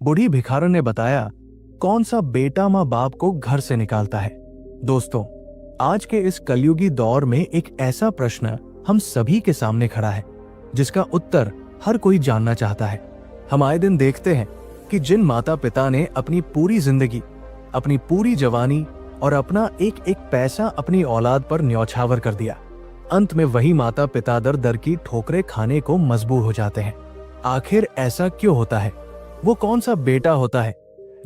बूढ़ी भिखारन ने बताया, कौन सा बेटा माँ बाप को घर से निकालता है। दोस्तों, आज के इस कलयुगी दौर में एक ऐसा प्रश्न हम सभी के सामने खड़ा है जिसका उत्तर हर कोई जानना चाहता है। हम आए दिन देखते हैं कि जिन माता पिता ने अपनी पूरी जिंदगी, अपनी पूरी जवानी और अपना एक एक पैसा अपनी औलाद पर न्यौछावर कर दिया, अंत में वही माता पिता दर दर की ठोकरें खाने को मजबूर हो जाते हैं। आखिर ऐसा क्यों होता है? वो कौन सा बेटा होता है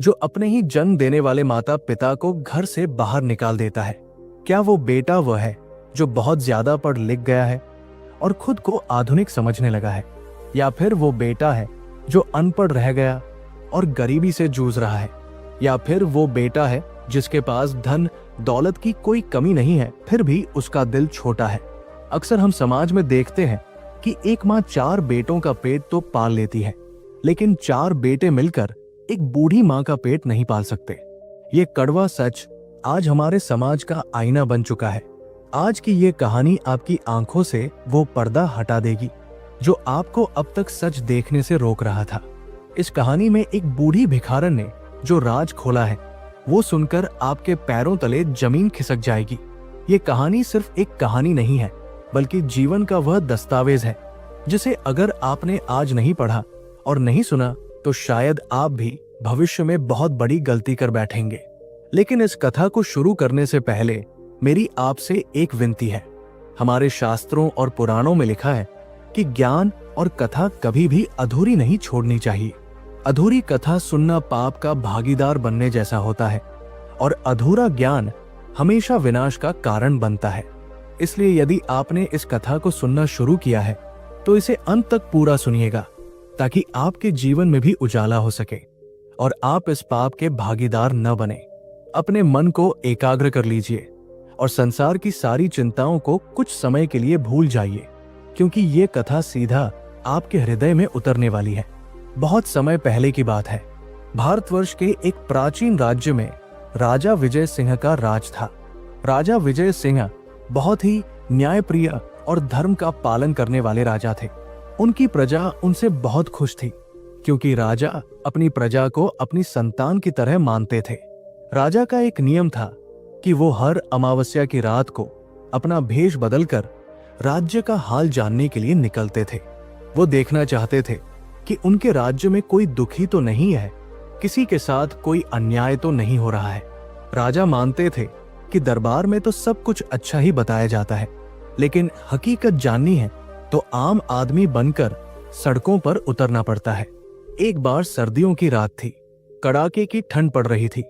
जो अपने ही जन्म देने वाले माता पिता को घर से बाहर निकाल देता है? क्या वो बेटा वह है जो बहुत ज्यादा पढ़ लिख गया है और खुद को आधुनिक समझने लगा है, या फिर वो बेटा है जो अनपढ़ रह गया और गरीबी से जूझ रहा है, या फिर वो बेटा है जिसके पास धन दौलत की कोई कमी नहीं है फिर भी उसका दिल छोटा है? अक्सर हम समाज में देखते हैं कि एक माँ 4 बेटों का पेट तो पाल लेती है, लेकिन 4 बेटे मिलकर एक बूढ़ी माँ का पेट नहीं पाल सकते। ये कड़वा सच आज हमारे समाज का आईना बन चुका है। आज की ये कहानी आपकी आंखों से वो पर्दा हटा देगी जो आपको अब तक सच देखने से रोक रहा था। इस कहानी में एक बूढ़ी भिखारन ने जो राज खोला है, वो सुनकर आपके पैरों तले जमीन खिसक जाएगी। ये कहानी सिर्फ एक कहानी नहीं है, बल्कि जीवन का वह दस्तावेज है जिसे अगर आपने आज नहीं पढ़ा और नहीं सुना तो शायद आप भी भविष्य में बहुत बड़ी गलती कर बैठेंगे। लेकिन इस कथा को शुरू करने से पहले मेरी आपसे एक विनती है। हमारे शास्त्रों और पुराणों में लिखा है कि ज्ञान और कथा कभी भी अधूरी नहीं छोड़नी चाहिए। अधूरी कथा सुनना पाप का भागीदार बनने जैसा होता है और अधूरा ज्ञान हमेशा विनाश का कारण बनता है। इसलिए यदि आपने इस कथा को सुनना शुरू किया है तो इसे अंत तक पूरा सुनिएगा, ताकि आपके जीवन में भी उजाला हो सके और आप इस पाप के भागीदार न बने। अपने मन को एकाग्र कर लीजिए और संसार की सारी चिंताओं को कुछ समय के लिए भूल जाइए, क्योंकि ये कथा सीधा आपके हृदय में उतरने वाली है। बहुत समय पहले की बात है। भारतवर्ष के एक प्राचीन राज्य में राजा विजय सिंह का राज था। राजा विजय सिंह बहुत ही न्यायप्रिय और धर्म का पालन करने वाले राजा थे। उनकी प्रजा उनसे बहुत खुश थी, क्योंकि राजा अपनी प्रजा को अपनी संतान की तरह मानते थे। राजा का एक नियम था कि वो हर अमावस्या की रात को अपना भेष बदलकर राज्य का हाल जानने के लिए निकलते थे। वो देखना चाहते थे कि उनके राज्य में कोई दुखी तो नहीं है, किसी के साथ कोई अन्याय तो नहीं हो रहा है। राजा मानते थे कि दरबार में तो सब कुछ अच्छा ही बताया जाता है, लेकिन हकीकत जाननी है तो आम आदमी बनकर सड़कों पर उतरना पड़ता है। एक बार सर्दियों की रात थी। कड़ाके की ठंड पड़ रही थी।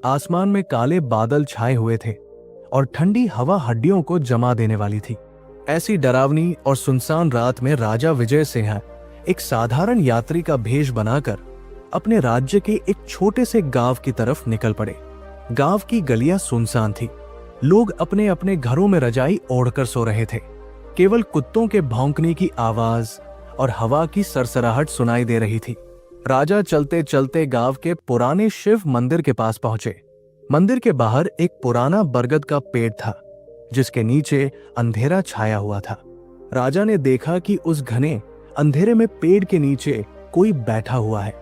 आसमान में काले बादल छाए हुए थे और ठंडी हवा हड्डियों को जमा देने वाली थी। ऐसी डरावनी और सुनसान रात में राजा विजय सिंह एक साधारण यात्री का भेष बनाकर अपने राज्य के एक छोटे से गांव की तरफ निकल पड़े। गांव की गलियां सुनसान थी। लोग अपने अपने घरों में रजाई ओढ़कर सो रहे थे। केवल कुत्तों के भौंकने की आवाज और हवा की सरसराहट सुनाई दे रही थी। राजा चलते चलते गांव के पुराने शिव मंदिर के पास पहुंचे। मंदिर के बाहर एक पुराना बरगद का पेड़ था, जिसके नीचे अंधेरा छाया हुआ था। राजा ने देखा कि उस घने अंधेरे में पेड़ के नीचे कोई बैठा हुआ है।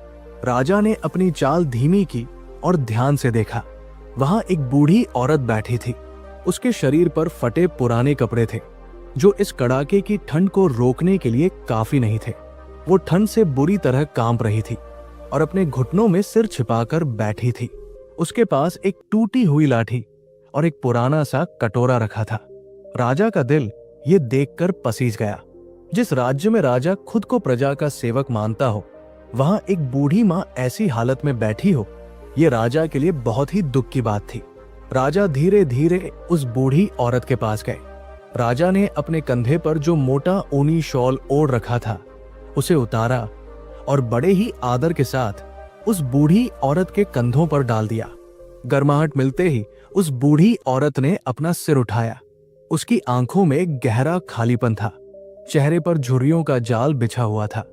राजा ने अपनी चाल धीमी की और ध्यान से देखा। वहां एक बूढ़ी औरत बैठी थी। उसके शरीर पर फटे पुराने कपड़े थे, जो इस कड़ाके की ठंड को रोकने के लिए काफी नहीं थे। वो ठंड से बुरी तरह कांप रही थी और अपने घुटनों में सिर छिपाकर बैठी थी। उसके पास एक टूटी हुई लाठी और एक पुराना सा कटोरा रखा था। राजा का दिल ये देखकर पसीज गया। जिस राज्य में राजा खुद को प्रजा का सेवक मानता हो, वहां एक बूढ़ी माँ ऐसी हालत में बैठी हो, ये राजा के लिए बहुत ही दुख की बात थी। राजा धीरे धीरे उस बूढ़ी औरत के पास गए। राजा ने अपने कंधे पर जो मोटा ऊनी शॉल ओढ़ रखा था उसे उतारा और बड़े ही आदर के साथ उस बूढ़ी औरत के कंधों पर डाल दिया। गर्माहट मिलते ही उस बूढ़ी औरत ने अपना सिर उठाया। उसकी आंखों में गहरा खालीपन था। चेहरे पर झुर्रियों का जाल बिछा हुआ था,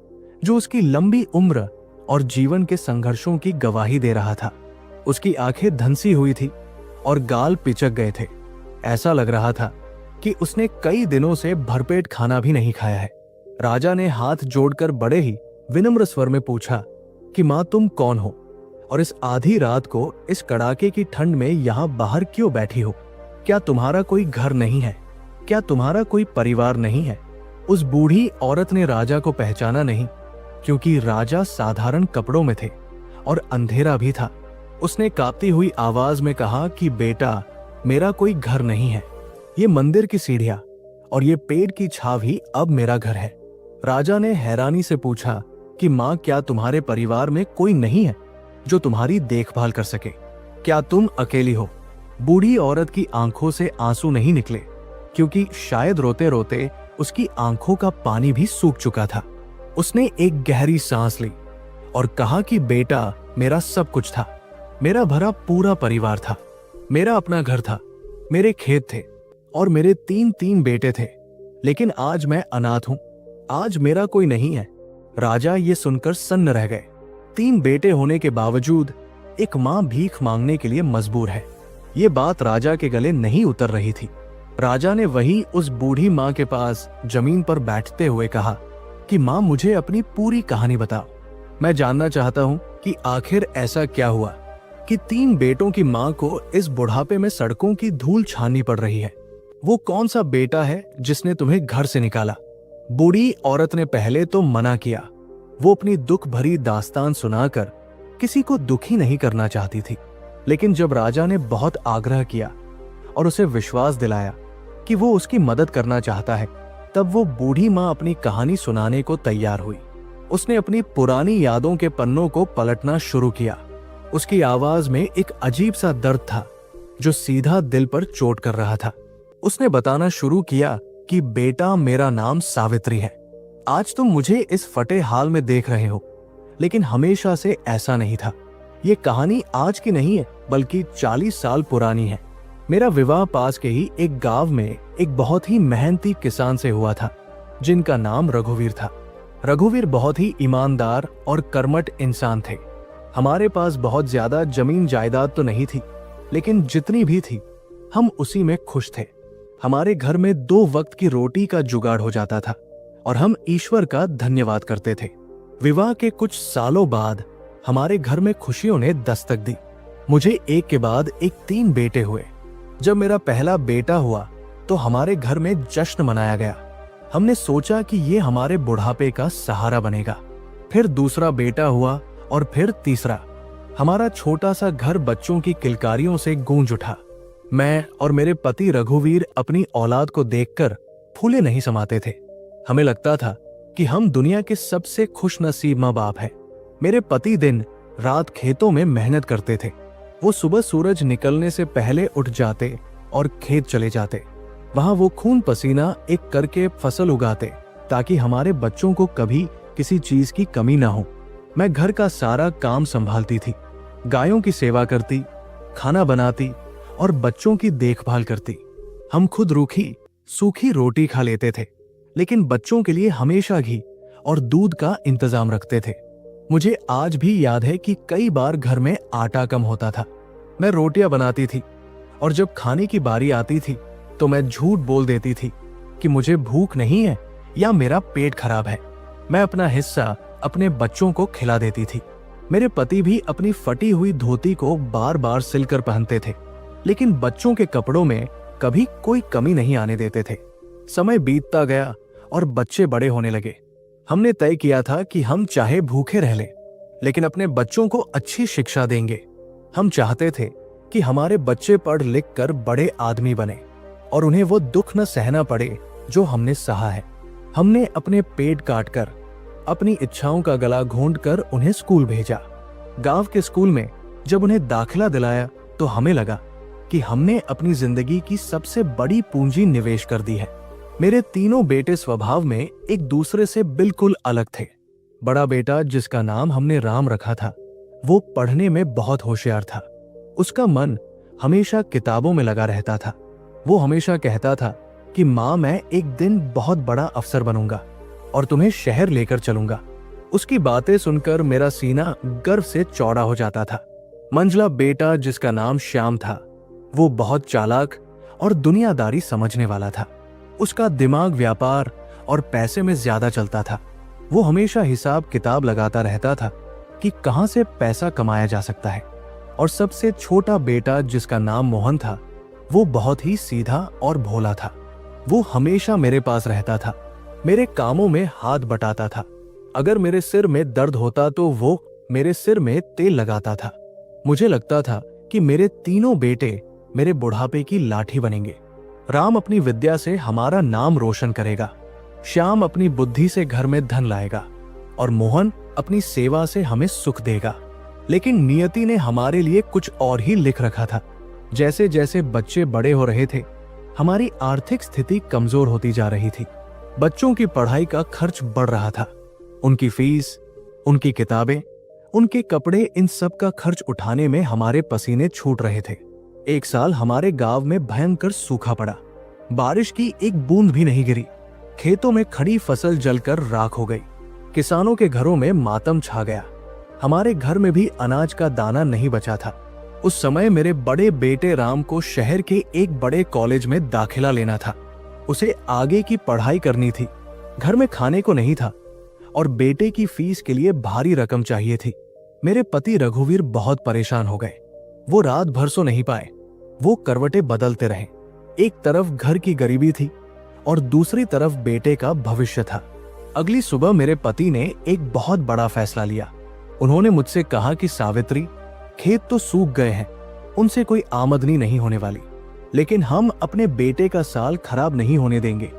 जो उसकी लंबी उम्र और जीवन के संघर्षों की गवाही दे रहा था। उसकी आंखें धंसी हुई थी और गाल पिचक गए थे। ऐसा लग रहा था कि उसने कई दिनों से भरपेट खाना भी नहीं खाया है। राजा ने हाथ जोड़कर बड़े ही विनम्र स्वर में पूछा कि माँ तुम कौन हो और इस आधी रात को इस कड़ाके की ठंड में यहाँ बाहर क्यों बैठी हो? क्या तुम्हारा कोई घर नहीं है? क्या तुम्हारा कोई परिवार नहीं है? उस बूढ़ी औरत ने राजा को पहचाना नहीं, क्योंकि राजा साधारण कपड़ों में थे और अंधेरा भी था। उसने कांपती हुई आवाज में कहा कि बेटा, मेरा कोई घर नहीं है। ये मंदिर की सीढ़ियां और ये पेड़ की छाव ही अब मेरा घर है। राजा ने हैरानी से पूछा कि माँ, क्या तुम्हारे परिवार में कोई नहीं है जो तुम्हारी देखभाल कर सके? क्या तुम अकेली हो? बूढ़ी औरत की आंखों से आंसू नहीं निकले, क्योंकि शायद रोते रोते उसकी आंखों का पानी भी सूख चुका था। उसने एक गहरी सांस ली और कहा कि बेटा, मेरा सब कुछ था। मेरा भरा पूरा परिवार था, मेरा अपना घर था, मेरे खेत थे और मेरे तीन बेटे थे। लेकिन आज मैं अनाथ हूं, आज मेरा कोई नहीं है। राजा ये सुनकर सन्न रह गए। 3 बेटे होने के बावजूद एक मां भीख मांगने के लिए मजबूर है। ये बात राजा के गले नहीं उतर रही थी। राजा ने वही उस बूढ़ी मां के पास जमीन पर बैठते हुए कहा कि मां, मुझे अपनी पूरी कहानी बताओ। मैं जानना चाहता हूं कि आखिर ऐसा क्या हुआ कि 3 बेटों की मां को इस बुढ़ापे में सड़कों की धूल छाननी पड़ रही है। वो कौन सा बेटा है जिसने तुम्हें घर से निकाला? बूढ़ी औरत ने पहले तो मना किया। वो अपनी दुख भरी दास्तान सुनाकर किसी को दुखी नहीं करना चाहती थी। लेकिन जब राजा ने बहुत आग्रह किया और उसे विश्वास दिलाया कि वो उसकी मदद करना चाहता है, तब वो बूढ़ी मां अपनी कहानी सुनाने को तैयार हुई। उसने अपनी पुरानी यादों के पन्नों को पलटना शुरू किया। उसकी आवाज में एक अजीब सा दर्द था जो सीधा दिल पर चोट कर रहा था। उसने बताना शुरू किया कि बेटा, मेरा नाम सावित्री है। आज तुम मुझे इस फटे हाल में देख रहे हो, लेकिन हमेशा से ऐसा नहीं था। ये कहानी आज की नहीं है, बल्कि 40 साल पुरानी है। मेरा विवाह पास के ही एक गांव में एक बहुत ही मेहनती किसान से हुआ था, जिनका नाम रघुवीर था। रघुवीर बहुत ही ईमानदार और कर्मठ इंसान थे। हमारे पास बहुत ज्यादा जमीन जायदाद तो नहीं थी, लेकिन जितनी भी थी हम उसी में खुश थे। हमारे घर में 2 वक्त की रोटी का जुगाड़ हो जाता था और हम ईश्वर का धन्यवाद करते थे। विवाह के कुछ सालों बाद हमारे घर में खुशियों ने दस्तक दी। मुझे एक के बाद एक 3 बेटे हुए। जब मेरा पहला बेटा हुआ तो हमारे घर में जश्न मनाया गया। हमने सोचा कि ये हमारे बुढ़ापे का सहारा बनेगा। फिर दूसरा बेटा हुआ और फिर तीसरा। हमारा छोटा सा घर बच्चों की किलकारियों से गूंज उठा। मैं और मेरे पति रघुवीर अपनी औलाद को देखकर फूले नहीं समाते थे। हमें लगता था कि हम दुनिया के सबसे खुशनसीब माँ बाप हैं। मेरे पति दिन रात खेतों में मेहनत करते थे। वो सुबह सूरज निकलने से पहले उठ जाते और खेत चले जाते। वहां वो खून पसीना एक करके फसल उगाते ताकि हमारे बच्चों को कभी किसी चीज की कमी ना हो। मैं घर का सारा काम संभालती थी, गायों की सेवा करती, खाना बनाती और बच्चों की देखभाल करती। हम खुद रूखी सूखी रोटी खा लेते थे, लेकिन बच्चों के लिए हमेशा घी और दूध का इंतजाम रखते थे। मुझे आज भी याद है कि कई बार घर में आटा कम होता था। मैं रोटियां बनाती थी और जब खाने की बारी आती थी तो मैं झूठ बोल देती थी कि मुझे भूख नहीं है या मेरा पेट खराब है। मैं अपना हिस्सा अपने बच्चों को खिला देती थी। मेरे पति भी अपनी फटी हुई धोती को बार बार सिलकर पहनते थे, लेकिन बच्चों के कपड़ों में कभी कोई कमी नहीं आने देते थे। समय बीतता गया और बच्चे बड़े होने लगे। हमने तय किया था कि हम चाहे भूखे रह लें, लेकिन अपने बच्चों को अच्छी शिक्षा देंगे। हम चाहते थे कि हमारे बच्चे पढ़ लिख कर बड़े आदमी बने और उन्हें वो दुख न सहना पड़े जो हमने सहा है। हमने अपने पेट काटकर, अपनी इच्छाओं का गला घोंटकर उन्हें स्कूल भेजा। गांव के स्कूल में जब उन्हें दाखिला दिलाया तो हमें लगा कि हमने अपनी जिंदगी की सबसे बड़ी पूंजी निवेश कर दी है। मेरे तीनों बेटे स्वभाव में एक दूसरे से बिल्कुल अलग थे। बड़ा बेटा, जिसका नाम हमने राम रखा था, वो पढ़ने में बहुत होशियार था। उसका मन हमेशा किताबों में लगा रहता था। वो हमेशा कहता था कि माँ, मैं एक दिन बहुत बड़ा अफसर बनूंगा और तुम्हें शहर लेकर चलूंगा। उसकी बातें सुनकर मेरा सीना गर्व से चौड़ा हो जाता था। मंझला बेटा, जिसका नाम श्याम था, वो बहुत चालाक और दुनियादारी समझने वाला था। उसका दिमाग व्यापार और पैसे में ज्यादा चलता था। वो हमेशा हिसाब किताब लगाता रहता था कि कहां से पैसा कमाया जा सकता है। और सबसे छोटा बेटा, जिसका नाम मोहन था, वो बहुत ही सीधा और भोला था। वो हमेशा मेरे पास रहता था, मेरे कामों में हाथ बटाता था। अगर मेरे सिर में दर्द होता तो वो मेरे सिर में तेल लगाता था। मुझे लगता था कि मेरे तीनों बेटे मेरे बुढ़ापे की लाठी बनेंगे। राम अपनी विद्या से हमारा नाम रोशन करेगा, श्याम अपनी बुद्धि से घर में धन लाएगा और मोहन अपनी सेवा से हमें सुख देगा। लेकिन नियति ने हमारे लिए कुछ और ही लिख रखा था। जैसे जैसे बच्चे बड़े हो रहे थे, हमारी आर्थिक स्थिति कमजोर होती जा रही थी। बच्चों की पढ़ाई का खर्च बढ़ रहा था। उनकी फीस, उनकी किताबें, उनके कपड़े, इन सब का खर्च उठाने में हमारे पसीने छूट रहे थे। एक साल हमारे गांव में भयंकर सूखा पड़ा। बारिश की एक बूंद भी नहीं गिरी। खेतों में खड़ी फसल जलकर राख हो गई। किसानों के घरों में मातम छा गया। हमारे घर में भी अनाज का दाना नहीं बचा था। उस समय मेरे बड़े बेटे राम को शहर के एक बड़े कॉलेज में दाखिला लेना था। उसे आगे की पढ़ाई करनी थी। घर में खाने को नहीं था और बेटे की फीस के लिए भारी रकम चाहिए थी। मेरे पति रघुवीर बहुत परेशान हो गए। वो रात भर सो नहीं पाए। वो करवटें बदलते रहे। एक तरफ घर की गरीबी थी और दूसरी तरफ बेटे का भविष्य था। अगली सुबह मेरे पति ने एक बहुत बड़ा फैसला लिया। उन्होंने मुझसे कहा कि सावित्री, खेत तो सूख गए हैं, उनसे कोई आमदनी नहीं होने वाली, लेकिन हम अपने बेटे का साल खराब नहीं होने देंगे।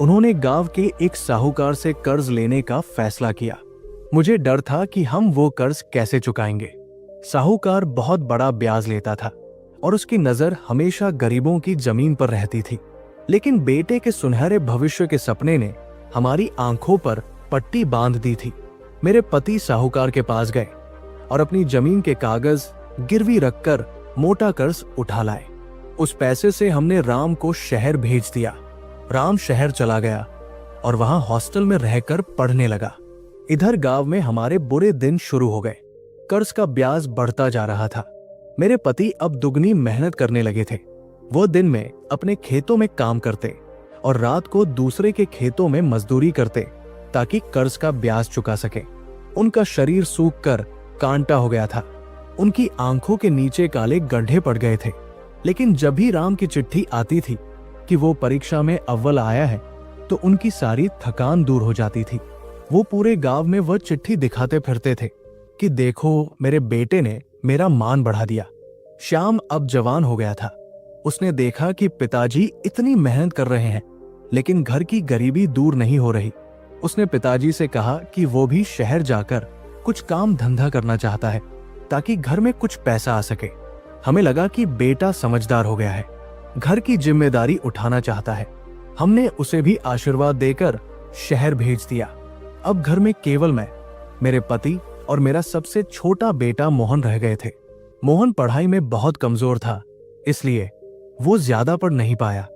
उन्होंने गांव के एक साहूकार से कर्ज लेने का फैसला किया। मुझे डर था कि हम वो कर्ज कैसे चुकाएंगे। साहूकार बहुत बड़ा ब्याज लेता था और उसकी नजर हमेशा गरीबों की जमीन पर रहती थी। लेकिन बेटे के सुनहरे भविष्य के सपने ने हमारी आंखों पर पट्टी बांध दी थी। मेरे पति साहूकार के पास गए और अपनी जमीन के कागज गिरवी रखकर मोटा कर्ज उठा लाए। उस पैसे से हमने राम को शहर भेज दिया। राम शहर चला गया और वहां हॉस्टल में रहकर पढ़ने लगा। इधर गांव में हमारे बुरे दिन शुरू हो गए। कर्ज का ब्याज बढ़ता जा रहा था। मेरे पति अब दुगनी मेहनत करने लगे थे। वो दिन में अपने खेतों में काम करते और रात को दूसरे के खेतों में मजदूरी करते ताकि कर्ज का ब्याज चुका सके। उनका शरीर सूखकर कांटा हो गया था। उनकी आंखों के नीचे काले गड्ढे पड़ गए थे। लेकिन जब भी राम की चिट्ठी आती थी कि वो परीक्षा में अव्वल आया है, तो उनकी सारी थकान दूर हो जाती थी। वो पूरे गांव में वह चिट्ठी दिखाते फिरते थे कि देखो, मेरे बेटे ने मेरा मान बढ़ा दिया। श्याम अब जवान हो गया था। उसने देखा कि पिताजी इतनी मेहनत कर रहे हैं, लेकिन घर की गरीबी दूर नहीं हो रही। उसने पिताजी से कहा कि वो भी शहर जाकर कुछ काम धंधा करना चाहता है ताकि घर में कुछ पैसा आ सके। हमें लगा कि बेटा समझदार हो गया है, घर की जिम्मेदारी उठाना चाहता है। हमने उसे भी आशीर्वाद देकर शहर भेज दिया। अब घर में केवल मैं, मेरे पति और मेरा सबसे छोटा बेटा मोहन रह गए थे। मोहन पढ़ाई में बहुत कमजोर था, इसलिए वो ज्यादा पढ़ नहीं पाया।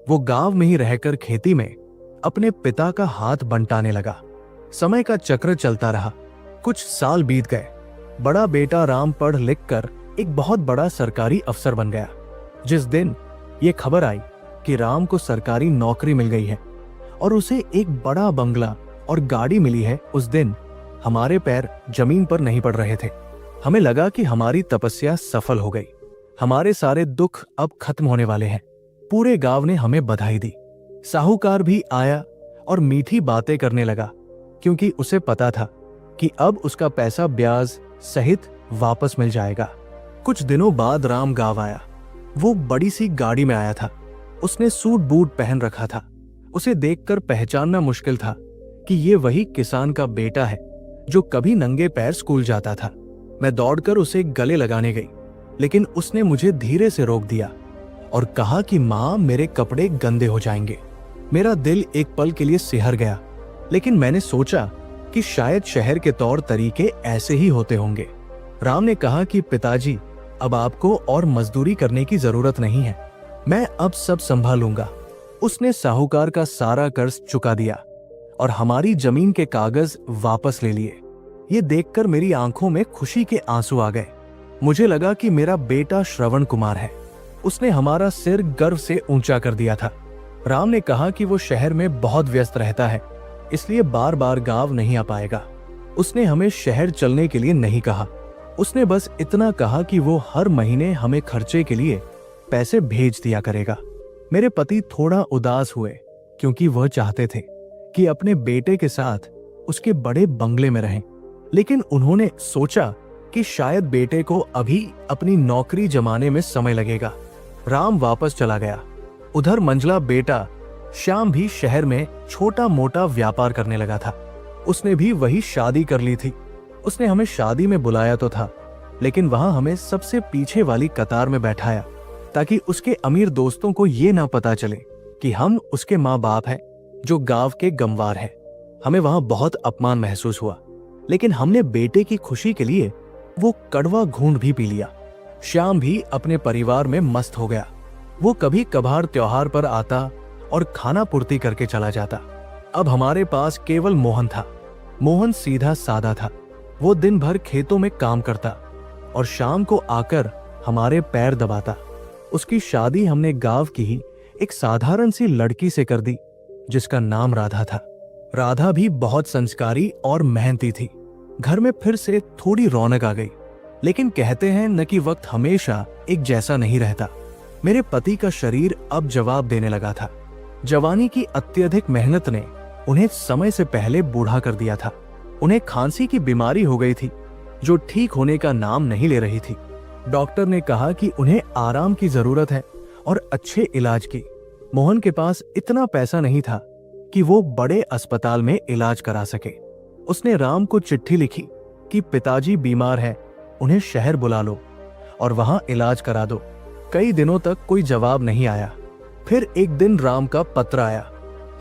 वो गांव में ही रहकर खेती में अपने पिता का हाथ बंटाने लगा। समय का चक्र चलता रहा। कुछ साल बीत गए। बड़ा बेटा राम पढ़ लिख कर एक बहुत बड़ा सरकारी अफसर बन गया। जिस दिन ये खबर आई कि राम को सरकारी नौकरी मिल गई है और उसे एक बड़ा बंगला और गाड़ी मिली है, उस दिन हमारे पैर जमीन पर नहीं पड़ रहे थे। हमें लगा कि हमारी तपस्या सफल हो गई। हमारे सारे दुख अब खत्म होने वाले हैं। पूरे गांव ने हमें बधाई दी। साहूकार भी आया और मीठी बातें करने लगा, क्योंकि उसे पता था कि अब उसका पैसा ब्याज सहित वापस मिल जाएगा। कुछ दिनों बाद राम गांव आया। वो बड़ी सी गाड़ी में आया था। उसने सूट बूट पहन रखा था। उसे देखकर पहचानना मुश्किल था कि ये वही किसान का बेटा है जो कभी नंगे पैर स्कूल जाता था। मैं दौड़कर उसे गले लगाने गई, लेकिन उसने मुझे धीरे से रोक दिया और कहा कि मां, मेरे कपड़े गंदे हो जाएंगे। मेरा दिल एक पल के लिए सिहर गया, लेकिन मैंने सोचा कि शायद शहर के तौर तरीके ऐसे ही होते होंगे। राम ने कहा कि पिताजी, अब आपको और मजदूरी करने की जरूरत नहीं है, मैं अब सब संभालूंगा। उसने साहूकार का सारा कर्ज चुका दिया और हमारी जमीन के कागज वापस ले लिए। ये देखकर मेरी आंखों में खुशी के आंसू आ गए। मुझे लगा कि मेरा बेटा श्रवण कुमार है। उसने हमारा सिर गर्व से ऊंचा कर दिया था। राम ने कहा कि वो शहर में बहुत व्यस्त रहता है, इसलिए बार बार गांव नहीं आ पाएगा। उसने हमें शहर चलने के लिए नहीं कहा। उसने बस इतना कहा कि वो हर महीने हमें खर्चे के लिए पैसे भेज दिया करेगा। मेरे पति थोड़ा उदास हुए क्योंकि वह चाहते थे कि अपने बेटे के साथ उसके बड़े बंगले में रहें, लेकिन उन्होंने सोचा कि शायद बेटे को अभी अपनी नौकरी जमाने में समय लगेगा। राम वापस चला गया। उधर मंझला बेटा श्याम भी शहर में छोटा मोटा व्यापार करने लगा था। उसने भी वही शादी कर ली थी। उसने हमें शादी में बुलाया तो था, लेकिन वहां हमें सबसे पीछे वाली कतार में बैठाया ताकि उसके अमीर दोस्तों को ये ना पता चले कि हम उसके माँ बाप हैं जो गांव के गंवार हैं। हमें वहां बहुत अपमान महसूस हुआ, लेकिन हमने बेटे की खुशी के लिए वो कड़वा घूंट भी पी लिया। श्याम भी अपने परिवार में मस्त हो गया। वो कभी कभार त्योहार पर आता और खाना पूर्ति करके चला जाता। अब हमारे पास केवल मोहन था। मोहन सीधा साधा था। वो दिन भर खेतों में काम करता और शाम को आकर हमारे पैर दबाता। उसकी शादी हमने गांव की ही एक साधारण सी लड़की से कर दी जिसका नाम राधा था। राधा भी बहुत संस्कारी और मेहनती थी। घर में फिर से थोड़ी रौनक आ गई, लेकिन कहते हैं न कि वक्त हमेशा एक जैसा नहीं रहता। मेरे पति का शरीर अब जवाब देने लगा था। जवानी की अत्यधिक मेहनत ने उन्हें समय से पहले बूढ़ा कर दिया था। उन्हें खांसी की बीमारी हो गई थी जो ठीक होने का नाम नहीं ले रही थी। डॉक्टर ने कहा कि उन्हें आराम की जरूरत है और अच्छे इलाज की। मोहन के पास इतना पैसा नहीं था कि वो बड़े अस्पताल में इलाज करा सके। उसने राम को चिट्ठी लिखी कि पिताजी बीमार हैं, उन्हें शहर बुला लो और वहां इलाज करा दो। कई दिनों तक कोई जवाब नहीं आया। फिर एक दिन राम का पत्र आया।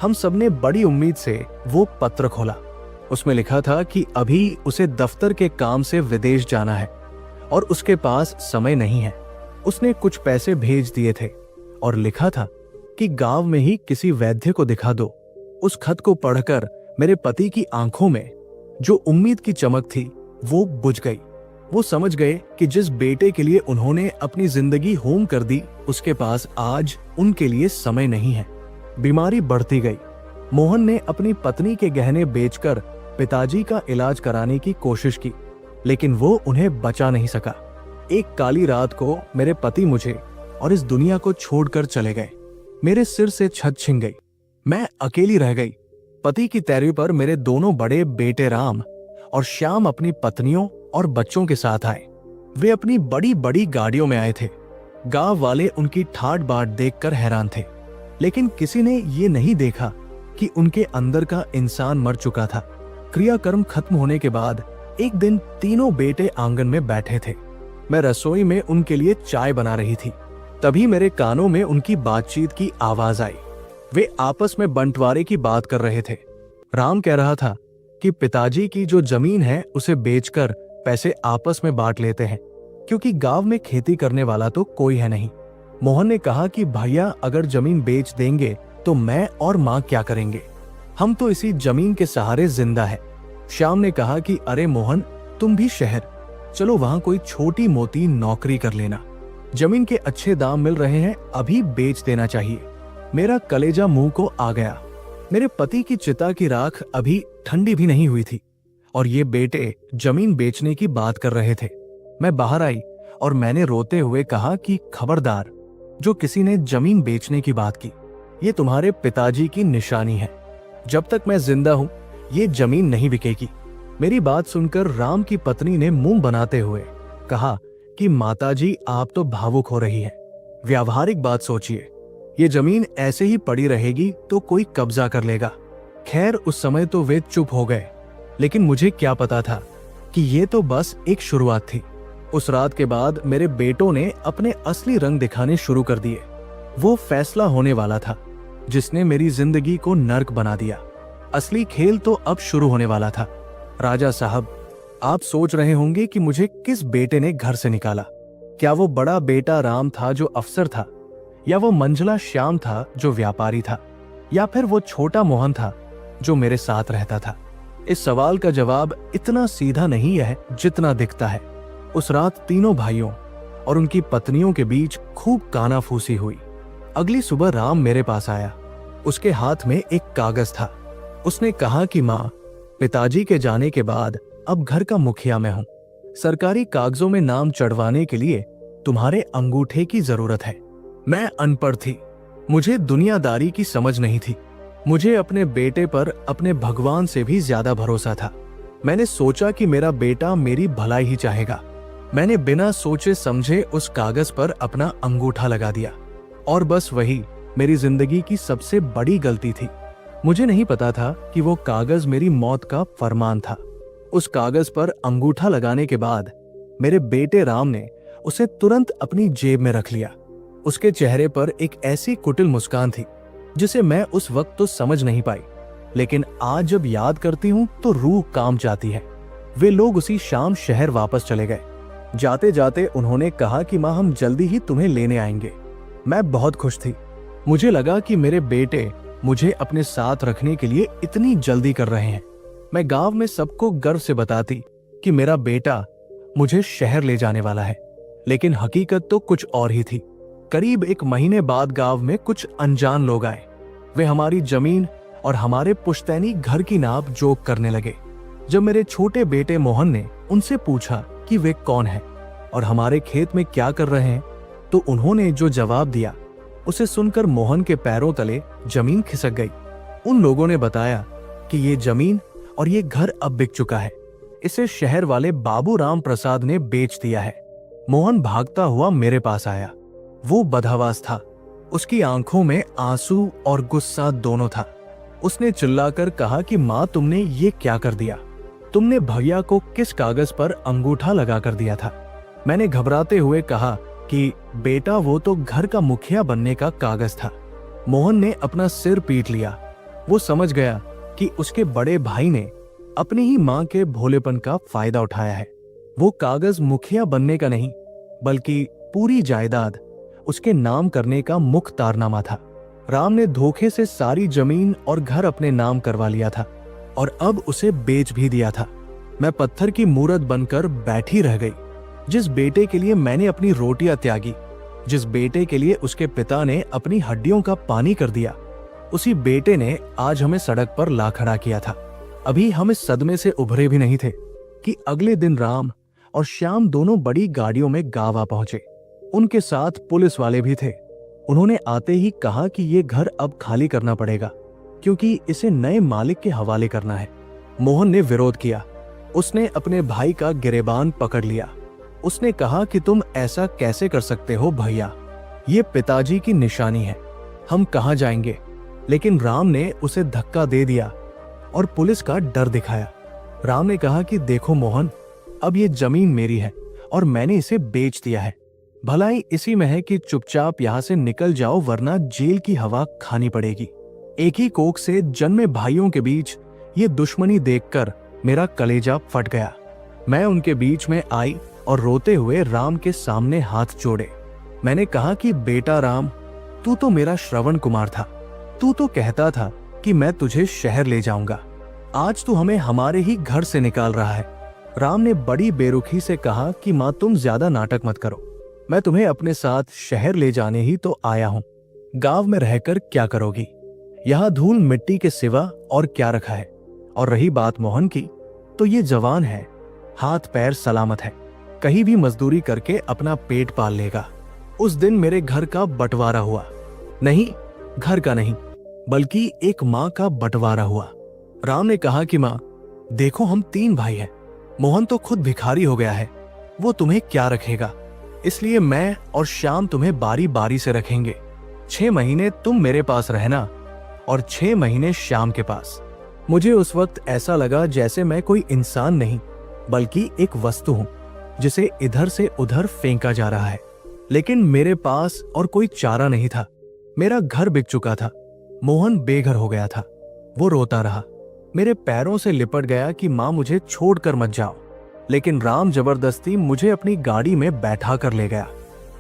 हम सबने बड़ी उम्मीद से वो पत्र खोला। उसमें लिखा था कि अभी उसे दफ्तर के काम से विदेश जाना है और उसके पास समय नहीं है। उसने कुछ पैसे भेज दिए थे और लिखा था कि गांव में ही किसी वैद्य को दिखा दो। उस खत को पढ़कर मेरे पति की आंखों में जो उम्मीद की चमक थी वो बुझ गई। वो समझ गए कि जिस बेटे के लिए उन्होंने अपनी जिंदगी होम कर दी, उसके पास आज उनके लिए समय नहीं है। बीमारी बढ़ती गई। मोहन ने अपनी पत्नी के गहने बेचकर पिताजी का इलाज कराने की कोशिश की, लेकिन वो उन्हें बचा नहीं सका। एक काली रात को मेरे पति मुझे और इस दुनिया को छोड़कर चले गए। मेरे सिर से छत छिन गई। मैं अकेली रह गई। पति की तैरवी पर मेरे दोनों बड़े बेटे राम और श्याम अपनी पत्नियों और बच्चों के साथ आए। वे अपनी बड़ी बड़ी गाड़ियों में आए थे। गांव वाले उनकी ठाट बाट देखकर हैरान थे, लेकिन किसी ने ये नहीं देखा कि उनके अंदर का इंसान मर चुका था। क्रियाकर्म खत्म होने के बाद एक दिन तीनों बेटे आंगन में बैठे थे। मैं रसोई में उनके लिए चाय बना रही थी। तभी मेरे कानों में उनकी बातचीत की आवाज आई। वे आपस में बंटवारे की बात कर रहे थे। राम कह रहा था कि पिताजी की जो जमीन है उसे बेचकर पैसे आपस में बांट लेते हैं, क्योंकि गांव में खेती करने वाला तो कोई है नहीं। मोहन ने कहा कि भैया अगर जमीन बेच देंगे तो मैं और माँ क्या करेंगे? हम तो इसी जमीन के सहारे जिंदा है। श्याम ने कहा कि अरे मोहन, तुम भी शहर चलो, वहां कोई छोटी मोटी नौकरी कर लेना। जमीन के अच्छे दाम मिल रहे हैं, अभी बेच देना चाहिए। मेरा कलेजा मुंह को आ गया। मेरे पति की चिता की राख अभी ठंडी भी नहीं हुई थी और ये बेटे जमीन बेचने की बात कर रहे थे। मैं बाहर आई और मैंने रोते हुए कहा कि खबरदार, जो किसी ने जमीन बेचने की बात की, ये तुम्हारे पिताजी की निशानी है। जब तक मैं जिंदा हूं ये जमीन नहीं बिकेगी। मेरी बात सुनकर राम की पत्नी ने मुंह बनाते हुए कहा कि माताजी, आप तो भावुक हो रही हैं। व्यावहारिक बात सोचिए, ये जमीन ऐसे ही पड़ी रहेगी तो कोई कब्जा कर लेगा। खैर, उस समय तो वे चुप हो गए, लेकिन मुझे क्या पता था कि ये तो बस एक शुरुआत थी। उस रात के बाद मेरे बेटों ने अपने असली रंग दिखाने शुरू कर दिए। वो फैसला होने वाला था जिसने मेरी जिंदगी को नर्क बना दिया। असली खेल तो अब शुरू होने वाला था। राजा साहब, आप सोच रहे होंगे कि मुझे किस बेटे ने घर से निकाला। क्या वो बड़ा बेटा राम था जो अफसर था, या वो मंझला श्याम था जो व्यापारी था, या फिर वो छोटा मोहन था जो मेरे साथ रहता था? इस सवाल का जवाब इतना सीधा नहीं है जितना दिखता है। उस रात तीनों भाइयों और उनकी पत्नियों के बीच खूब कानाफूसी हुई। अगली सुबह राम मेरे पास आया। उसके हाथ में एक कागज था। उसने कहा कि माँ, पिताजी के जाने के बाद अब घर का मुखिया मैं हूं। सरकारी कागजों में नाम चढ़वाने के लिए तुम्हारे अंगूठे की जरूरत है। मैं अनपढ़ थी, मुझे दुनियादारी की समझ नहीं थी। मुझे अपने बेटे पर अपने भगवान से भी ज्यादा भरोसा था। मैंने सोचा कि मेरा बेटा मेरी भलाई ही चाहेगा। मैंने बिना सोचे समझे उस कागज पर अपना अंगूठा लगा दिया और बस वही मेरी जिंदगी की सबसे बड़ी गलती थी। मुझे नहीं पता था कि वो कागज मेरी मौत का फरमान था। उस कागज पर अंगूठा लगाने के बाद मेरे बेटे राम ने उसे तुरंत अपनी जेब में रख लिया। उसके चेहरे पर एक ऐसी कुटिल मुस्कान थी जिसे मैं उस वक्त तो समझ नहीं पाई, लेकिन आज जब याद करती हूं तो रूह कांप जाती है। वे लोग उसी शाम शहर वापस चले गए। जाते जाते उन्होंने कहा कि मां, हम जल्दी ही तुम्हें लेने आएंगे। मैं बहुत खुश थी। मुझे लगा कि मेरे बेटे मुझे अपने साथ रखने के लिए इतनी जल्दी कर रहे हैं। मैं गांव में सबको गर्व से बताती कि मेरा बेटा मुझे शहर ले जाने वाला है, लेकिन हकीकत तो कुछ और ही थी। करीब 1 महीने बाद गांव में कुछ अनजान लोग आए। वे हमारी जमीन और हमारे पुश्तैनी घर की नाप जोक करने लगे। जब मेरे छोटे बेटे मोहन ने उनसे पूछा कि वे कौन हैं और हमारे खेत में क्या कर रहे हैं, तो उन्होंने जो जवाब दिया उसे सुनकर मोहन के पैरों तले जमीन खिसक गई। उन लोगों ने बताया कि ये जमीन और ये घर अब बिक चुका है। इसे शहर वाले बाबू राम प्रसाद ने बेच दिया है। मोहन भागता हुआ मेरे पास आया। वो बदहवास था। उसकी आंखों में आंसू और गुस्सा दोनों था। उसने चिल्लाकर कहा कि मां, तुमने ये क्या कर दिया? तुमने भैया को किस कागज पर अंगूठा लगाकर दिया था? मैंने घबराते हुए कहा कि बेटा, वो तो घर का मुखिया बनने का कागज था। मोहन ने अपना सिर पीट लिया। वो समझ गया कि उसके बड़े भाई ने अपनी ही मां के भोलेपन का फायदा उठाया है। वो कागज मुखिया बनने का नहीं, बल्कि पूरी जायदाद उसके नाम करने का मुख्तारनामा था। राम ने धोखे से सारी जमीन और घर अपने नाम करवा लिया था और अब उसे बेच भी दिया था। मैं पत्थर की मूरत बनकर बैठी रह गई। जिस बेटे के लिए मैंने अपनी रोटियां त्यागी, जिस बेटे के लिए उसके पिता ने अपनी हड्डियों का पानी कर दिया, उसी बेटे ने आज हमें सड़क पर ला खड़ा किया था। अभी हम इस सदमे से उभरे भी नहीं थे कि अगले दिन राम और श्याम दोनों बड़ी गाड़ियों में गांव आ पहुंचे। उनके साथ पुलिस वाले भी थे। उन्होंने आते ही कहा कि ये घर अब खाली करना पड़ेगा, क्योंकि इसे नए मालिक के हवाले करना है। मोहन ने विरोध किया। उसने अपने भाई का गिरेबान पकड़ लिया। उसने कहा कि तुम ऐसा कैसे कर सकते हो भैया, ये पिताजी की निशानी है, हम कहां जाएंगे? लेकिन राम ने उसे धक्का दे दिया और पुलिस का डर दिखाया। राम ने कहा कि देखो मोहन, अब ये जमीन मेरी है और मैंने इसे बेच दिया है। भलाई इसी में है कि चुपचाप यहां से निकल जाओ, वरना जेल की हवा खानी पड़ेगी। एक ही कोख से जन्मे भाइयों के बीच ये दुश्मनी देखकर मेरा कलेजा फट गया। मैं उनके बीच में आई और रोते हुए राम के सामने हाथ जोड़े। मैंने कहा कि बेटा राम, तू तो मेरा श्रवण कुमार था। तू तो कहता था कि मैं तुझे शहर ले जाऊंगा। आज तू हमें हमारे ही घर से निकाल रहा है। राम ने बड़ी बेरुखी से कहा कि मां, तुम ज्यादा नाटक मत करो। मैं तुम्हें अपने साथ शहर ले जाने ही तो आया हूं। गांव में रहकर क्या करोगी? यहाँ धूल मिट्टी के सिवा और क्या रखा है? और रही बात मोहन की, तो ये जवान है, हाथ पैर सलामत है, कहीं भी मजदूरी करके अपना पेट पाल लेगा। उस दिन मेरे घर का बंटवारा हुआ। नहीं, घर का नहीं, बल्कि एक माँ का बंटवारा हुआ। राम ने कहा कि माँ, देखो हम 3 भाई हैं। मोहन तो खुद भिखारी हो गया है, वो तुम्हें क्या रखेगा? इसलिए मैं और श्याम तुम्हें बारी बारी से रखेंगे। 6 महीने तुम मेरे पास रहना और 6 महीने श्याम के पास। मुझे उस वक्त ऐसा लगा जैसे मैं कोई इंसान नहीं, बल्कि एक वस्तु हूं जिसे इधर से उधर फेंका जा रहा है। लेकिन मेरे पास और कोई चारा नहीं था। मेरा घर बिक चुका था। मोहन बेघर हो गया था। वो रोता रहा, मेरे पैरों से लिपट गया कि मां, मुझे छोड़कर मत जाओ। लेकिन राम जबरदस्ती मुझे अपनी गाड़ी में बैठा कर ले गया।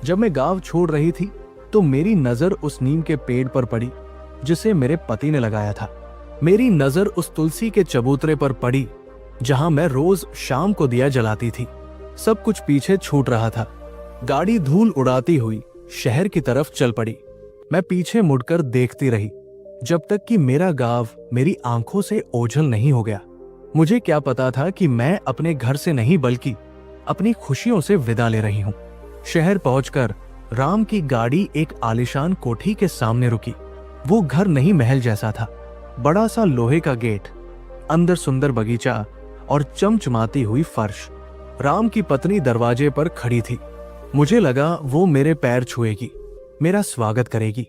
जब मैं गांव छोड़ रही थी तो मेरी नजर उस नीम के पेड़ पर पड़ी जिसे मेरे पति ने लगाया था। मेरी नजर उस तुलसी के चबूतरे पर पड़ी जहां मैं रोज शाम को दिया जलाती थी। सब कुछ पीछे छूट रहा था। गाड़ी धूल उड़ाती हुई शहर की तरफ चल पड़ी। मैं पीछे मुड़कर देखती रही जब तक कि मेरा गांव मेरी आंखों से ओझल नहीं हो गया। मुझे क्या पता था कि मैं अपने घर से नहीं बल्कि अपनी खुशियों से विदा ले रही हूँ। शहर पहुंचकर राम की गाड़ी एक आलीशान कोठी के सामने रुकी। वो घर नहीं, महल जैसा था। बड़ा सा लोहे का गेट, अंदर सुंदर बगीचा और चमचमाती हुई फर्श। राम की पत्नी दरवाजे पर खड़ी थी। मुझे लगा वो मेरे पैर छुएगी, मेरा स्वागत करेगी,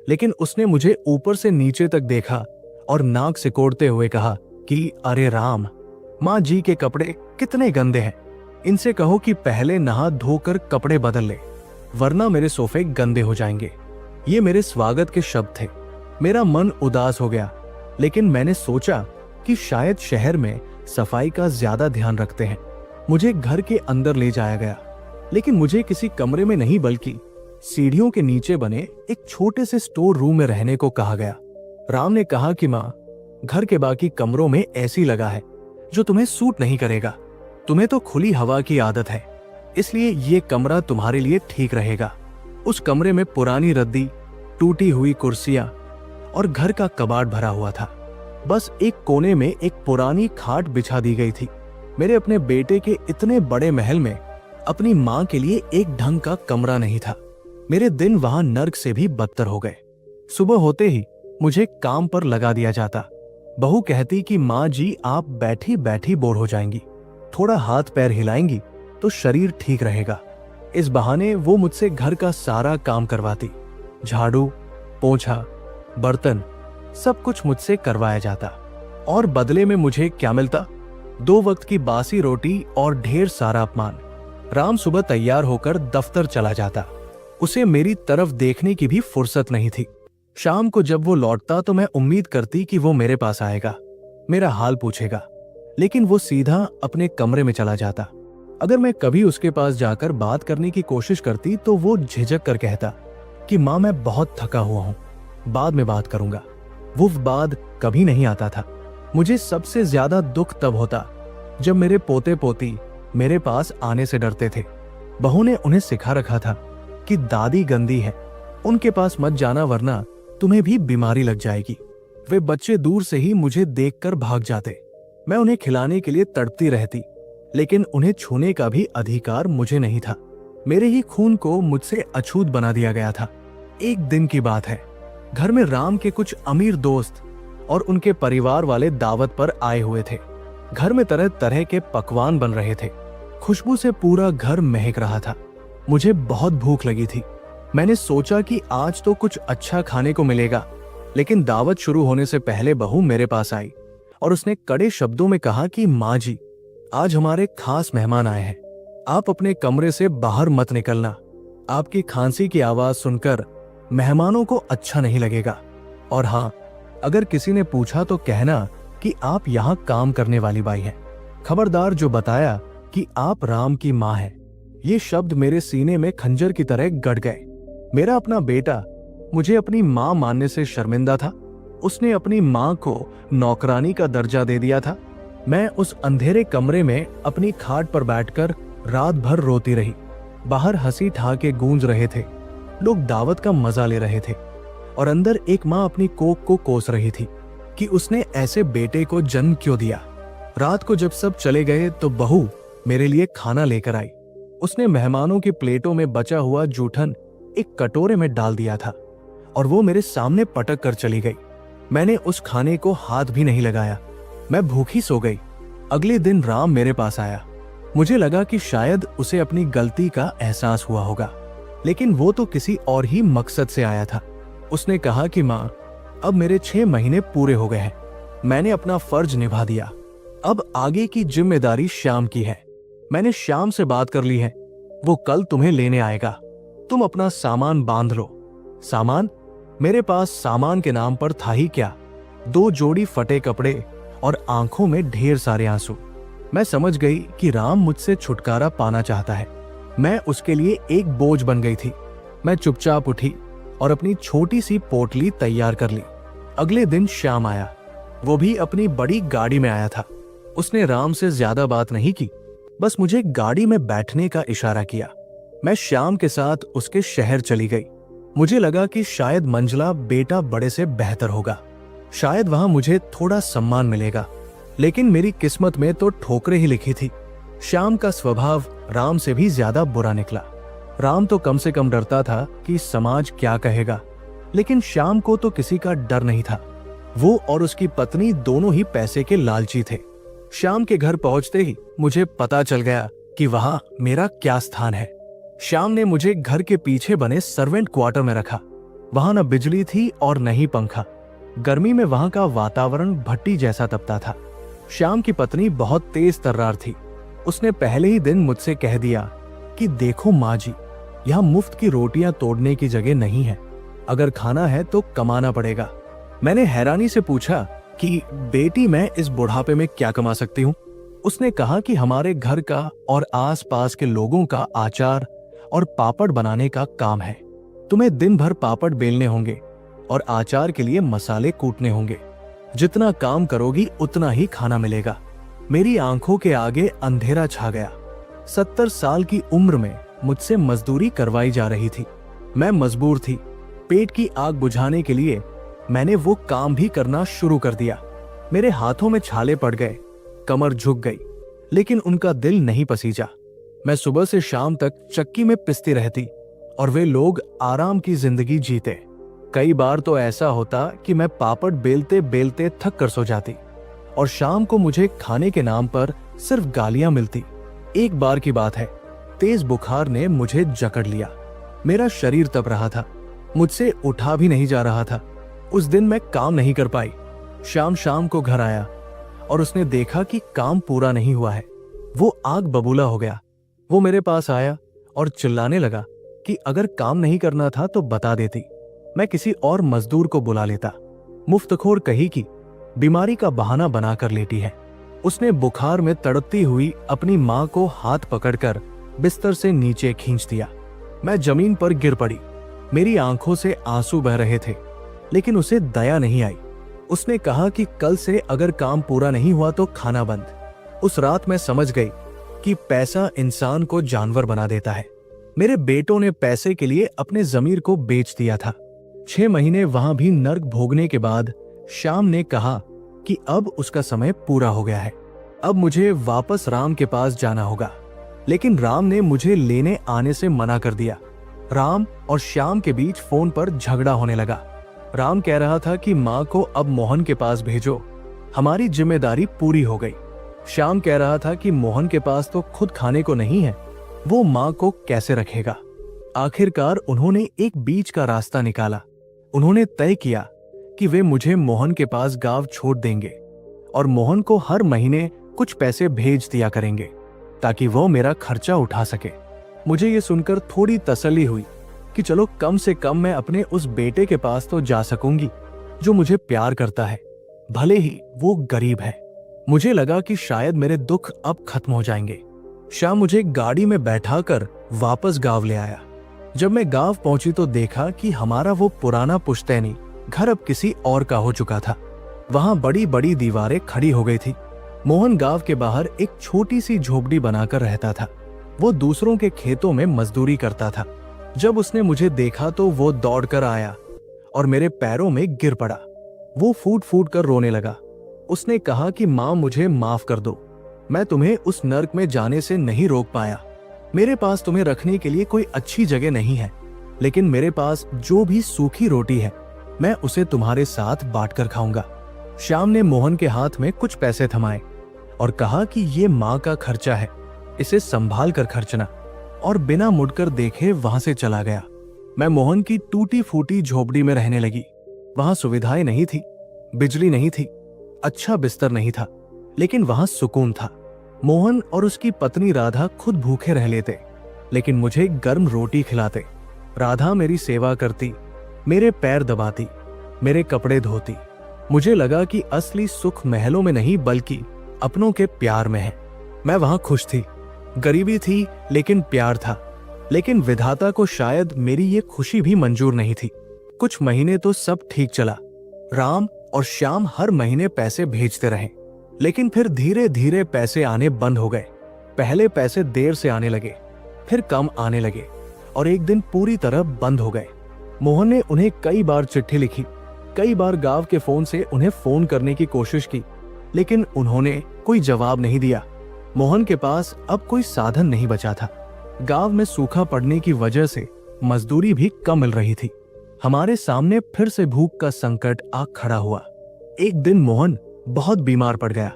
लेकिन उसने मुझे ऊपर से नीचे तक देखा और नाक सिकोड़ते हुए कहा कि अरे राम, माँ जी के कपड़े कितने गंदे हैं, इनसे कहो कि पहले नहा धोकर कपड़े बदल ले, वरना मेरे सोफे गंदे हो जाएंगे। ये मेरे स्वागत के शब्द थे। मेरा मन उदास हो गया, लेकिन मैंने सोचा कि शायद शहर में सफाई का ज्यादा ध्यान रखते हैं। मुझे घर के अंदर ले जाया गया, लेकिन मुझे किसी कमरे में नहीं बल्कि सीढ़ियों के नीचे बने एक छोटे से स्टोर रूम में रहने को कहा गया। राम ने कहा कि माँ, घर के बाकी कमरों में ऐसी लगा है जो तुम्हें सूट नहीं करेगा। तुम्हें तो खुली हवा की आदत है, इसलिए ये कमरा तुम्हारे लिए ठीक रहेगा। उस कमरे में पुरानी रद्दी, टूटी हुई कुर्सियां और घर का कबाड़ भरा हुआ था। बस एक कोने में एक पुरानी खाट बिछा दी गई थी। मेरे अपने बेटे के इतने बड़े महल में अपनी माँ के लिए एक ढंग का कमरा नहीं था। मेरे दिन वहां नर्क से भी बदतर हो गए। सुबह होते ही मुझे काम पर लगा दिया जाता। बहू कहती कि माँ जी, आप बैठी बैठी बोर हो जाएंगी, थोड़ा हाथ पैर हिलाएंगी तो शरीर ठीक रहेगा। इस बहाने वो मुझसे घर का सारा काम करवाती। झाड़ू, पोंछा, बर्तन, सब कुछ मुझसे करवाया जाता। और बदले में मुझे क्या मिलता? 2 वक्त की बासी रोटी और ढेर सारा अपमान। राम सुबह तैयार होकर दफ्तर चला जाता। उसे मेरी तरफ देखने की भी फुर्सत नहीं थी। शाम को जब वो लौटता तो मैं उम्मीद करती कि वो मेरे पास आएगा, मेरा हाल पूछेगा, लेकिन वो सीधा अपने कमरे में चला जाता। अगर मैं कभी उसके पास जाकर बात करने की कोशिश करती तो वो झिझक कर कहता कि माँ, मैं बहुत थका हुआ हूँ, बाद में बात करूंगा। वो बाद कभी नहीं आता था। मुझे सबसे ज्यादा दुख तब होता जब मेरे पोते पोती मेरे पास आने से डरते थे। बहू ने उन्हें सिखा रखा था कि दादी गंदी है, उनके पास मत जाना वरना तुम्हें भी बीमारी लग जाएगी। वे बच्चे दूर से ही मुझे देखकर भाग जाते। मैं उन्हें खिलाने के लिए तड़पती रहती, लेकिन उन्हें छूने का भी अधिकार मुझे नहीं था। मेरे ही खून को मुझसे अछूत बना दिया गया था। एक दिन की बात है, घर में राम के कुछ अमीर दोस्त और उनके परिवार वाले दावत पर आए हुए थे। घर में तरह तरह के पकवान बन रहे थे। खुशबू से पूरा घर महक रहा था। मुझे बहुत भूख लगी थी। मैंने सोचा कि आज तो कुछ अच्छा खाने को मिलेगा, लेकिन दावत शुरू होने से पहले बहू मेरे पास आई और उसने कड़े शब्दों में कहा कि माँ जी, आज हमारे खास मेहमान आए हैं, आप अपने कमरे से बाहर मत निकलना। आपकी खांसी की आवाज सुनकर मेहमानों को अच्छा नहीं लगेगा, और हाँ, अगर किसी ने पूछा तो कहना कि आप यहाँ काम करने वाली बाई हैं। खबरदार जो बताया कि आप राम की माँ हैं। ये शब्द मेरे सीने में खंजर की तरह गड़ गए। मेरा अपना बेटा मुझे अपनी माँ मानने से शर्मिंदा था। उसने अपनी माँ को नौकरानी का दर्जा दे दिया था। मैं उस अंधेरे कमरे में अपनी खाट पर बैठकर रात भर रोती रही। बाहर हंसी ठहाके गूंज रहे थे, लोग दावत का मजा ले रहे थे, और अंदर एक माँ अपनी कोख को कोस रही थी कि उसने ऐसे बेटे को जन्म क्यों दिया। रात को जब सब चले गए तो बहू मेरे लिए खाना लेकर आई। उसने मेहमानों की प्लेटों में बचा हुआ जूठन एक कटोरे में डाल दिया था और वो मेरे सामने पटक कर चली गई। मैंने उस खाने को हाथ भी नहीं लगाया। मैं भूखी सो गई। अगले दिन राम मेरे पास आया। मुझे लगा कि शायद उसे अपनी गलती का एहसास हुआ होगा, लेकिन वो तो किसी और ही मकसद से आया था। उसने कहा कि माँ, अब मेरे 6 महीने पूरे हो गए हैं। मैंने अपना फर्ज निभा दिया। अब आगे की जिम्मेदारी श्याम की है। मैंने श्याम से बात कर ली है, वो कल तुम्हें लेने आएगा। तुम अपना सामान बांध लो। सामान? मेरे पास सामान के नाम पर था ही क्या, 2 जोड़ी फटे कपड़े और आंखों में ढेर सारे आंसू। मैं समझ गई कि राम मुझसे छुटकारा पाना चाहता है। मैं उसके लिए एक बोझ बन गई थी। मैं चुपचाप उठी और अपनी छोटी सी पोटली तैयार कर ली। अगले दिन श्याम आया। वो भी अपनी बड़ी गाड़ी में आया था। उसने राम से ज्यादा बात नहीं की, बस मुझे गाड़ी में बैठने का इशारा किया। मैं श्याम के साथ उसके शहर चली गई। मुझे लगा कि शायद मंजला बेटा बड़े से बेहतर होगा, शायद वहां मुझे थोड़ा सम्मान मिलेगा। लेकिन मेरी किस्मत में तो ठोकरें ही लिखी थी। श्याम का स्वभाव राम से भी ज्यादा बुरा निकला। राम तो कम से कम डरता था कि समाज क्या कहेगा, लेकिन श्याम को तो किसी का डर नहीं था। वो और उसकी पत्नी दोनों ही पैसे के लालची थे। श्याम के घर पहुंचते ही मुझे पता चल गया कि वहां मेरा क्या स्थान है। श्याम ने मुझे घर के पीछे बने सर्वेंट क्वार्टर में रखा। वहां न बिजली थी और न ही पंखा। गर्मी में वहां का वातावरण भट्टी जैसा तपता था। श्याम की पत्नी बहुत तेज तर्रार थी। उसने पहले ही दिन मुझसे कह दिया कि देखो माँ जी, यहाँ मुफ्त की रोटियां तोड़ने की जगह नहीं है। अगर खाना है तो कमाना पड़ेगा। मैंने हैरानी से पूछा कि बेटी, मैं इस बुढ़ापे में क्या कमा सकती हूँ? उसने कहा कि हमारे घर का और आसपास के लोगों का अचार और पापड़ बनाने का काम है। तुम्हें दिन भर पापड़ बेलने होंगे और अचार के लिए मसाले कूटने होंगे। जितना काम करोगी उतना ही खाना मिलेगा। मेरी आंखों के आगे अंधेरा छा गया। 70 साल की उम्र में मुझसे मजदूरी करवाई जा रही थी। मैं मजबूर थी। पेट की आग बुझाने के लिए मैंने वो काम भी करना शुरू कर दिया। मेरे हाथों में छाले पड़ गए, कमर झुक गई, लेकिन उनका दिल नहीं पसीजा। मैं सुबह से शाम तक चक्की में पिसती रहती और वे लोग आराम की जिंदगी जीते। कई बार तो ऐसा होता कि मैं पापड़ बेलते बेलते थक कर सो जाती और शाम को मुझे खाने के नाम पर सिर्फ गालियां मिलती। एक बार की बात है, तेज बुखार ने मुझे जकड़ लिया। मेरा शरीर तप रहा था, मुझसे उठा भी नहीं जा रहा था। उस दिन मैं काम नहीं कर पाई। शाम शाम को घर आया और उसने देखा कि काम पूरा नहीं हुआ है। वो आग बबूला हो गया। वो मेरे पास आया और चिल्लाने लगा कि अगर काम नहीं करना था तो बता देती, मैं किसी और मजदूर को बुला लेता। मुफ्तखोर कही कि बीमारी का बहाना बनाकर लेटी है। उसने बुखार में तड़पती हुई अपनी मां को हाथ पकड़कर बिस्तर से नीचे खींच दिया। मैं जमीन पर गिर पड़ी। मेरी आंखों से आंसू बह रहे थे, लेकिन उसे दया नहीं आई। उसने कहा कि कल से अगर काम पूरा नहीं हुआ तो खाना बंद। उस रात मैं समझ गई कि पैसा इंसान को जानवर बना देता है। मेरे बेटों ने पैसे के लिए अपने जमीर को बेच दिया था। 6 महीने वहां भी नर्क भोगने के बाद श्याम ने कहा कि अब उसका समय पूरा हो गया है। अब मुझे वापस राम के पास जाना होगा, लेकिन राम ने मुझे लेने आने से मना कर दिया। राम और श्याम के बीच फोन पर झगड़ा होने लगा। राम कह रहा था कि माँ को अब मोहन के पास भेजो, हमारी जिम्मेदारी पूरी हो गई। श्याम कह रहा था कि मोहन के पास तो खुद खाने को नहीं है, वो माँ को कैसे रखेगा। आखिरकार उन्होंने एक बीच का रास्ता निकाला। उन्होंने तय किया कि वे मुझे मोहन के पास गांव छोड़ देंगे और मोहन को हर महीने कुछ पैसे भेज दिया करेंगे ताकि वो मेरा खर्चा उठा सके। मुझे ये सुनकर थोड़ी तसल्ली हुई कि चलो कम से कम मैं अपने उस बेटे के पास तो जा सकूंगी जो मुझे प्यार करता है, भले ही वो गरीब है। मुझे लगा कि शायद मेरे दुख अब खत्म हो जाएंगे। श्याम मुझे गाड़ी में बैठाकर वापस गांव ले आया। जब मैं गांव पहुंची तो देखा कि हमारा वो पुराना पुश्तैनी घर अब किसी और का हो चुका था। वहां बड़ी बड़ी दीवारें खड़ी हो गई थी। मोहन गांव के बाहर एक छोटी सी झोपड़ी बनाकर रहता था। वो दूसरों के खेतों में मजदूरी करता था। जब उसने मुझे देखा तो वो दौड़कर आया और मेरे पैरों में गिर पड़ा। वो फूट फूट कर रोने लगा। उसने कहा कि माँ, मुझे माफ कर दो, मैं तुम्हें उस नर्क में जाने से नहीं रोक पाया। मेरे पास तुम्हें रखने के लिए कोई अच्छी जगह नहीं है, लेकिन मेरे पास जो भी सूखी रोटी है मैं उसे तुम्हारे साथ बांट कर खाऊंगा। श्याम ने मोहन के हाथ में कुछ पैसे थमाए और कहा कि ये माँ का खर्चा है, इसे संभाल कर खर्चना, और बिना मुड़कर देखे वहां से चला गया। मैं मोहन की टूटी फूटी झोपड़ी में रहने लगी। वहां सुविधाएं नहीं थी, बिजली नहीं थी, अच्छा बिस्तर नहीं था, लेकिन वहां सुकून था। मोहन और उसकी पत्नी राधा खुद भूखे रह लेते, लेकिन मुझे गर्म रोटी खिलाते। राधा मेरी सेवा करती, मेरे पैर दबाती, मेरे कपड़े धोती। मुझे लगा कि असली सुख महलों में नहीं बल्कि अपनों के प्यार में है। मैं वहां खुश थी। गरीबी थी लेकिन प्यार था। लेकिन विधाता को शायद मेरी ये खुशी भी मंजूर नहीं थी। कुछ महीने तो सब ठीक चला। राम और श्याम हर महीने पैसे भेजते रहे, लेकिन फिर धीरे धीरे पैसे आने बंद हो गए। पहले पैसे देर से आने लगे, फिर कम आने लगे और एक दिन पूरी तरह बंद हो गए। मोहन ने उन्हें कई बार चिट्ठी लिखी, कई बार गांव के फोन से उन्हें फोन करने की कोशिश की, लेकिन उन्होंने कोई जवाब नहीं दिया। मोहन के पास अब कोई साधन नहीं बचा था। गांव में सूखा पड़ने की वजह से मजदूरी भी कम मिल रही थी। हमारे सामने फिर से भूख का संकट आ खड़ा हुआ। एक दिन मोहन बहुत बीमार पड़ गया।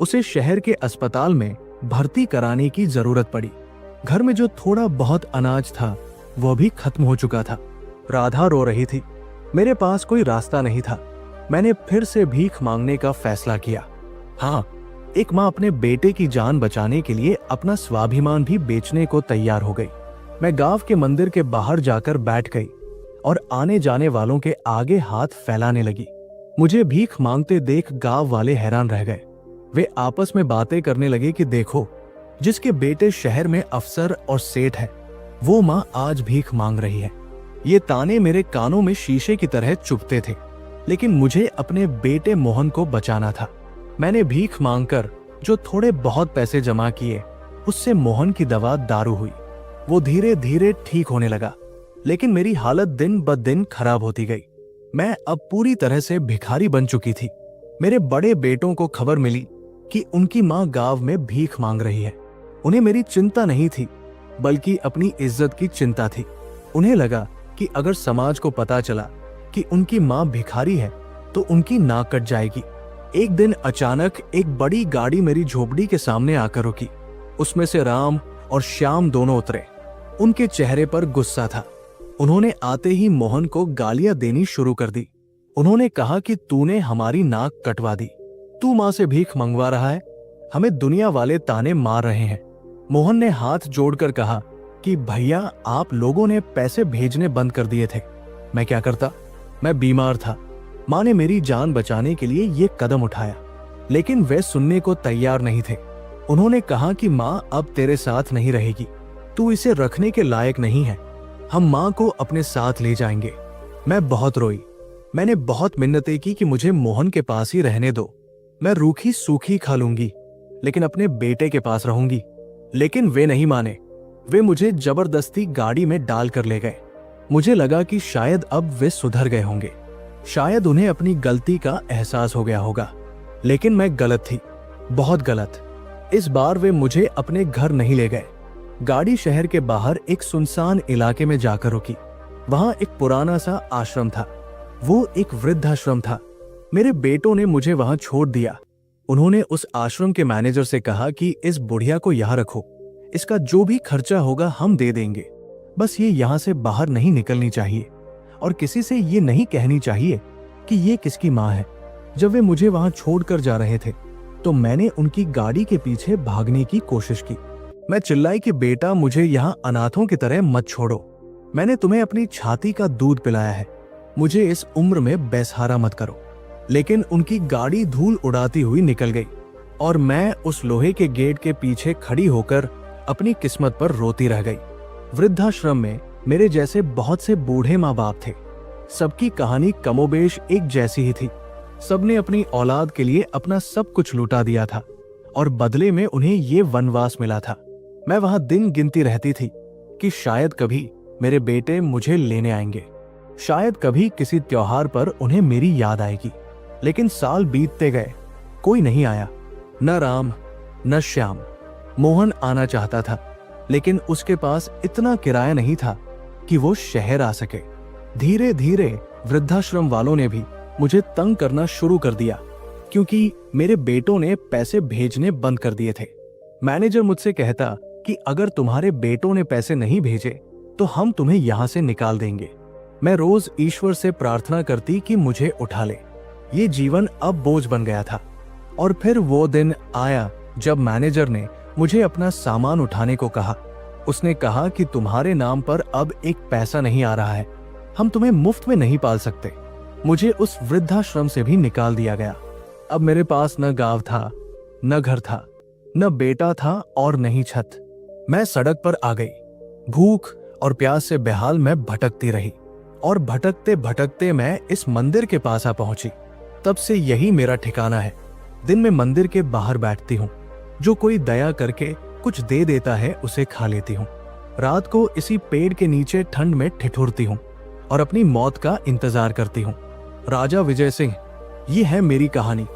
उसे शहर के अस्पताल में भर्ती कराने की जरूरत पड़ी। घर में जो थोड़ा बहुत अनाज था वह भी खत्म हो चुका था। राधा रो रही थी। मेरे पास कोई रास्ता नहीं था। मैंने फिर से भीख मांगने का फैसला किया। हाँ, एक माँ अपने बेटे की जान बचाने के लिए अपना स्वाभिमान भी बेचने को तैयार हो गई। मैं गांव के मंदिर के बाहर जाकर बैठ गई और आने जाने वालों के आगे हाथ फैलाने लगी। मुझे भीख मांगते देख गांव वाले हैरान रह गए। वे आपस में बातें करने लगे कि देखो, जिसके बेटे शहर में अफसर और सेठ है, वो माँ आज भीख मांग रही है। ये ताने मेरे कानों में शीशे की तरह चुभते थे, लेकिन मुझे अपने बेटे मोहन को बचाना था। मैंने भीख मांगकर जो थोड़े बहुत पैसे जमा किए, उससे मोहन की दवा दारू हुई। वो धीरे धीरे ठीक होने लगा, लेकिन मेरी हालत दिन ब दिन खराब होती गई। मैं अब पूरी तरह से भिखारी बन चुकी थी। मेरे बड़े बेटों को खबर मिली कि उनकी माँ गांव में भीख मांग रही है। उन्हें मेरी चिंता नहीं थी, बल्कि अपनी इज्जत की चिंता थी। उन्हें लगा कि अगर समाज को पता चला कि उनकी माँ भिखारी है तो उनकी नाक कट जाएगी। एक दिन अचानक एक बड़ी गाड़ी मेरी झोपड़ी के सामने आकर रुकी। उसमें से राम और श्याम दोनों उतरे। उनके चेहरे पर गुस्सा था। उन्होंने आते ही मोहन को गालियां देनी शुरू कर दी। उन्होंने कहा कि तूने हमारी नाक कटवा दी, तू माँ से भीख मंगवा रहा है, हमें दुनिया वाले ताने मार रहे हैं। मोहन ने हाथ जोड़कर कहा कि भैया, आप लोगों ने पैसे भेजने बंद कर दिए थे। मैं क्या करता, मैं बीमार था। माँ ने मेरी जान बचाने के लिए ये कदम उठाया, लेकिन वे सुनने को तैयार नहीं थे। उन्होंने कहा कि माँ अब तेरे साथ नहीं रहेगी, तू इसे रखने के लायक नहीं है, हम माँ को अपने साथ ले जाएंगे। मैं बहुत रोई। मैंने बहुत मिन्नतें की कि मुझे मोहन के पास ही रहने दो, मैं रूखी सूखी खा लूंगी, लेकिन अपने बेटे के पास रहूंगी। लेकिन वे नहीं माने। वे मुझे जबरदस्ती गाड़ी में डालकर ले गए। मुझे लगा कि शायद अब वे सुधर गए होंगे, शायद उन्हें अपनी गलती का एहसास हो गया होगा। लेकिन मैं गलत थी, बहुत गलत। इस बार वे मुझे अपने घर नहीं ले गए। गाड़ी शहर के बाहर एक सुनसान इलाके में जाकर रुकी। वहां एक पुराना सा आश्रम था। वो एक वृद्धाश्रम था। मेरे बेटों ने मुझे वहां छोड़ दिया। उन्होंने उस आश्रम के मैनेजर से कहा कि इस बुढ़िया को यहाँ रखो, इसका जो भी खर्चा होगा हम दे देंगे, बस ये यहाँ से बाहर नहीं निकलनी चाहिए और किसी से ये नहीं कहनी चाहिए कि ये किसकी माँ है। जब वे मुझे वहां छोड़कर जा रहे थे तो मैंने उनकी गाड़ी के पीछे भागने की कोशिश की। मैं चिल्लाई कि बेटा, मुझे यहाँ अनाथों की तरह मत छोड़ो, मैंने तुम्हें अपनी छाती का दूध पिलाया है, मुझे इस उम्र में बेसहारा मत करो। लेकिन उनकी गाड़ी धूल उड़ाती हुई निकल गई और मैं उस लोहे के गेट के पीछे खड़ी होकर अपनी किस्मत पर रोती रह गई। वृद्धाश्रम में मेरे जैसे बहुत से बूढ़े माँ बाप थे। सबकी कहानी कमोबेश एक जैसी ही थी। सबने अपनी औलाद के लिए अपना सब कुछ लुटा दिया था और बदले में उन्हें ये वनवास मिला था। मैं वहां दिन गिनती रहती थी कि शायद कभी मेरे बेटे मुझे लेने आएंगे, शायद कभी किसी त्योहार पर उन्हें मेरी याद आएगी। लेकिन साल बीतते गए, कोई नहीं आया, न राम न श्याम। मोहन आना चाहता था, लेकिन उसके पास इतना किराया नहीं था कि वो शहर आ सके। धीरे धीरे वृद्धाश्रम वालों ने भी मुझे तंग करना शुरू कर दिया, क्योंकि मेरे बेटों ने पैसे भेजने बंद कर दिए थे। मैनेजर मुझसे कहता कि अगर तुम्हारे बेटों ने पैसे नहीं भेजे तो हम तुम्हें यहां से निकाल देंगे। मैं रोज ईश्वर से प्रार्थना करती कि मुझे उठा ले। ये जीवन अब बोझ बन गया था। और फिर वो दिन आया जब मैनेजर ने मुझे अपना सामान उठाने को कहा। उसने कहा कि तुम्हारे नाम पर अब एक पैसा नहीं आ रहा है, हम तुम्हें मुफ्त में नहीं पाल सकते। मुझे उस वृद्धाश्रम से भी निकाल दिया गया। अब मेरे पास न गांव था, न घर था, न बेटा था और न ही छत। मैं सड़क पर आ गई। भूख और प्यास से बेहाल मैं भटकती रही और भटकते भटकते मैं इस मंदिर के पास आ पहुंची। तब से यही मेरा ठिकाना है। दिन में मंदिर के बाहर बैठती हूँ। जो कोई दया करके कुछ दे देता है उसे खा लेती हूँ। रात को इसी पेड़ के नीचे ठंड में ठिठुरती हूँ और अपनी मौत का इंतजार करती हूँ। राजा विजय सिंह, ये है मेरी कहानी।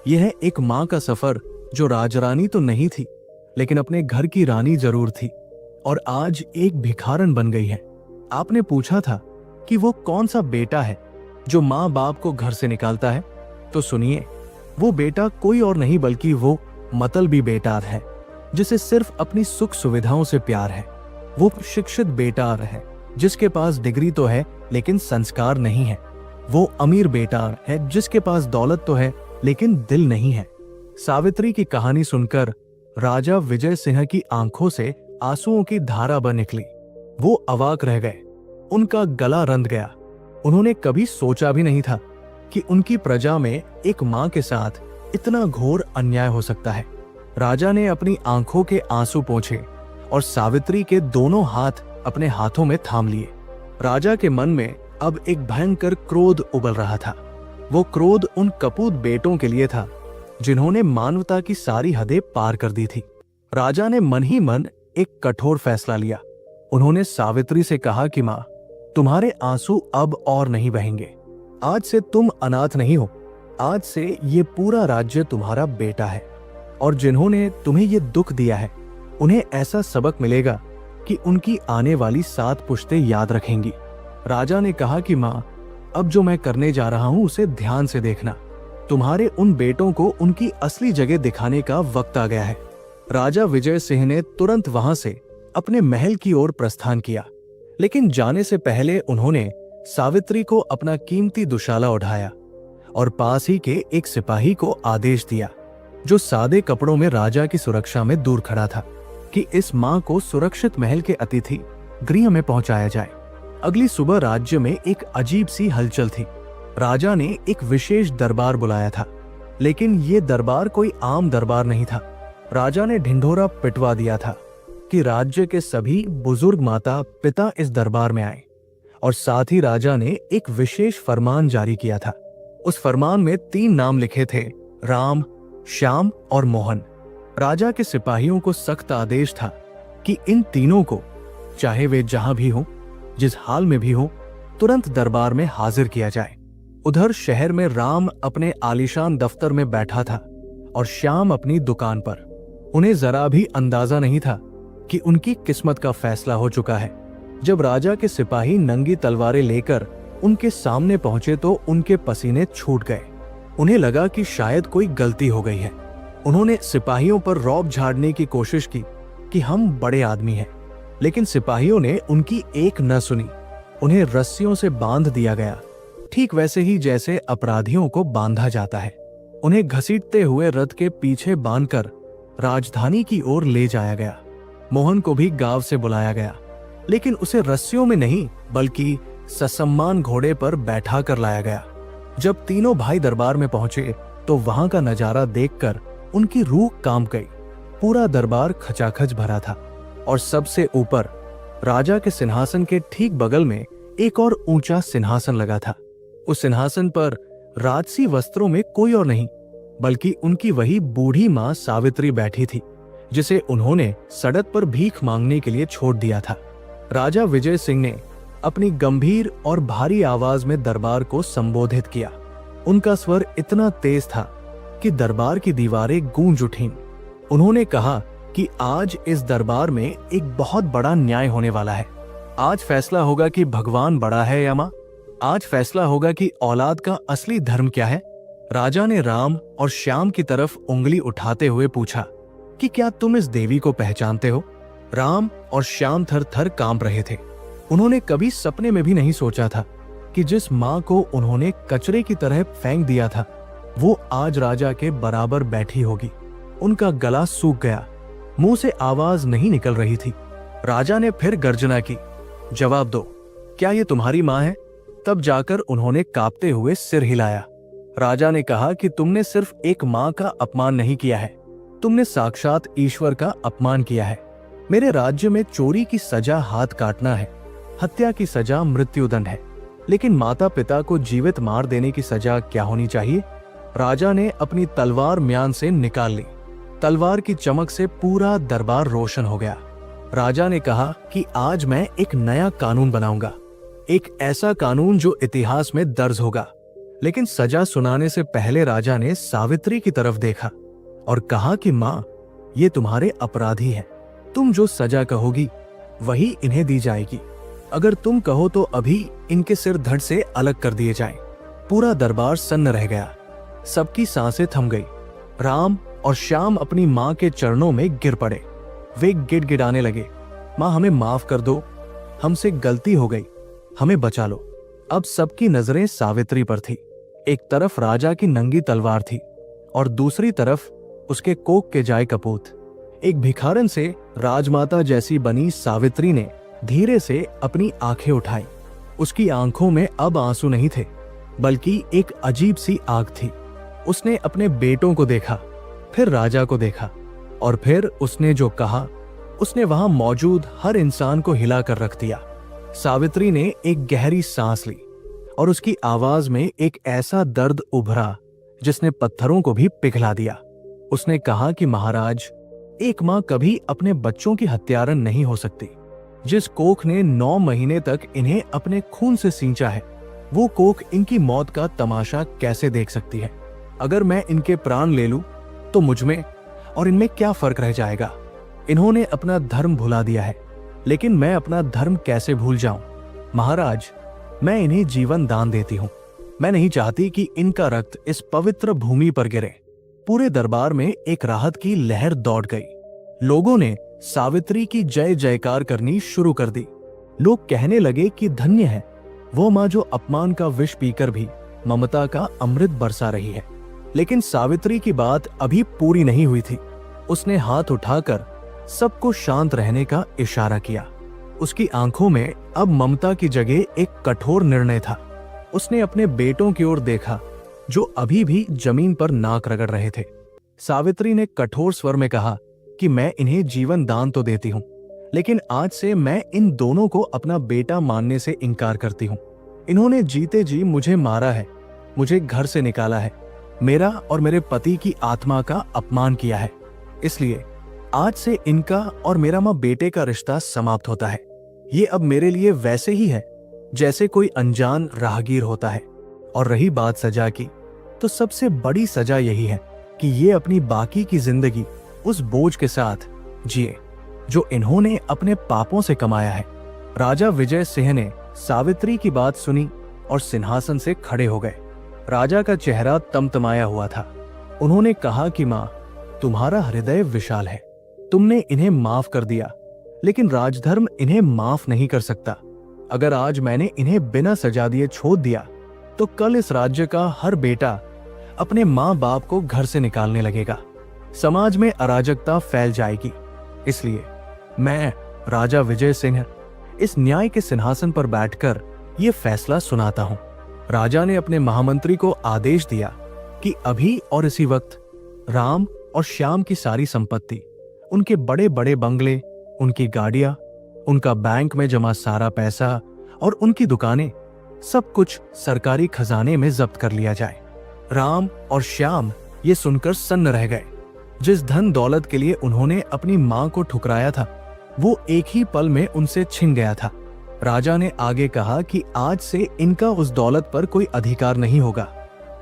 यह है एक माँ का सफर जो राजरानी तो नहीं थी, लेकिन अपने घर की रानी जरूर थी और आज एक भिखारन बन गई है। आपने पूछा था कि वो कौन सा बेटा है जो माँ बाप को घर से निकालता है, तो सुनिए, वो बेटा कोई और नहीं बल्कि वो मतलबी बेटा है जिसे सिर्फ अपनी सुख सुविधाओं से प्यार है। वो शिक्षित बेटा है जिसके पास डिग्री तो है लेकिन संस्कार नहीं है। वो अमीर बेटा है जिसके पास दौलत तो है लेकिन दिल नहीं है। सावित्री की कहानी सुनकर राजा विजय सिंह की आंखों से आंसुओं की धारा बह निकली। वो अवाक रह गए, उनका गला रंध गया। उन्होंने कभी सोचा भी नहीं था कि उनकी प्रजा में एक मां के साथ इतना घोर अन्याय हो सकता है। राजा ने अपनी आंखों के आंसू पोंछे और सावित्री के दोनों हाथ अपने हाथों में थाम लिए। राजा के मन में अब एक भयंकर क्रोध उबल रहा था। वो क्रोध उन कपूत बेटों के लिए था जिन्होंने मानवता की सारी हदें पार कर दी थी। राजा ने मन ही मन एक कठोर फैसला लिया। उन्होंने सावित्री से कहा कि मां, तुम्हारे आंसू अब और नहीं बहेंगे। आज से तुम अनाथ नहीं हो। आज से ये पूरा राज्य तुम्हारा बेटा है और जिन्होंने तुम्हें ये दुख दिया है उन्हें ऐसा सबक मिलेगा कि उनकी आने वाली 7 पुश्तें याद रखेंगी। राजा ने कहा कि मां, अब जो मैं करने जा रहा हूं उसे ध्यान से देखना। तुम्हारे उन बेटों को उनकी असली जगह दिखाने का वक्त आ गया है। राजा विजय सिंह ने तुरंत वहां से अपने महल की ओर प्रस्थान किया, लेकिन जाने से पहले उन्होंने सावित्री को अपना कीमती दुशाला उठाया और पास ही के एक सिपाही को आदेश दिया जो सादे कपड़ों में राजा की सुरक्षा में दूर खड़ा था कि इस मां को सुरक्षित महल के अतिथि गृह में पहुंचाया जाए। अगली सुबह राज्य में एक अजीब सी हलचल थी। राजा ने एक विशेष दरबार बुलाया था, लेकिन ये दरबार कोई आम दरबार नहीं था। राजा ने ढिंढोरा पिटवा दिया था कि राज्य के सभी बुजुर्ग माता पिता इस दरबार में आए और साथ ही राजा ने एक विशेष फरमान जारी किया था। उस फरमान में 3 नाम लिखे थे, राम, श्याम और मोहन। राजा के सिपाहियों को सख्त आदेश था कि इन तीनों को, चाहे वे जहां भी हों, जिस हाल में भी हों, तुरंत दरबार में हाजिर किया जाए। उधर शहर में राम अपने आलीशान दफ्तर में बैठा था और श्याम अपनी दुकान पर। उन्हें जरा भी अंदाजा नहीं था कि उनकी किस्मत का फैसला हो चुका है। जब राजा के सिपाही नंगी तलवारें लेकर उनके सामने पहुंचे तो उनके पसीने छूट गए। उन्हें लगा कि शायद कोई गलती हो गई है। उन्होंने सिपाहियों पर रौब झाड़ने की कोशिश की कि हम बड़े आदमी हैं, लेकिन सिपाहियों ने उनकी एक न सुनी। उन्हें रस्सियों से बांध दिया गया, ठीक वैसे ही जैसे अपराधियों को बांधा जाता है। उन्हें घसीटते हुए रथ के पीछे बांधकर राजधानी की ओर ले जाया गया। मोहन को भी गांव से बुलाया गया, लेकिन उसे रस्सियों में नहीं बल्कि ससम्मान घोड़े पर बैठा कर लाया गया। जब तीनों भाई दरबार में पहुंचे तो वहां का नजारा देखकर उनकी रूह कांप गई। पूरा दरबार खचाखच भरा था और सबसे ऊपर राजा के सिंहासन के ठीक बगल में एक और ऊंचा सिंहासन लगा था। उस सिंहासन पर राजसी वस्त्रों में कोई और नहीं बल्कि उनकी वही बूढ़ी मां सावित्री बैठी थी, जिसे उन्होंने सड़क पर भीख मांगने के लिए छोड़ दिया था। राजा विजय सिंह ने अपनी गंभीर और भारी आवाज में दरबार को संबोधित किया। उनका स्वर इतना तेज था कि दरबार की दीवारें गूंज उठीं। उन्होंने कहा कि आज इस दरबार में एक बहुत बड़ा न्याय होने वाला है। आज फैसला होगा कि भगवान बड़ा है या मां। आज फैसला होगा कि औलाद का असली धर्म क्या है। राजा ने राम और श्याम की तरफ उंगली उठाते हुए पूछा कि क्या तुम इस देवी को पहचानते हो? राम और श्याम थर थर कांप रहे थे। उन्होंने कभी सपने में भी नहीं सोचा था कि जिस मां को उन्होंने कचरे की तरह फेंक दिया था वो आज राजा के बराबर बैठी होगी। उनका गला सूख गया, मुंह से आवाज नहीं निकल रही थी। राजा ने फिर गर्जना की, जवाब दो, क्या ये तुम्हारी मां है? तब जाकर उन्होंने कांपते हुए सिर हिलाया। राजा ने कहा कि तुमने सिर्फ एक मां का अपमान नहीं किया है, तुमने साक्षात ईश्वर का अपमान किया है। मेरे राज्य में चोरी की सजा हाथ काटना है, हत्या की सजा मृत्युदंड है, लेकिन माता पिता को जीवित मार देने की सजा क्या होनी चाहिए? राजा ने अपनी तलवार म्यान से निकाल ली। तलवार की चमक से पूरा दरबार रोशन हो गया। राजा ने कहा कि आज मैं एक नया कानून बनाऊंगा, एक ऐसा कानून जो इतिहास में दर्ज होगा। लेकिन सजा सुनाने से पहले राजा ने सावित्री की तरफ देखा और कहा कि मां, ये तुम्हारे अपराधी हैं। तुम जो सजा कहोगी वही इन्हें दी जाएगी। अगर तुम कहो तो अभी इनके सिर धड़ से अलग कर दिए जाएं। पूरा दरबार सन्न रह गया। सबकी सांसें थम गई। राम और श्याम अपनी मां के चरणों में गिर पड़े। वे गिड़गिड़ाने लगे, मां हमें माफ कर दो, हमसे गलती हो गई, हमें बचा लो। अब सबकी नजरें सावित्री पर थी। एक तरफ राजा की नंगी तलवार थी और दूसरी तरफ उसके कोक के जाए कपूत। एक भिखारन से राजमाता जैसी बनी सावित्री ने धीरे से अपनी आंखें उठाई। उसकी आंखों में अब आंसू नहीं थे, बल्कि एक अजीब सी आग थी। उसने अपने बेटों को देखा, फिर राजा को देखा, और फिर उसने जो कहा उसने वहां मौजूद हर इंसान को हिला कर रख दिया। सावित्री ने एक गहरी सांस ली और उसकी आवाज में एक ऐसा दर्द उभरा जिसने पत्थरों को भी पिघला दिया। उसने कहा कि महाराज, एक मां कभी अपने बच्चों की हत्यारन नहीं हो सकती। जिस कोख ने 9 महीने तक इन्हें अपने खून से सींचा है, वो कोख इनकी मौत का तमाशा कैसे देख सकती है? अगर मैं इनके प्राण ले लूं तो मुझमें और इनमें क्या फर्क रह जाएगा? इन्होंने अपना धर्म भुला दिया है, लेकिन मैं अपना धर्म कैसे भूल जाऊं? महाराज, मैं इन्हें जीवन दान देती हूं। मैं नहीं चाहती कि इनका रक्त इस पवित्र भूमि पर गिरे। पूरे दरबार में एक राहत की लहर दौड़ गई। लोगों ने सावित्री की जय जयकार करनी शुरू कर दी। लोग कहने लगे कि धन्य है वो मां जो अपमान का विष पीकर भी ममता का अमृत बरसा रही है। लेकिन सावित्री की बात अभी पूरी नहीं हुई थी। उसने हाथ उठाकर सबको शांत रहने का इशारा किया। उसकी आंखों में अब ममता की जगह एक कठोर निर्णय था। उसने अपने बेटों की ओर देखा जो अभी भी जमीन पर नाक रगड़ रहे थे। सावित्री ने कठोर स्वर में कहा कि मैं इन्हें जीवन दान तो देती हूं, लेकिन आज से मैं इन दोनों को अपना बेटा मानने से इनकार करती हूं। इन्होंने जीते जी मुझे मारा है, मुझे घर से निकाला है, मेरा और मेरे पति की आत्मा का अपमान किया है। इसलिए आज से इनका और मेरा मां बेटे का रिश्ता समाप्त होता है। ये अब मेरे लिए वैसे ही है जैसे कोई अनजान राहगीर होता है। और रही बात सजा की, तो सबसे बड़ी सजा यही है कि ये अपनी बाकी की जिंदगी उस बोझ के साथ जिए जो इन्होंने अपने पापों से कमाया है। राजा विजय सिंह ने सावित्री की बात सुनी और सिंहासन से खड़े हो गए। राजा का चेहरा तमतमाया हुआ था। उन्होंने कहा कि मां, तुम्हारा हृदय विशाल है, तुमने इन्हें माफ कर दिया, लेकिन राजधर्म इन्हें माफ नहीं कर सकता। अगर आज मैंने इन्हें बिना सजा दिए छोड़ दिया तो कल इस राज्य का हर बेटा अपने माँ बाप को घर से निकालने लगेगा। समाज में अराजकता फैल जाएगी। इसलिए मैं राजा विजय सिंह इस न्याय के सिंहासन पर बैठकर ये फैसला सुनाता हूं। राजा ने अपने महामंत्री को आदेश दिया कि अभी और इसी वक्त राम और श्याम की सारी संपत्ति, उनके बड़े बड़े बंगले, उनकी गाड़ियां, उनका बैंक में जमा सारा पैसा और उनकी दुकानें, सब कुछ सरकारी खजाने में जब्त कर लिया जाए। राम और श्याम ये सुनकर सन्न रह गए। जिस धन दौलत के लिए उन्होंने अपनी मां को ठुकराया था, वो एक ही पल में उनसे छिन गया था। राजा ने आगे कहा कि आज से इनका उस दौलत पर कोई अधिकार नहीं होगा।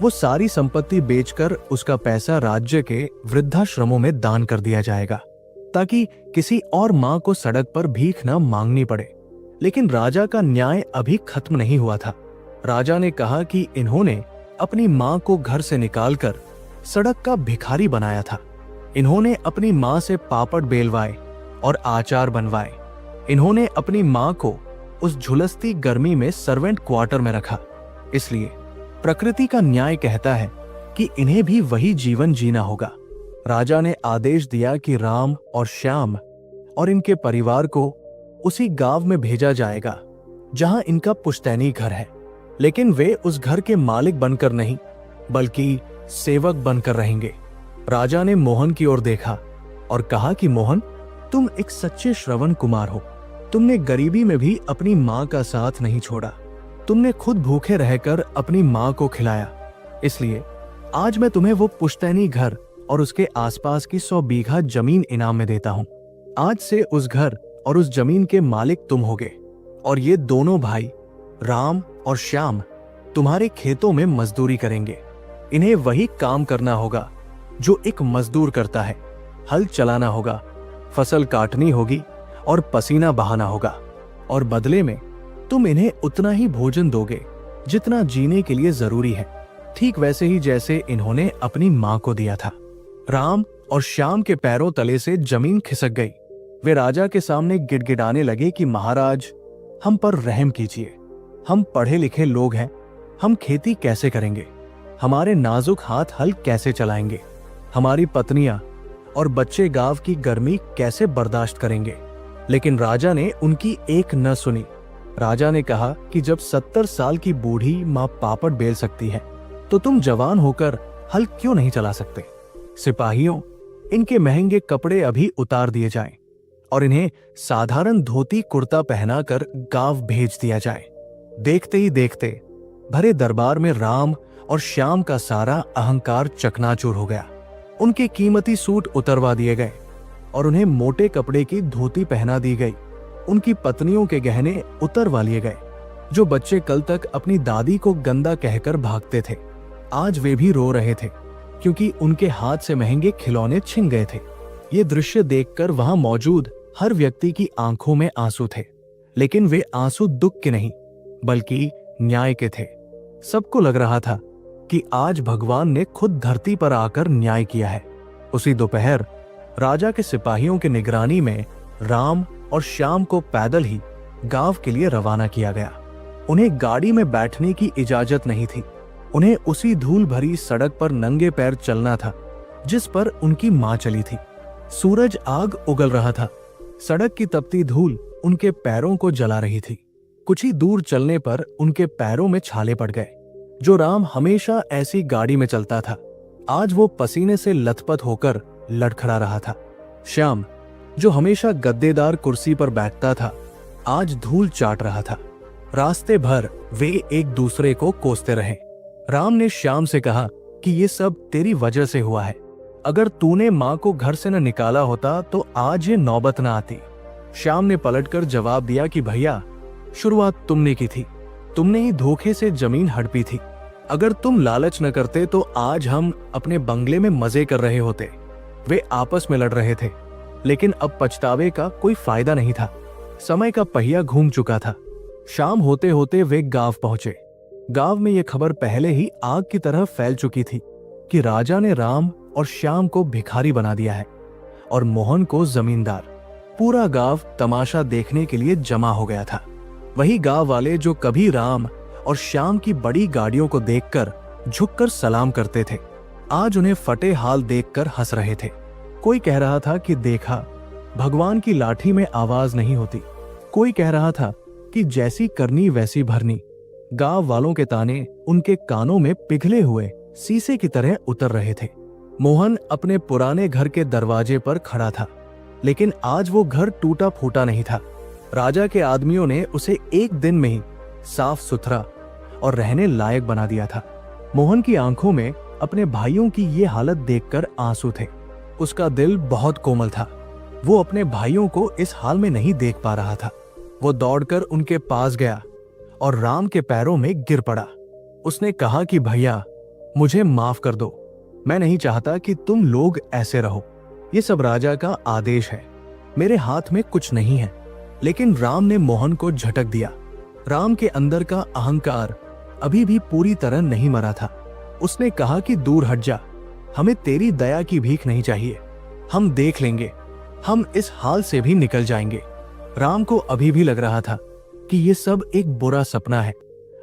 वो सारी संपत्ति बेचकर उसका पैसा राज्य के वृद्धाश्रमों में दान कर दिया जाएगा, ताकि किसी और मां को सड़क पर भीख न मांगनी पड़े। लेकिन राजा का न्याय अभी खत्म नहीं हुआ था। राजा ने कहा कि इन्होंने अपनी मां को घर से निकालकर सड़क का भिखारी बनाया था। इन्होंने अपनी मां से पापड़ बेलवाए और आचार बनवाए। इन्होंने अपनी मां को उस झुलसती गर्मी में सर्वेंट क्वार्टर में रखा। इसलिए प्रकृति का न्याय कहता है कि इन्हें भी वही जीवन जीना होगा। राजा ने आदेश दिया कि राम और श्याम और इनके परिवार को उसी गांव में भेजा जाएगा जहां इनका पुश्तैनी घर है, लेकिन वे उस घर के मालिक बनकर नहीं, बल्कि सेवक बनकर रहेंगे। राजा ने मोहन की ओर देखा और कहा कि मोहन, तुम एक सच्चे श्रवण कुमार हो। तुमने गरीबी में भी अपनी मां का साथ नहीं छोड़ा। तुमने खुद भूखे रहकर अपनी मां को खिलाया। इसलिए आज मैं तुम्हें वो पुश्तैनी घर और उसके आसपास की 100 बीघा जमीन इनाम में देता हूं। आज से उस घर और उस जमीन के मालिक तुम होगे, और ये दोनों भाई राम और श्याम तुम्हारे खेतों में मजदूरी करेंगे। इन्हें वही काम करना होगा जो एक मजदूर करता है। हल चलाना होगा, फसल काटनी होगी और पसीना बहाना होगा, और बदले में तुम इन्हें उतना ही भोजन दोगे जितना जीने के लिए जरूरी है, ठीक वैसे ही जैसे इन्होंने अपनी मां को दिया था। राम और श्याम के पैरों तले से जमीन खिसक गई। वे राजा के सामने गिड़गिड़ाने लगे कि महाराज, हम पर रहम कीजिए। हम पढ़े लिखे लोग हैं, हम खेती कैसे करेंगे? हमारे नाजुक हाथ हल कैसे चलाएंगे? हमारी पत्नियां और बच्चे गांव की गर्मी कैसे बर्दाश्त करेंगे? लेकिन राजा ने उनकी एक न सुनी। राजा ने कहा कि जब 70 साल की बूढ़ी मां पापड़ बेल सकती है, तो तुम जवान होकर हल क्यों नहीं चला सकते? सिपाहियों, इनके महंगे कपड़े अभी उतार दिए जाएं और इन्हें साधारण धोती कुर्ता पहनाकर गांव भेज दिया जाए। देखते ही देखते भरे दरबार में राम और श्याम का सारा अहंकार चकनाचूर हो गया। उनके कीमती सूट उतरवा दिए गए और उन्हें मोटे कपड़े की धोती पहना दी गई। उनकी पत्नियों के गहने उतरवा लिए गए। जो बच्चे कल तक अपनी दादी को गंदा कहकर भागते थे, आज वे भी रो रहे थे क्योंकि उनके हाथ से महंगे खिलौने छिन गए थे। ये दृश्य देखकर वहां मौजूद हर व्यक्ति की आंखों में आंसू थे, लेकिन वे आंसू दुख के नहीं बल्कि न्याय के थे। सबको लग रहा था कि आज भगवान ने खुद धरती पर आकर न्याय किया है। उसी दोपहर राजा के सिपाहियों की निगरानी में राम और श्याम को पैदल ही गांव के लिए रवाना किया गया। उन्हें गाड़ी में बैठने की इजाजत नहीं थी। उन्हें उसी धूल भरी सड़क पर नंगे पैर चलना था जिस पर उनकी मां चली थी। सूरज आग उगल रहा था। सड़क की तपती धूल उनके पैरों को जला रही थी। कुछ ही दूर चलने पर उनके पैरों में छाले पड़ गए। जो राम हमेशा ऐसी गाड़ी में चलता था, आज वो पसीने से लथपथ होकर लड़खड़ा रहा था। श्याम, जो हमेशा गद्देदार कुर्सी पर बैठता था, आज धूल चाट रहा था। रास्ते भर वे एक दूसरे को कोसते रहे। राम ने श्याम से कहा कि ये सब तेरी वजह से हुआ है। अगर तूने मां को घर से न निकाला होता तो आज ये नौबत न आती। श्याम ने पलटकर जवाब दिया कि भैया, शुरुआत तुमने की थी। तुमने ही धोखे से जमीन हड़पी थी। अगर तुम लालच न करते तो आज हम अपने बंगले में मजे कर रहे होते। वे आपस में लड़ रहे थे, लेकिन अब पछतावे का कोई फायदा नहीं था। समय का पहिया घूम चुका था। शाम होते होते वे गांव पहुंचे। गांव में यह खबर पहले ही आग की तरह फैल चुकी थी कि राजा ने राम और श्याम को भिखारी बना दिया है और मोहन को जमींदार। पूरा गांव तमाशा देखने के लिए जमा हो गया था। वही गांव वाले जो कभी राम और श्याम की बड़ी गाड़ियों को देखकर झुककर सलाम करते थे, आज उन्हें फटे हाल देखकर हंस रहे थे। कोई कह रहा था कि देखा, भगवान की लाठी में आवाज नहीं होती। कोई कह रहा था कि जैसी करनी वैसी भरनी। गांव वालों के ताने उनके कानों में पिघले हुए शीशे की तरह उतर रहे थे। मोहन अपने पुराने घर के दरवाजे पर खड़ा था, लेकिन आज वो घर टूटा फूटा नहीं था। राजा के आदमियों ने उसे एक दिन में ही साफ सुथरा और रहने लायक बना दिया था। मोहन की आंखों में अपने भाइयों की ये हालत देखकर आंसू थे। उसका दिल बहुत कोमल था। वो अपने भाइयों को इस हाल में नहीं देख पा रहा था। वो दौड़कर उनके पास गया और राम के पैरों में गिर पड़ा। उसने कहा कि भैया, मुझे माफ कर दो। मैं नहीं चाहता कि तुम लोग ऐसे रहो। ये सब राजा का आदेश है। मेरे हाथ में कुछ नहीं है। लेकिन राम ने मोहन को झटक दिया। राम के अंदर का अहंकार अभी भी पूरी तरह नहीं मरा था। उसने कहा कि दूर हट जा, हमें तेरी दया की भीख नहीं चाहिए। हम देख लेंगे, हम इस हाल से भी निकल जाएंगे। राम को अभी भी लग रहा था कि ये सब एक बुरा सपना है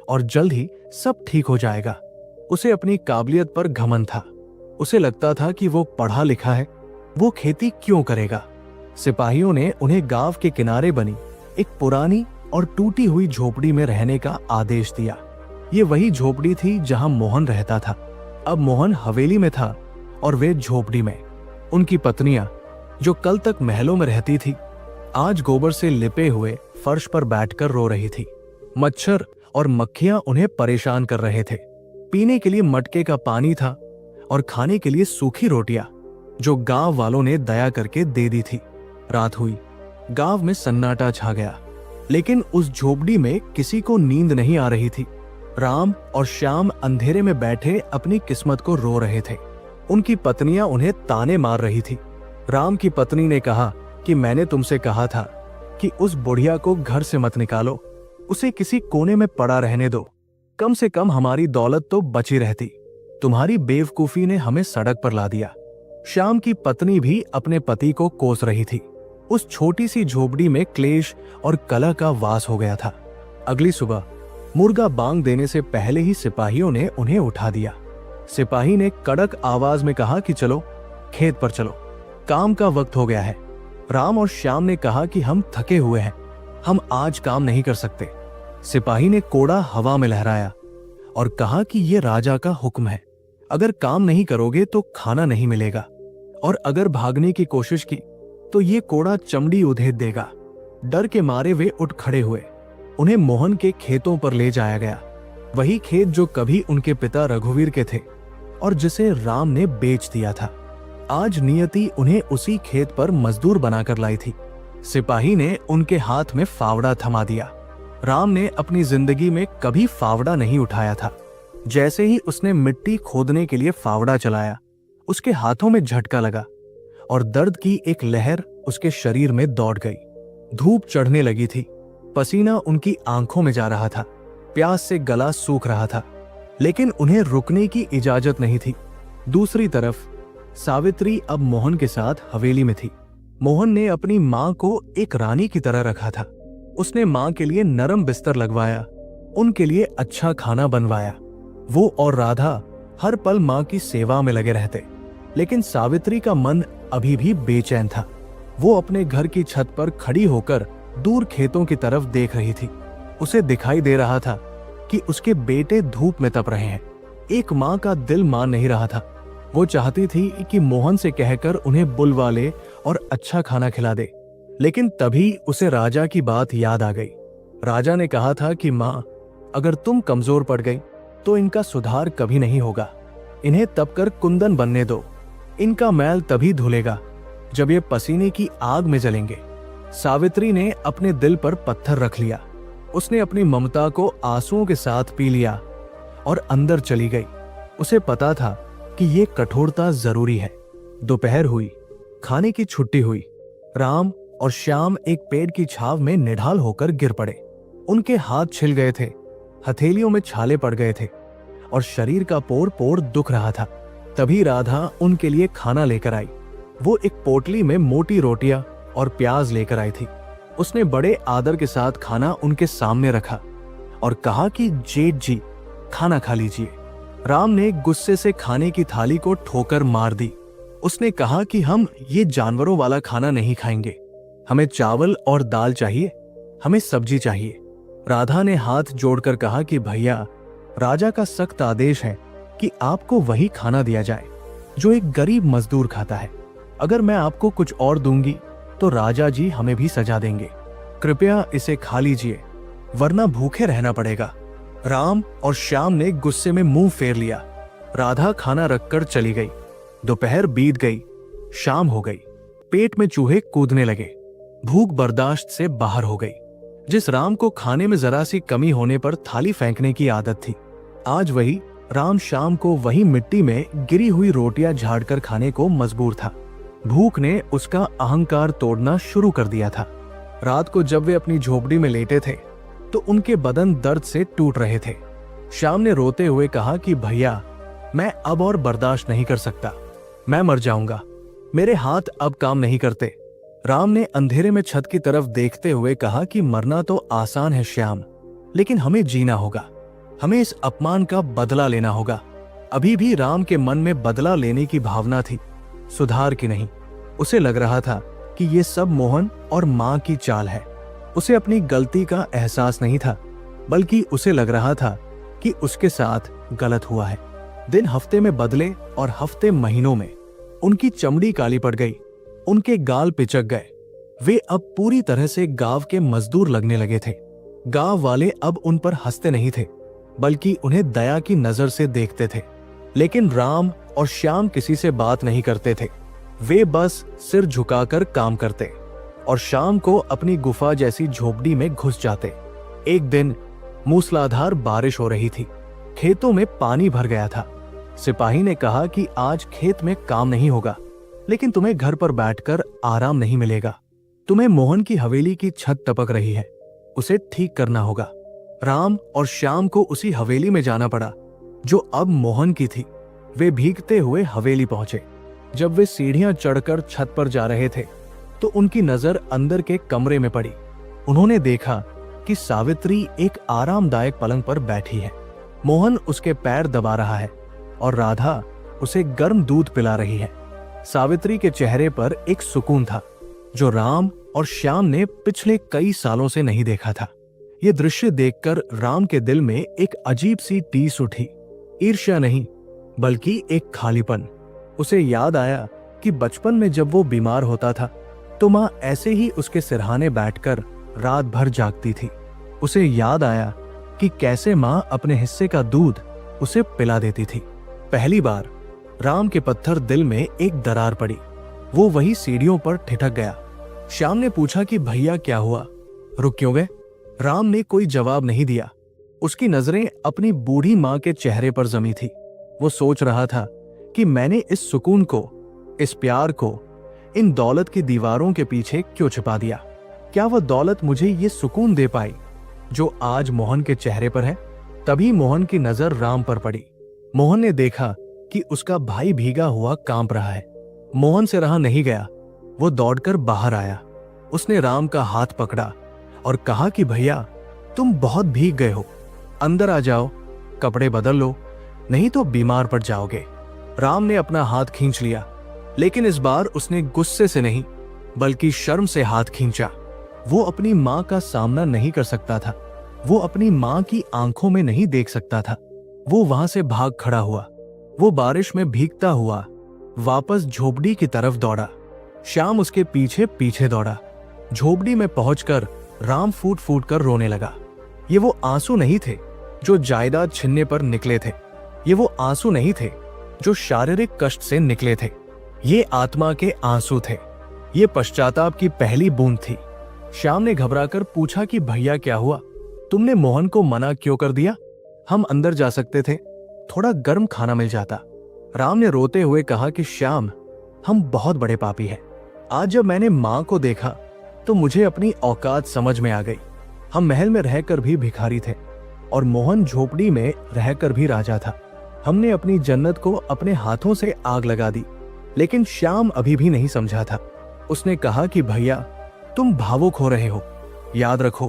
और जल्द ही सब ठीक हो जाएगा। उसे अपनी काबिलियत पर घमंड था। उसे लगता था कि वो पढ़ा लिखा है, वो खेती क्यों करेगा। सिपाहियों ने उन्हें गांव के किनारे बनी एक पुरानी और टूटी हुई झोपड़ी में रहने का आदेश दिया। ये वही झोपड़ी थी जहां मोहन रहता था। अब मोहन हवेली में था और वे झोपड़ी में। उनकी पत्नियां, जो कल तक महलों में रहती थी, आज गोबर से लिपे हुए फर्श पर बैठकर रो रही थी। मच्छर और मक्खियां उन्हें परेशान कर रहे थे। पीने के लिए मटके का पानी था और खाने के लिए सूखी रोटियां, जो गांव वालों ने दया करके दे दी थी। रात हुई, गांव में सन्नाटा छा गया, लेकिन उस झोपड़ी में किसी को नींद नहीं आ रही थी। राम और श्याम अंधेरे में बैठे अपनी किस्मत को रो रहे थे। उनकी पत्नियां उन्हें ताने मार रही थी। राम की पत्नी ने कहा कि मैंने तुमसे कहा था कि उस बुढ़िया को घर से मत निकालो, उसे किसी कोने में पड़ा रहने दो, कम से कम हमारी दौलत तो बची रहती। तुम्हारी बेवकूफी ने हमें सड़क पर ला दिया। श्याम की पत्नी भी अपने पति को कोस रही थी। उस छोटी सी झोपड़ी में क्लेश और कलह का वास हो गया था। अगली सुबह मुर्गा बांग देने से पहले ही सिपाहियों ने उन्हें उठा दिया। सिपाही ने कड़क आवाज में कहा कि चलो, खेत पर चलो, काम का वक्त हो गया है। राम और श्याम ने कहा कि हम थके हुए हैं, हम आज काम नहीं कर सकते। सिपाही ने कोड़ा हवा में लहराया और कहा कि यह राजा का हुक्म है, अगर काम नहीं करोगे तो खाना नहीं मिलेगा, और अगर भागने की कोशिश की तो ये कोड़ा चमड़ी उधेड़ देगा। डर के मारे वे उठ खड़े हुए। उन्हें मोहन के खेतों पर ले जाया गया, वही खेत जो कभी उनके पिता रघुवीर के थे और जिसे राम ने बेच दिया था। आज नियति उन्हें उसी खेत पर मजदूर बनाकर लाई थी। सिपाही ने उनके हाथ में फावड़ा थमा दिया। राम ने अपनी जिंदगी में कभी फावड़ा नहीं उठाया था। जैसे ही उसने मिट्टी खोदने के लिए फावड़ा चलाया, उसके हाथों में झटका लगा और दर्द की एक लहर उसके शरीर में दौड़ गई। धूप चढ़ने लगी थी, पसीना उनकी आंखों में जा रहा था, प्यास से गला सूख रहा था, लेकिन उन्हें रुकने की इजाजत नहीं थी। दूसरी तरफ सावित्री अब मोहन के साथ हवेली में थी। मोहन ने अपनी मां को एक रानी की तरह रखा था। उसने मां के लिए नरम बिस्तर लगवाया, उनके लिए अच्छा खाना बनवाया। वो और राधा हर पल मां की सेवा में लगे रहते, लेकिन सावित्री का मन अभी भी बेचैन था। वो अपने घर की छत पर खड़ी होकर दूर खेतों की तरफ देख रही थी। उसे दिखाई दे रहा था कि उसके बेटे धूप में तप रहे हैं। एक मां का दिल मान नहीं रहा था। वो चाहती थी कि मोहन से कहकर उन्हें बुलवा ले और अच्छा खाना खिला दे, लेकिन तभी उसे राजा की बात याद आ गई। राजा ने कहा था कि मां, अगर तुम कमजोर पड़ गई तो इनका सुधार कभी नहीं होगा। इन्हें तपकर कुंदन बनने दो, इनका मैल तभी धुलेगा जब ये पसीने की आग में जलेंगे। सावित्री ने अपने दिल पर पत्थर रख लिया। उसने अपनी ममता को आंसुओं के साथ पी लिया और अंदर चली गई। उसे पता था कि ये कठोरता जरूरी है। दोपहर हुई, खाने की छुट्टी हुई। राम और श्याम एक पेड़ की छाव में निढाल होकर गिर पड़े। उनके हाथ छिल गए थे, हथेलियों में छाले पड़ गए थे और शरीर का पोर पोर दुख रहा था। तभी राधा उनके लिए खाना लेकर आई। वो एक पोटली में मोटी रोटियां और प्याज लेकर आई थी। उसने बड़े आदर के साथ खाना उनके सामने रखा और कहा कि जेठ जी, खाना खा लीजिए। राम ने गुस्से से खाने की थाली को ठोकर मार दी। उसने कहा कि हम ये जानवरों वाला खाना नहीं खाएंगे, हमें चावल और दाल चाहिए, हमें सब्जी चाहिए। राधा ने हाथ जोड़कर कहा कि भैया, राजा का सख्त आदेश है कि आपको वही खाना दिया जाए जो एक गरीब मजदूर खाता है। अगर मैं आपको कुछ और दूंगी तो राजा जी हमें भी सजा देंगे। कृपया इसे खा लीजिए, वरना भूखे रहना पड़ेगा। राम और श्याम ने गुस्से में मुंह फेर लिया। राधा खाना रखकर चली गई। दोपहर बीत गई, शाम हो गई। पेट में चूहे कूदने लगे। भूख बर्दाश्त से बाहर हो गई। जिस राम को खाने में जरा सी कमी होने पर थाली फेंकने की आदत थी, आज वही राम शाम को वही मिट्टी में गिरी हुई रोटियां झाड़कर खाने को मजबूर था। भूख ने उसका अहंकार तोड़ना शुरू कर दिया था। रात को जब वे अपनी झोपड़ी में लेटे थे तो उनके बदन दर्द से टूट रहे थे। श्याम ने रोते हुए कहा कि भैया, मैं अब और बर्दाश्त नहीं कर सकता, मैं मर जाऊंगा, मेरे हाथ अब काम नहीं करते। राम ने अंधेरे में छत की तरफ देखते हुए कहा कि मरना तो आसान है श्याम, लेकिन हमें जीना होगा, हमें इस अपमान का बदला लेना होगा। अभी भी राम के मन में बदला लेने की भावना थी, सुधार की नहीं। उसे लग रहा था कि ये सब मोहन और मां की चाल है। उसे अपनी गलती का एहसास नहीं था, बल्कि उसे लग रहा था कि उसके साथ गलत हुआ है। दिन हफ्ते में बदले और हफ्ते महीनों में। उनकी चमड़ी काली पड़ गई, उनके गाल पिचक गए। वे अब पूरी तरह से गांव के मजदूर लगने लगे थे। गांव वाले अब उन पर हंसते नहीं थे, बल्कि उन्हें दया की नजर से देखते थे। लेकिन राम और श्याम किसी से बात नहीं करते थे। वे बस सिर झुकाकर काम करते और शाम को अपनी गुफा जैसी झोपड़ी में घुस जाते। एक दिन मूसलाधार बारिश हो रही थी, खेतों में पानी भर गया था। सिपाही ने कहा कि आज खेत में काम नहीं होगा, लेकिन तुम्हें घर पर बैठकर आराम नहीं मिलेगा। तुम्हें मोहन की हवेली की छत टपक रही है, उसे ठीक करना होगा। राम और श्याम को उसी हवेली में जाना पड़ा जो अब मोहन की थी। वे भीगते हुए हवेली पहुंचे। जब वे सीढ़ियां चढ़कर छत पर जा रहे थे तो उनकी नजर अंदर के कमरे में पड़ी। उन्होंने देखा कि सावित्री एक आरामदायक पलंग पर बैठी है। मोहन उसके पैर दबा रहा है और राधा उसे गर्म दूध पिला रही है। सावित्री के चेहरे पर एक सुकून था जो राम और श्याम ने पिछले कई सालों से नहीं देखा था। यह दृश्य देखकर राम के दिल में एक अजीब सी टीस उठी। ईर्ष्या नहीं, बल्कि एक खालीपन। उसे याद आया कि बचपन में जब वो बीमार होता था तो माँ ऐसे ही उसके सिरहाने बैठकर रात भर जागती थी। उसे याद आया कि कैसे माँ अपने हिस्से का दूध उसे पिला देती थी। पहली बार राम के पत्थर दिल में एक दरार पड़ी। वो वही सीढ़ियों पर ठिठक गया। श्याम ने पूछा कि भैया क्या हुआ, रुक क्यों गए? राम ने कोई जवाब नहीं दिया। उसकी नजरें अपनी बूढ़ी माँ के चेहरे पर जमी थी। वो सोच रहा था कि मैंने इस सुकून को, इस प्यार को, इन दौलत की दीवारों के पीछे क्यों छिपा दिया? क्या वह दौलत मुझे ये सुकून दे पाई जो आज मोहन के चेहरे पर है? तभी मोहन की नजर राम पर पड़ी। मोहन ने देखा कि उसका भाई भीगा हुआ कांप रहा है। मोहन से रहा नहीं गया। वो दौड़कर बाहर आया। उसने राम का हाथ पकड़ा और कहा कि भैया, तुम बहुत भीग गए हो, अंदर आ जाओ, कपड़े बदल लो, नहीं तो बीमार पड़ जाओगे। राम ने अपना हाथ खींच लिया, लेकिन इस बार उसने गुस्से से नहीं बल्कि शर्म से हाथ खींचा। वो अपनी माँ का सामना नहीं कर सकता था। वो अपनी माँ की आंखों में नहीं देख सकता था। वो वहां से भाग खड़ा हुआ। वो बारिश में भीगता हुआ वापस झोपड़ी की तरफ दौड़ा। श्याम उसके पीछे पीछे दौड़ा। झोपड़ी में पहुंचकर राम फूट फूट कर रोने लगा। ये वो आंसू नहीं थे जो जायदाद छीनने पर निकले थे। ये वो आंसू नहीं थे जो शारीरिक कष्ट से निकले थे। ये आत्मा के आंसू थे। ये पश्चाताप की पहली बूंद थी। श्याम ने घबराकर पूछा कि भैया क्या हुआ? तुमने मोहन को मना क्यों कर दिया? हम अंदर जा सकते थे, थोड़ा गर्म खाना मिल जाता। राम ने रोते हुए कहा कि श्याम, हम बहुत बड़े पापी हैं। आज जब मैंने माँ को देखा तो मुझे अपनी औकात समझ में आ गई। हम महल में रहकर भी भिखारी थे और मोहन झोपड़ी में रहकर भी राजा था। हमने अपनी जन्नत को अपने हाथों से आग लगा दी। लेकिन श्याम अभी भी नहीं समझा था। उसने कहा कि भैया, तुम भावुक हो रहे हो। याद रखो,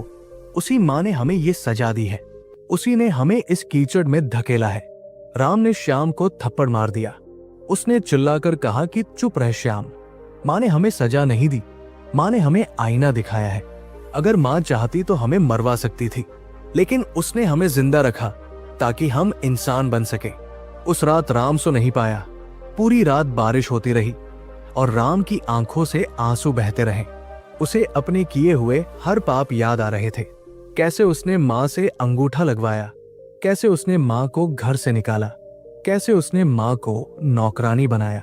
उसी माँ ने हमें ये सजा दी है। उसी ने हमें इस कीचड़ में धकेला है। राम ने श्याम को थप्पड़ मार दिया। उसने चिल्लाकर कहा कि चुप रह श्याम, माँ ने हमें सजा नहीं दी, माँ ने हमें आईना दिखाया है। अगर माँ चाहती तो हमें मरवा सकती थी, लेकिन उसने हमें जिंदा रखा ताकि हम इंसान बन सके। उस रात राम सो नहीं पाया। पूरी रात बारिश होती रही और राम की आंखों से आंसू बहते रहे। उसे अपने किए हुए हर पाप याद आ रहे थे। कैसे उसने माँ से अंगूठा लगवाया, कैसे उसने माँ को घर से निकाला, कैसे उसने माँ को नौकरानी बनाया।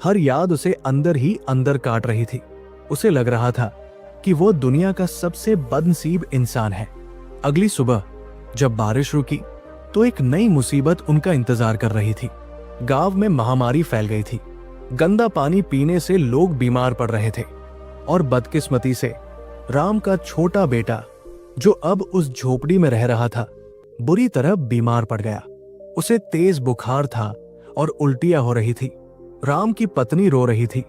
हर याद उसे अंदर ही अंदर काट रही थी। उसे लग रहा था कि वो दुनिया का सबसे बदनसीब इंसान है। अगली सुबह जब बारिश रुकी तो एक नई मुसीबत उनका इंतजार कर रही थी। गांव में महामारी फैल गई थी। गंदा पानी पीने से लोग बीमार पड़ रहे थे और बदकिस्मती से राम का छोटा बेटा, जो अब उस झोपड़ी में रह रहा था, बुरी तरह बीमार पड़ गया। उसे तेज बुखार था और उल्टियां हो रही थी। राम की पत्नी रो रही थी।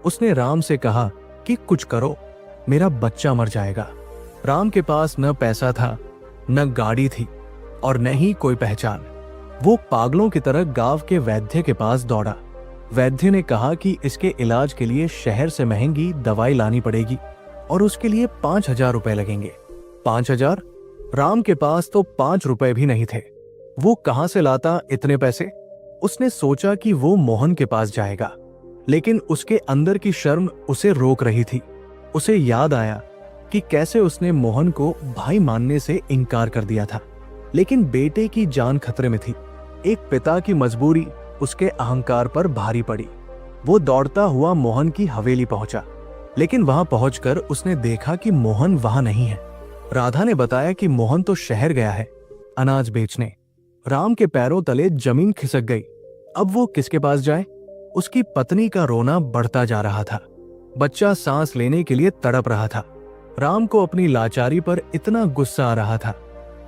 उसने राम से कहा कि कुछ करो, मेरा बच्चा मर जाएगा। राम के पास न पैसा था, न गाड़ी थी और न ही कोई पहचान। वो पागलों की तरह गांव के वैद्य के पास दौड़ा। वैद्य ने कहा कि इसके इलाज के लिए शहर से महंगी दवाई लानी पड़ेगी और उसके लिए 5,000 रुपए लगेंगे। 5,000? राम के पास तो 5 रुपए भी नहीं थे। वो कहां से लाता इतने पैसे? उसने सोचा कि वो मोहन के पास जाएगा, लेकिन उसके अंदर की शर्म उसे रोक रही थी। उसे याद आया कि कैसे उसने मोहन को भाई मानने से इनकार कर दिया था, लेकिन बेटे की जान खतरे में थी। एक पिता की मजबूरी उसके अहंकार पर भारी पड़ी। वो दौड़ता हुआ मोहन की हवेली पहुंचा, लेकिन वहां पहुंचकर उसने देखा कि मोहन वहां नहीं है। राधा ने बताया कि मोहन तो शहर गया है अनाज बेचने। राम के पैरों तले जमीन खिसक गई। अब वो किसके पास जाए? उसकी पत्नी का रोना बढ़ता जा रहा था। बच्चा सांस लेने के लिए तड़प रहा था। राम को अपनी लाचारी पर इतना गुस्सा आ रहा था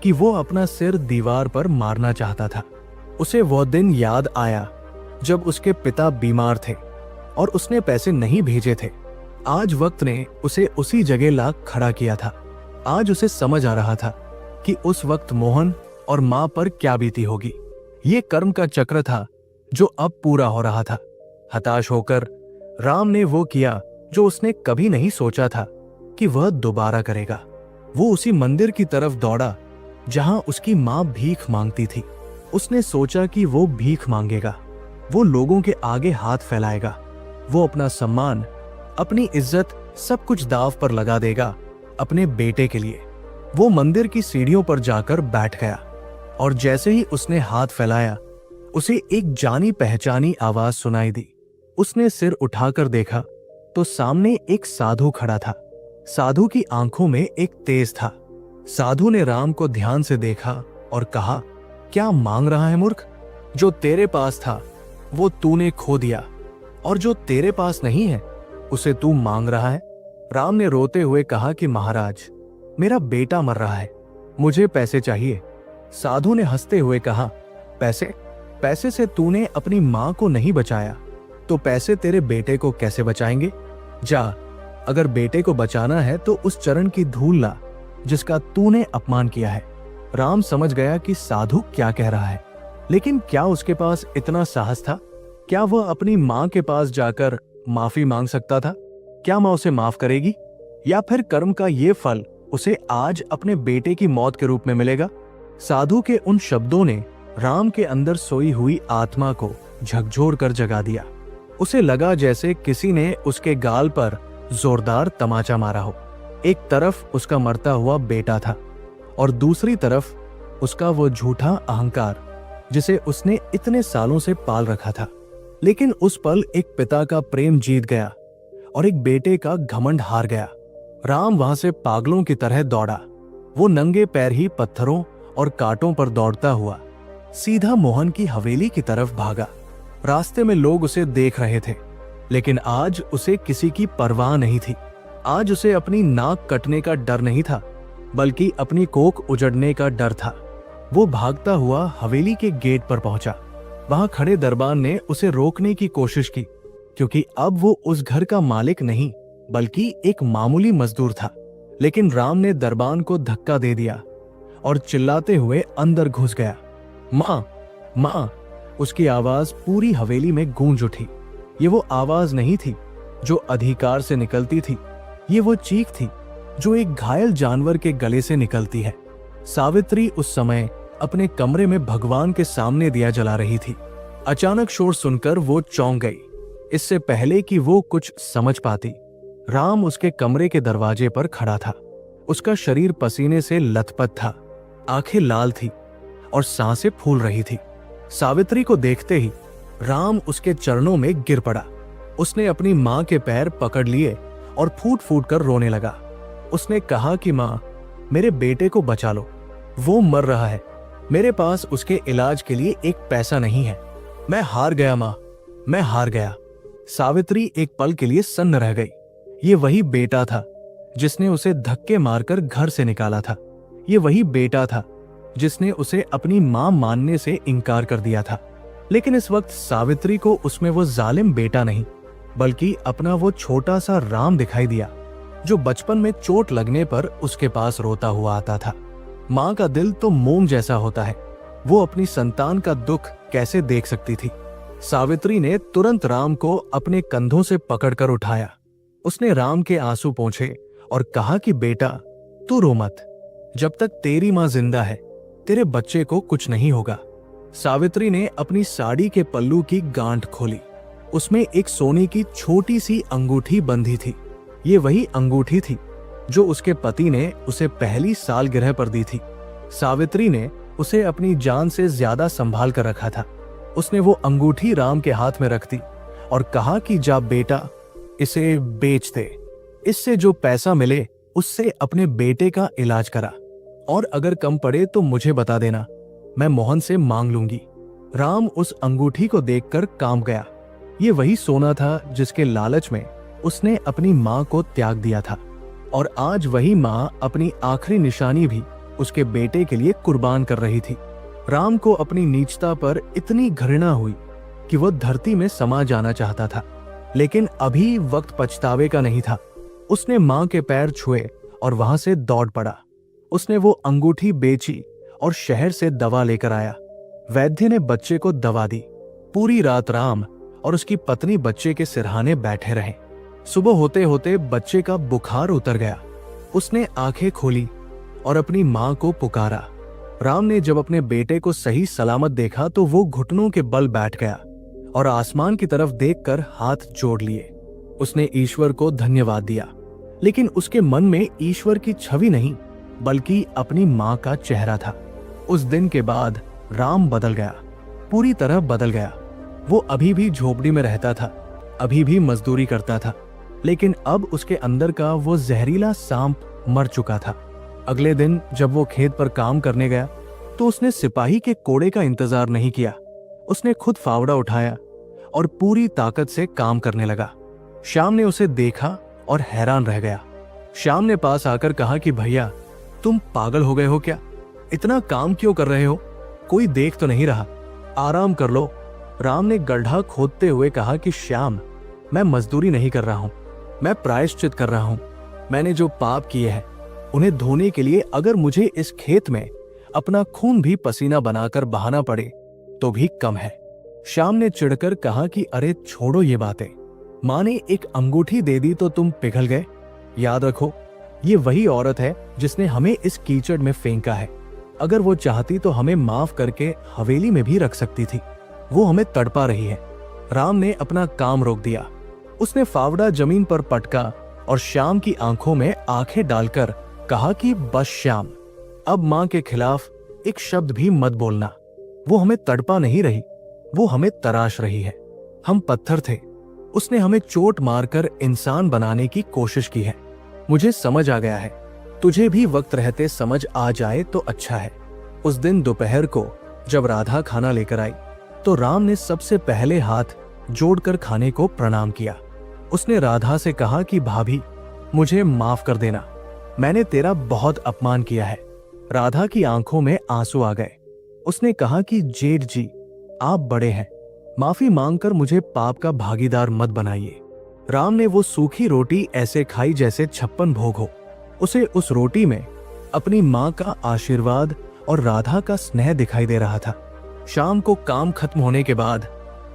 कि वो अपना सिर दीवार पर मारना चाहता था। उसे वो दिन याद आया जब उसके पिता बीमार थे और उसने पैसे नहीं भेजे थे। आज वक्त ने उसे उसी जगह ला खड़ा किया था। आज उसे समझ आ रहा था कि उस वक्त मोहन और मां पर क्या बीती होगी। ये कर्म का चक्र था जो अब पूरा हो रहा था। हताश होकर राम ने वो किया जो उसने कभी नहीं सोचा था कि वह दोबारा करेगा। वो उसी मंदिर की तरफ दौड़ा जहां उसकी मां भीख मांगती थी। उसने सोचा कि वो भीख मांगेगा, वो लोगों के आगे हाथ फैलाएगा, वो अपना सम्मान, अपनी इज्जत सब कुछ दांव पर लगा देगा अपने बेटे के लिए। वो मंदिर की सीढ़ियों पर जाकर बैठ गया और जैसे ही उसने हाथ फैलाया उसे एक जानी पहचानी आवाज सुनाई दी। उसने सिर उठाकर देखा तो सामने एक साधु खड़ा था। साधु की आंखों में एक तेज था। साधु ने राम को ध्यान से देखा और कहा, क्या मांग रहा है मूर्ख? जो तेरे पास था वो तूने खो दिया और जो तेरे पास नहीं है उसे तू मांग रहा है। राम ने रोते हुए कहा कि महाराज, मेरा बेटा मर रहा है, मुझे पैसे चाहिए। साधु ने हंसते हुए कहा, पैसे? पैसे से तूने अपनी मां को नहीं बचाया तो पैसे तेरे बेटे को कैसे बचाएंगे? जा, अगर बेटे को बचाना है तो उस चरण की धूल ला जिसका तूने अपमान किया है। राम समझ गया कि साधु क्या कह रहा है, लेकिन क्या उसके पास इतना साहस था? क्या वह अपनी मां के पास जाकर माफी मांग सकता था? क्या मां उसे माफ करेगी? या फिर कर्म का ये फल उसे आज अपने बेटे की मौत के रूप में मिलेगा? साधु के उन शब्दों ने राम के अंदर सोई हुई आत्मा को झकझोर कर जगा दिया। उसे लगा जैसे किसी ने उसके गाल पर जोरदार तमाचा मारा हो। एक तरफ उसका मरता हुआ बेटा था और दूसरी तरफ उसका वो झूठा अहंकार जिसे उसने इतने सालों से पाल रखा था। लेकिन उस पल एक पिता का प्रेम जीत गया और एक बेटे का घमंड हार गया। राम वहां से पागलों की तरह दौड़ा। वो नंगे पैर ही पत्थरों और कांटों पर दौड़ता हुआ सीधा मोहन की हवेली की तरफ भागा। रास्ते में लोग उसे देख रहे थे, लेकिन आज उसे किसी की परवाह नहीं थी। आज उसे अपनी नाक कटने का डर नहीं था, बल्कि अपनी कोख उजड़ने का डर था। वो भागता हुआ हवेली के गेट पर पहुंचा। वहां खड़े दरबान ने उसे रोकने की कोशिश की, क्योंकि अब वो उस घर का मालिक नहीं बल्कि एक मामूली मजदूर था। लेकिन राम ने दरबान को धक्का दे दिया और चिल्लाते हुए अंदर घुस गया। मां, मां! उसकी आवाज पूरी हवेली में गूंज उठी। ये वो आवाज नहीं थी जो अधिकार से निकलती थी, ये वो चीख थी जो एक घायल जानवर के गले से निकलती है। सावित्री उस समय अपने कमरे में भगवान के सामने दिया जला रही थी। अचानक शोर सुनकर वो चौंक गई। इससे पहले कि वो कुछ समझ पाती, राम उसके कमरे के दरवाजे पर खड़ा था। उसका शरीर पसीने से लथपथ था, आंखें लाल थी और सांसें फूल रही थी। सावित्री को देखते ही राम उसके चरणों में गिर पड़ा। उसने अपनी मां के पैर पकड़ लिए और फूट फूट कर रोने लगा। उसने कहा कि मां, मेरे बेटे को बचा लो, वो मर रहा है। मेरे पास उसके इलाज के लिए एक पैसा नहीं है। मैं हार गया मां, मैं हार गया। सावित्री एक पल के लिए सन्न रह गई। ये वही बेटा था जिसने उसे धक्के मारकर घर से निकाला था। ये वही बेटा था जिसने उसे अपनी मां मानने से इनकार कर दिया था। लेकिन इस वक्त सावित्री को उसमें वो जालिम बेटा नहीं, बल्कि अपना वो छोटा सा राम दिखाई दिया, जो बचपन में चोट लगने पर उसके पास रोता हुआ आता था। मां का दिल तो मोम जैसा होता है, वो अपनी संतान का दुख कैसे देख सकती थी। सावित्री ने तुरंत राम को अपने कंधों से पकड़कर उठाया। उसने राम के आंसू पोंछे और कहा कि बेटा, तू रो मत। जब तक तेरी मां जिंदा है तेरे बच्चे को कुछ नहीं होगा। सावित्री ने अपनी साड़ी के पल्लू की गांठ खोली। उसमें एक सोने की छोटी सी अंगूठी बंधी थी। ये वही अंगूठी थी जो उसके पति ने उसे पहली सालगिरह पर दी थी। सावित्री ने उसे अपनी जान से ज्यादा संभाल कर रखा था। उसने वो अंगूठी राम के हाथ में रख दी और कहा कि जा बेटा, इसे बेच दे। इससे जो पैसा मिले उससे अपने बेटे का इलाज करा। और अगर कम पड़े तो मुझे बता देना, मैं मोहन से मांग लूंगी। राम उस अंगूठी को देखकर कांप गया। ये वही सोना था जिसके लालच में उसने अपनी मां को त्याग दिया था, और आज वही मां अपनी आखिरी निशानी भी उसके बेटे के लिए कुर्बान कर रही थी। राम को अपनी नीचता पर इतनी घृणा हुई कि वो धरती में समा जाना चाहता था, लेकिन अभी वक्त पछतावे का नहीं था। उसने मां के पैर छुए और वहां से दौड़ पड़ा। उसने वो अंगूठी बेची और शहर से दवा लेकर आया। वैद्य ने बच्चे को दवा दी। पूरी रात राम और उसकी पत्नी बच्चे के सिरहाने बैठे रहे। सुबह होते होते बच्चे का बुखार उतर गया। उसने आंखें खोली और अपनी मां को पुकारा। राम ने जब अपने बेटे को सही सलामत देखा तो वो घुटनों के बल बैठ गया और आसमान की तरफ देखकर हाथ जोड़ लिए। उसने ईश्वर को धन्यवाद दिया, लेकिन उसके मन में ईश्वर की छवि नहीं बल्कि अपनी मां का चेहरा था। उस दिन के बाद राम बदल गया, पूरी तरह बदल गया। वो अभी भी झोपड़ी में रहता था, अभी भी मजदूरी करता था, लेकिन अब उसके अंदर का वो जहरीला सांप मर चुका था। अगले दिन जब वो खेत पर काम करने गया तो उसने सिपाही के कोड़े का इंतजार नहीं किया। उसने खुद फावड़ा उठाया और पूरी ताकत से काम करने लगा। श्याम ने उसे देखा और हैरान रह गया। श्याम ने पास आकर कहा कि भैया, तुम पागल हो गए हो क्या? इतना काम क्यों कर रहे हो? कोई देख तो नहीं रहा, आराम कर लो। राम ने गड्ढा खोदते हुए कहा कि श्याम, मैं मजदूरी नहीं कर रहा हूं, मैं प्रायश्चित कर रहा हूं। मैंने जो पाप किए हैं उन्हें धोने के लिए अगर मुझे इस खेत में अपना खून भी पसीना बनाकर बहाना पड़े तो भी कम है। श्याम ने चिढ़कर कहा कि अरे छोड़ो ये बातें, मां ने एक अंगूठी दे दी तो तुम पिघल गए। याद रखो, ये वही औरत है जिसने हमें इस कीचड़ में फेंका है। अगर वो चाहती तो हमें माफ करके हवेली में भी रख सकती थी। वो हमें तड़पा रही है। राम ने अपना काम रोक दिया। उसने फावड़ा जमीन पर पटका और श्याम की आंखों में आंखें डालकर कहा कि बस श्याम, अब मां के खिलाफ एक शब्द भी मत बोलना। वो हमें तड़पा नहीं रही, वो हमें तराश रही है। हम पत्थर थे, उसने हमें चोट मारकर इंसान बनाने की कोशिश की है। मुझे समझ आ गया है, तुझे भी वक्त रहते समझ आ जाए तो अच्छा है। उस दिन दोपहर को जब राधा खाना लेकर आई तो राम ने सबसे पहले हाथ जोड़कर खाने को प्रणाम किया। उसने राधा से कहा कि भाभी, मुझे माफ कर देना, मैंने तेरा बहुत अपमान किया है। राधा की आंखों में आंसू आ गए। उसने कहा कि जेठ जी, आप बड़े हैं, माफी मांगकर मुझे पाप का भागीदार मत बनाइए। राम ने वो सूखी रोटी ऐसे खाई जैसे 56 भोग हो। उसे उस रोटी में अपनी मां का आशीर्वाद और राधा का स्नेह दिखाई दे रहा था। शाम को काम खत्म होने के बाद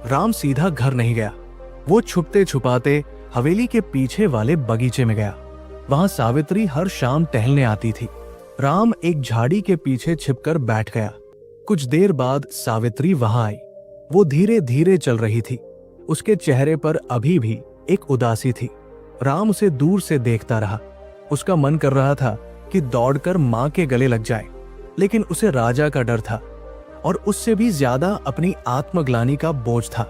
राम सीधा घर नहीं गया। वो छुपते छुपाते हवेली के पीछे वाले बगीचे में गया। वहां सावित्री हर शाम टहलने आती थी। राम एक झाड़ी के पीछे छिपकर बैठ गया। कुछ देर बाद सावित्री वहां आई। वो धीरे धीरे चल रही थी। उसके चेहरे पर अभी भी एक उदासी थी। राम उसे दूर से देखता रहा। उसका मन कर रहा था कि दौड़कर मां के गले लग जाए, लेकिन उसे राजा का डर था और उससे भी ज्यादा अपनी आत्मग्लानि का बोझ था।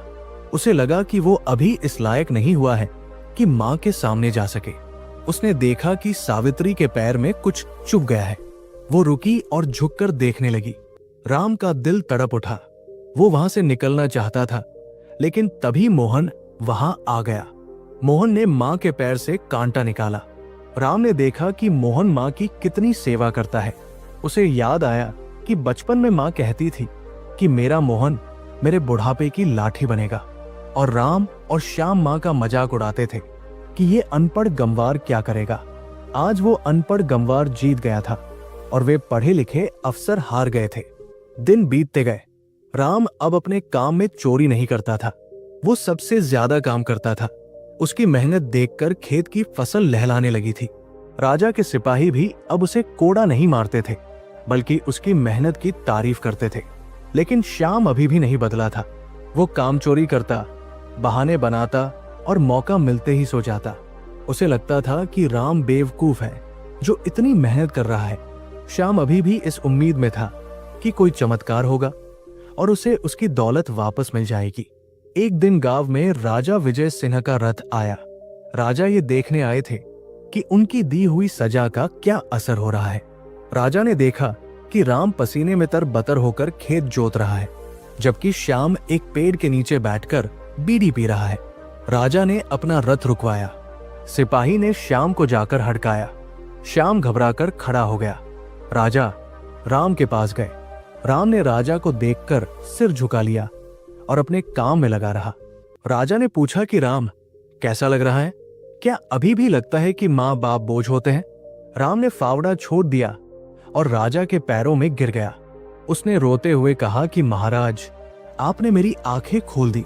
उसे लगा कि वो अभी इस लायक नहीं हुआ है कि मां के सामने जा सके। उसने देखा कि सावित्री के पैर में कुछ चुभ गया है। वो रुकी और झुककर देखने लगी। राम का दिल तड़प उठा। वो वहां से निकलना चाहता था, लेकिन तभी मोहन वहां आ गया। मोहन ने मां के पैर से कांटा निकाला। राम ने देखा कि मोहन मां की कितनी सेवा करता है। उसे याद आया कि बचपन में मां कहती थी कि मेरा मोहन मेरे बुढ़ापे की लाठी बनेगा, और राम और श्याम मां का मजाक उड़ाते थे कि ये अनपढ़ गंवार क्या करेगा। आज वो अनपढ़ गंवार जीत गया था और वे पढ़े लिखे अफसर हार गए थे। दिन बीतते गए। राम अब अपने काम में चोरी नहीं करता था। वो सबसे ज्यादा काम करता था। उसकी मेहनत देखकर खेत की फसल लहलाने लगी थी। राजा के सिपाही भी अब उसे कोड़ा नहीं मारते थे, बल्कि उसकी मेहनत की तारीफ करते थे। लेकिन श्याम अभी भी नहीं बदला था। वो काम चोरी करता, बहाने बनाता और मौका मिलते ही सो जाता। उसे लगता था कि राम बेवकूफ है जो इतनी मेहनत कर रहा है। श्याम अभी भी इस उम्मीद में था कि कोई चमत्कार होगा और उसे उसकी दौलत वापस मिल जाएगी। एक दिन गांव में राजा विजय सिंह का रथ आया। राजा ये देखने आए थे कि उनकी दी हुई सजा का क्या असर हो रहा है। राजा ने देखा कि राम पसीने में तरबतर होकर खेत जोत रहा है, जबकि श्याम एक पेड़ के नीचे बैठकर बीड़ी पी रहा है। राजा ने अपना रथ रुकवाया। सिपाही ने श्याम को जाकर हड़काया। श्याम घबराकर खड़ा हो गया। राजा राम के पास गए। राम ने राजा को देखकर सिर झुका लिया और अपने काम में लगा रहा। राजा ने पूछा कि राम, कैसा लग रहा है? क्या अभी भी लगता है कि माँ बाप बोझ होते हैं? राम ने फावड़ा छोड़ दिया और राजा के पैरों में गिर गया। उसने रोते हुए कहा कि महाराज, आपने मेरी आंखें खोल दी।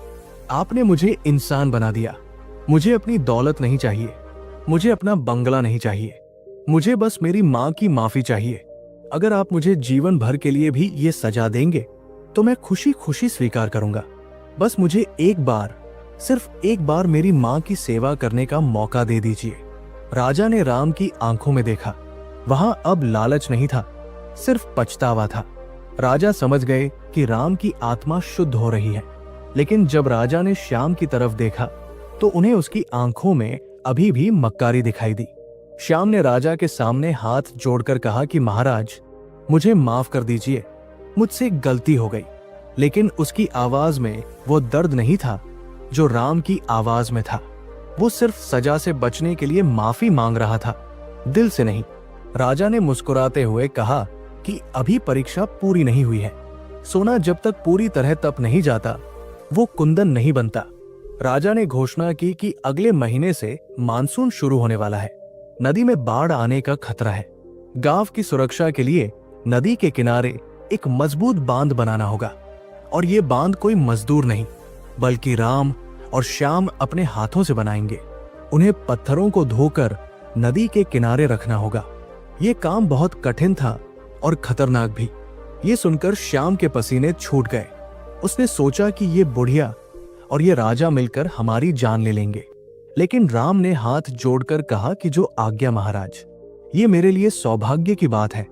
आपने मुझे इंसान बना दिया। मुझे अपनी दौलत नहीं चाहिए, मुझे अपना बंगला नहीं चाहिए, मुझे बस मेरी माँ की माफी चाहिए। अगर आप मुझे जीवन भर के लिए भी ये सजा देंगे तो मैं खुशी खुशी स्वीकार करूंगा। बस मुझे एक बार, सिर्फ एक बार मेरी माँ की सेवा करने का मौका दे दीजिए। राजा ने राम की आंखों में देखा। वहां अब लालच नहीं था, सिर्फ पछतावा था। राजा समझ गए कि राम की आत्मा शुद्ध हो रही है। लेकिन जब राजा ने श्याम की तरफ देखा तो उन्हें उसकी आंखों में अभी भी मक्कारी दिखाई दी। श्याम ने राजा के सामने हाथ जोड़कर कहा कि महाराज, मुझे माफ कर दीजिए, मुझसे गलती हो गई। लेकिन उसकी आवाज में वो दर्द नहीं था जो राम की आवाज में था। वो सिर्फ सजा से बचने के लिए माफी मांग रहा था, दिल से नहीं। राजा ने मुस्कुराते हुए कहा कि अभी परीक्षा पूरी नहीं हुई है। सोना जब तक पूरी तरह तप नहीं जाता वो कुंदन नहीं बनता। राजा ने घोषणा की कि अगले महीने से मानसून शुरू होने वाला है। नदी में बाढ़ आने का खतरा है। गांव की सुरक्षा के लिए नदी के किनारे एक मजबूत बांध बनाना होगा। और ये बांध कोई मजदूर नहीं, बल्कि राम और श्याम अपने हाथों से बनाएंगे। उन्हें पत्थरों को धोकर नदी के किनारे रखना होगा। ये काम बहुत कठिन था और खतरनाक भी। ये सुनकर श्याम के पसीने छूट गए। उसने सोचा कि ये बुढ़िया और ये राजा मिलकर हमारी जान ले लेंगे। लेकिन राम ने हाथ जोड़कर कहा कि जो आज्ञा महाराज। ये मेरे लिए सौभाग्य की बात है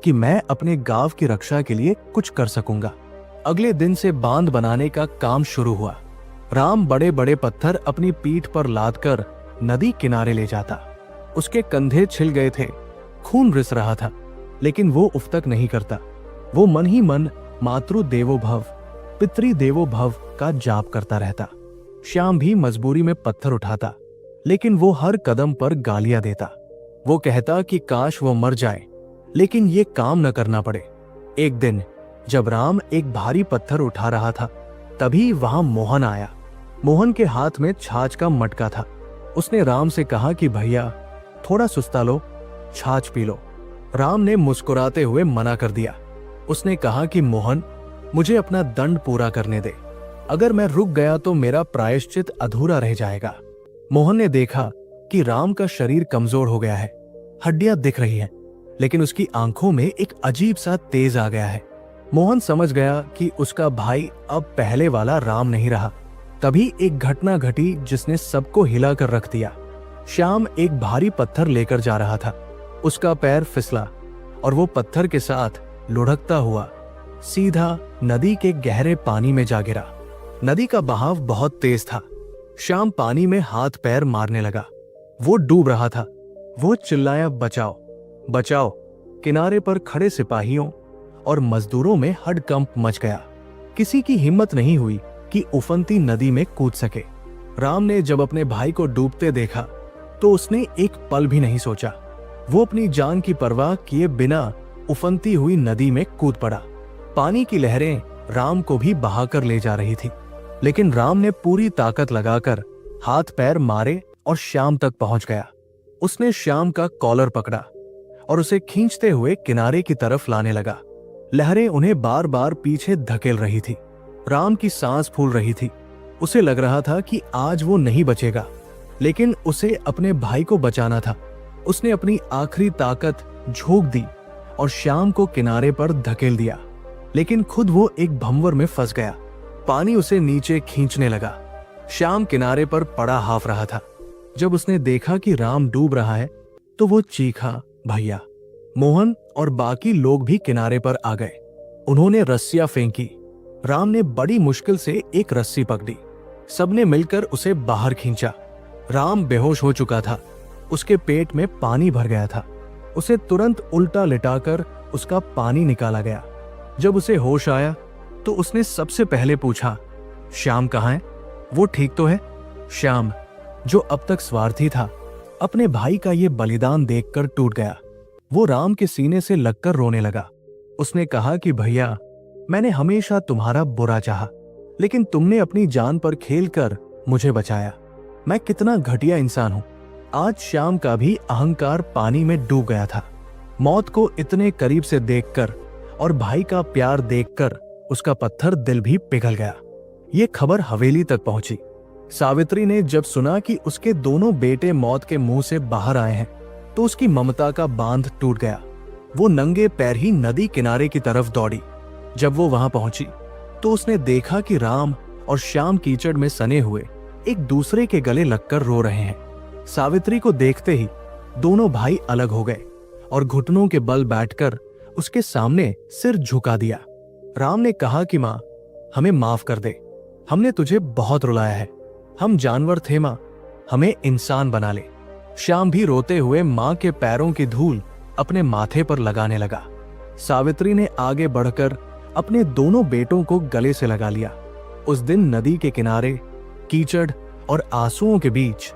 कि मैं अपने गांव की रक्षा के लिए कुछ कर सकूंगा। अगले दिन से बांध बनाने का काम शुरू हुआ। राम बड़े बड़े पत्थर अपनी पीठ पर लादकर नदी किनारे ले जाता। उसके कंधे छिल गए थे, खून रिस रहा था, लेकिन वो उफ तक नहीं करता। वो मन ही मन मातृ देवो भव, पितृ देवो भव का जाप करता रहता। श्याम भी मजबूरी में पत्थर उठाता, लेकिन वो हर कदम पर गालियां देता। वो कहता कि काश वो मर जाए, लेकिन ये काम न करना पड़े। एक दिन जब राम एक भारी पत्थर उठा रहा था, तभी वहां मोहन आया। मोहन के हाथ में छाछ का मटका था। उसने राम से कहा कि भैया, थोड़ा सुस्ता लो, छाछ पी लो। राम ने मुस्कुराते हुए मना कर दिया। उसने कहा कि मोहन, मुझे अपना दंड पूरा करने दे। अगर मैं रुक गया तो मेरा प्रायश्चित अधूरा रह जाएगा। मोहन ने देखा कि राम का शरीर कमजोर हो गया है, हड्डियां दिख रही हैं, लेकिन उसकी आंखों में एक अजीब सा तेज आ गया है। मोहन समझ गया कि उसका भाई अब पहले वाला राम नहीं रहा। तभी एक घटना घटी जिसने सबको हिला कर रख दिया। श्याम एक भारी पत्थर लेकर जा रहा था। उसका पैर फिसला और वो पत्थर के साथ लुढ़कता हुआ सीधा नदी के गहरे पानी में जा गिरा। नदी का बहाव बहुत तेज था। श्याम पानी में हाथ पैर मारने लगा। वो डूब रहा था। वो चिल्लाया, बचाओ बचाओ। किनारे पर खड़े सिपाहियों और मजदूरों में हड़कंप मच गया। किसी की हिम्मत नहीं हुई कि उफनती नदी में कूद सके। राम ने जब अपने भाई को डूबते देखा तो उसने एक पल भी नहीं सोचा। वो अपनी जान की परवाह किए बिना उफनती हुई नदी में कूद पड़ा। पानी की लहरें राम को भी बहाकर ले जा रही थी, लेकिन राम ने पूरी ताकत लगाकर हाथ पैर मारे और श्याम तक पहुंच गया। उसने श्याम का कॉलर पकड़ा और उसे खींचते हुए किनारे की तरफ लाने लगा। लहरें उन्हें बार बार पीछे धकेल रही थी। राम की सांस फूल रही थी। उसे लग रहा था कि आज वो नहीं बचेगा, लेकिन उसे अपने भाई को बचाना था। उसने अपनी आखिरी ताकत झोंक दी और श्याम को किनारे पर धकेल दिया, लेकिन खुद वो एक भंवर में फंस गया। पानी उसे नीचे खींचने लगा। श्याम किनारे पर पड़ा हाफ रहा था। जब उसने देखा कि राम डूब रहा है तो वो चीखा, भैया। मोहन और बाकी लोग भी किनारे पर आ गए। उन्होंने रस्सियां फेंकी। राम ने बड़ी मुश्किल से एक रस्सी पकड़ी। सबने मिलकर उसे बाहर खींचा। राम बेहोश हो चुका था। उसके पेट में पानी भर गया था। उसे तुरंत उल्टा लिटाकर उसका पानी निकाला गया। जब उसे होश आया तो उसने सबसे पहले पूछा, श्याम कहाँ है? वो ठीक तो है? श्याम, जो अब तक स्वार्थी था, अपने भाई का ये बलिदान देखकर टूट गया। वो राम के सीने से लगकर रोने लगा। उसने कहा कि भैया, मैंने हमेशा तुम्हारा बुरा चाहा, लेकिन तुमने अपनी जान पर खेलकर मुझे बचाया। मैं कितना घटिया इंसान हूं। आज श्याम का भी अहंकार पानी में डूब गया था। मौत को इतने करीब से देखकर और भाई का प्यार देखकर उसका पत्थर दिल भी पिघल गया। ये खबर हवेली तक पहुंची। सावित्री ने जब सुना कि उसके दोनों बेटे मौत के मुंह से बाहर आए हैं तो उसकी ममता का बांध टूट गया। वो नंगे पैर ही नदी किनारे की तरफ दौड़ी। जब वो वहां पहुंची तो उसने देखा कि राम और श्याम कीचड़ में सने हुए एक दूसरे के गले लगकर रो रहे हैं। सावित्री को देखते ही दोनों भाई अलग हो गए और घुटनों के बल बैठकर उसके सामने सिर झुका दिया। राम ने कहा कि मां, हमें माफ कर दे। हमने तुझे बहुत रुलाया है। हम जानवर थे मां, हमें इंसान बना ले। श्याम भी रोते हुए मां के पैरों की धूल अपने माथे पर लगाने लगा। सावित्री ने आगे बढ़कर अपने दोनों बेटों को गले से लगा लिया। उस दिन नदी के किनारे कीचड़ और आंसुओं के बीच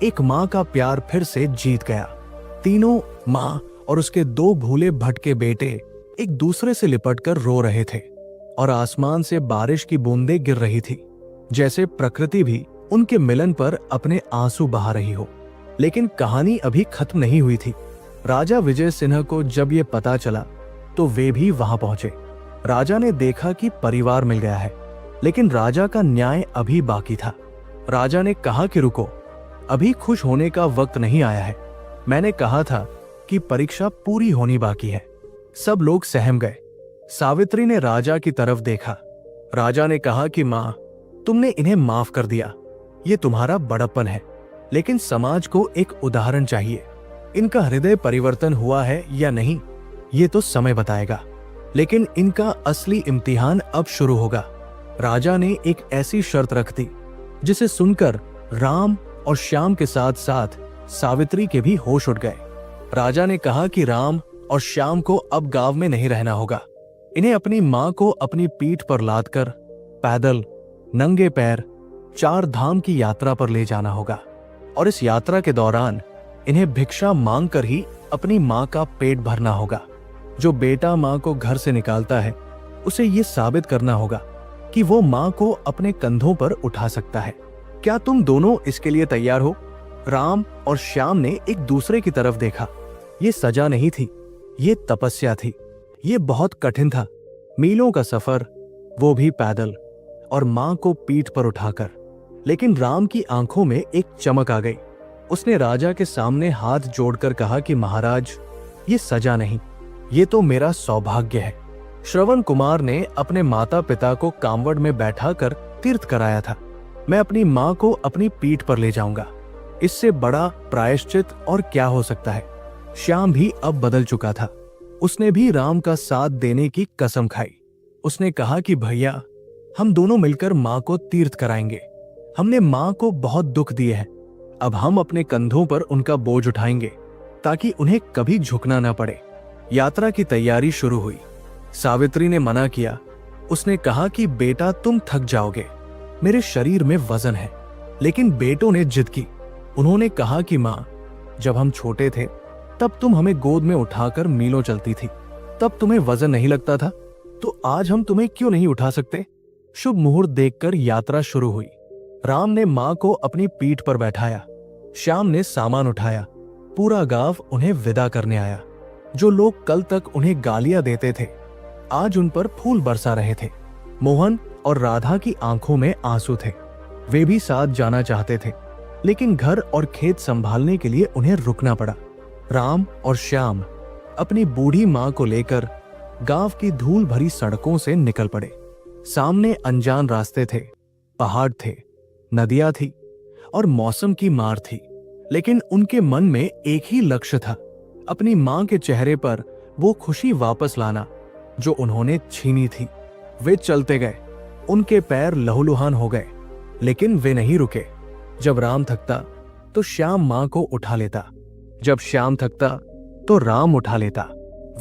एक मां का प्यार फिर से जीत गया। तीनों, मां और उसके दो भूले भटके बेटे, एक दूसरे से लिपटकर रो रहे थे और आसमान से बारिश की बूंदें गिर रही थी, जैसे प्रकृति भी उनके मिलन पर अपने आंसू बहा रही हो। लेकिन कहानी अभी खत्म नहीं हुई थी। राजा विजय सिंह को जब ये पता चला तो वे भी वहां पहुंचे। राजा ने देखा कि परिवार मिल गया है, लेकिन राजा का न्याय अभी बाकी था। राजा ने कहा कि रुको, अभी खुश होने का वक्त नहीं आया है। मैंने कहा था कि परीक्षा पूरी होनी बाकी है। सब लोग सहम गए। सावित्री ने राजा की तरफ देखा। राजा ने कहा कि मां, तुमने इन्हें माफ कर दिया, ये तुम्हारा बड़प्पन है, लेकिन समाज को एक उदाहरण चाहिए। इनका हृदय परिवर्तन हुआ है या नहीं, ये तो समय बताएगा, लेकिन इनका असली इम्तिहान अब शुरू होगा। राजा ने एक ऐसी शर्त रख दी जिसे सुनकर राम और श्याम के साथ साथ सावित्री के भी होश उड़ गए। राजा ने कहा कि राम और श्याम को अब गांव में नहीं रहना होगा। इन्हें अपनी मां को अपनी पीठ पर लादकर पैदल नंगे पैर 4 धाम की यात्रा पर ले जाना होगा, और इस यात्रा के दौरान इन्हें भिक्षा मांगकर ही अपनी मां का पेट भरना होगा। जो बेटा मां को घर से निकालता है, उसे ये साबित करना होगा कि वो मां को अपने कंधों पर उठा सकता है। क्या तुम दोनों इसके लिए तैयार हो? राम और श्याम ने एक दूसरे की तरफ देखा। ये सजा नहीं थी, ये तपस्या थी। ये बहुत कठिन था, मीलों का सफर, वो भी पैदल और मां को पीठ पर उठाकर। लेकिन राम की आंखों में एक चमक आ गई। उसने राजा के सामने हाथ जोड़कर कहा कि महाराज, ये सजा नहीं, ये तो मेरा सौभाग्य है। श्रवण कुमार ने अपने माता पिता को कांवड़ में बैठाकर तीर्थ कराया था। मैं अपनी मां को अपनी पीठ पर ले जाऊंगा। इससे बड़ा प्रायश्चित और क्या हो सकता है? श्याम भी अब बदल चुका था। उसने भी राम का साथ देने की कसम खाई। उसने कहा कि भैया, हम दोनों मिलकर मां को तीर्थ कराएंगे। हमने मां को बहुत दुख दिए हैं, अब हम अपने कंधों पर उनका बोझ उठाएंगे ताकि उन्हें कभी झुकना न पड़े। यात्रा की तैयारी शुरू हुई। सावित्री ने मना किया। उसने कहा कि बेटा, तुम थक जाओगे, मेरे शरीर में वजन है। लेकिन बेटों ने जिद की। उन्होंने कहा कि मां, जब हम छोटे थे तब तुम हमें गोद में उठाकर मीलों चलती थी, तब तुम्हें वजन नहीं लगता था, तो आज हम तुम्हें क्यों नहीं उठा सकते? शुभ मुहूर्त देखकर यात्रा शुरू हुई। राम ने मां को अपनी पीठ पर बैठाया, श्याम ने सामान उठाया। पूरा गांव उन्हें विदा करने आया। जो लोग कल तक उन्हें गालियां देते थे, आज उन पर फूल बरसा रहे थे। मोहन और राधा की आंखों में आंसू थे। वे भी साथ जाना चाहते थे, लेकिन घर और खेत संभालने के लिए उन्हें रुकना पड़ा। राम और श्याम अपनी बूढ़ी मां को लेकर गांव की धूल भरी सड़कों से निकल पड़े। सामने अनजान रास्ते थे, पहाड़ थे, नदियां थी और मौसम की मार थी, लेकिन उनके मन में एक ही लक्ष्य था, अपनी मां के चेहरे पर वो खुशी वापस लाना जो उन्होंने छीनी थी। वे चलते गए, उनके पैर लहूलुहान हो गए, लेकिन वे नहीं रुके। जब राम थकता तो श्याम मां को उठा लेता, जब श्याम थकता तो राम उठा लेता।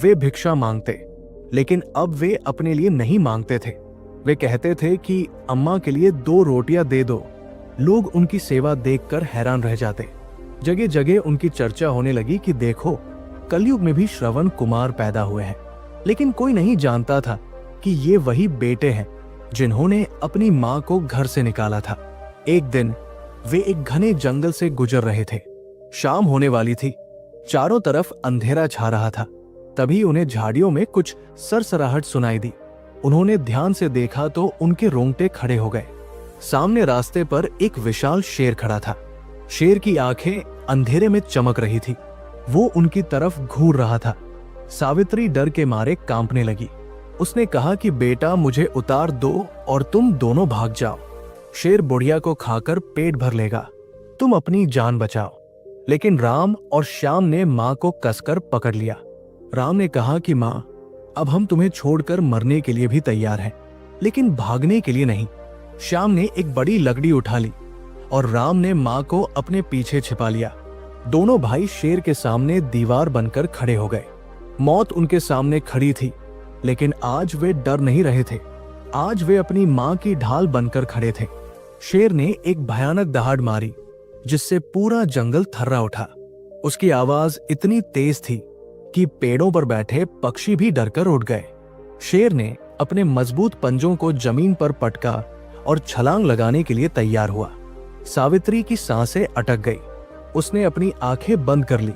वे भिक्षा मांगते, लेकिन अब वे अपने लिए नहीं मांगते थे। वे कहते थे कि अम्मा के लिए 2 रोटियां दे दो। लोग उनकी सेवा देखकर हैरान रह जाते। जगह जगह उनकी चर्चा होने लगी कि देखो, कलयुग में भी श्रवण कुमार पैदा हुए हैं। लेकिन कोई नहीं जानता था कि ये वही बेटे हैं जिन्होंने अपनी मां को घर से निकाला था। एक दिन वे एक घने जंगल से गुजर रहे थे। शाम होने वाली थी, चारों तरफ अंधेरा छा रहा था। तभी उन्हें झाड़ियों में कुछ सरसराहट सुनाई दी। उन्होंने ध्यान से देखा तो उनके रोंगटे खड़े हो गए। सामने रास्ते पर एक विशाल शेर खड़ा था। शेर की आंखें अंधेरे में चमक रही थी। वो उनकी तरफ घूर रहा था। सावित्री डर के मारे कांपने लगी। उसने कहा कि बेटा, मुझे उतार दो और तुम दोनों भाग जाओ। शेर बुढ़िया को खाकर पेट भर लेगा, तुम अपनी जान बचाओ। लेकिन राम और श्याम ने मां को कसकर पकड़ लिया। राम ने कहा कि मां, अब हम तुम्हें छोड़कर मरने के लिए भी तैयार हैं, लेकिन भागने के लिए नहीं। श्याम ने एक बड़ी लकड़ी उठा ली और राम ने मां को अपने पीछे छिपा लिया। दोनों भाई शेर के सामने दीवार बनकर खड़े हो गए। मौत उनके सामने खड़ी थी, लेकिन आज वे डर नहीं रहे थे। आज वे अपनी मां की ढाल बनकर खड़े थे। शेर ने एक भयानक दहाड़ मारी, जिससे पूरा जंगल थर्रा उठा। उसकी आवाज इतनी तेज थी कि पेड़ों पर बैठे पक्षी भी डरकर उठ गए। शेर ने अपने मजबूत पंजों को जमीन पर पटका और छलांग लगाने के लिए तैयार हुआ। सावित्री की सांसें अटक गई। उसने अपनी आंखें बंद कर ली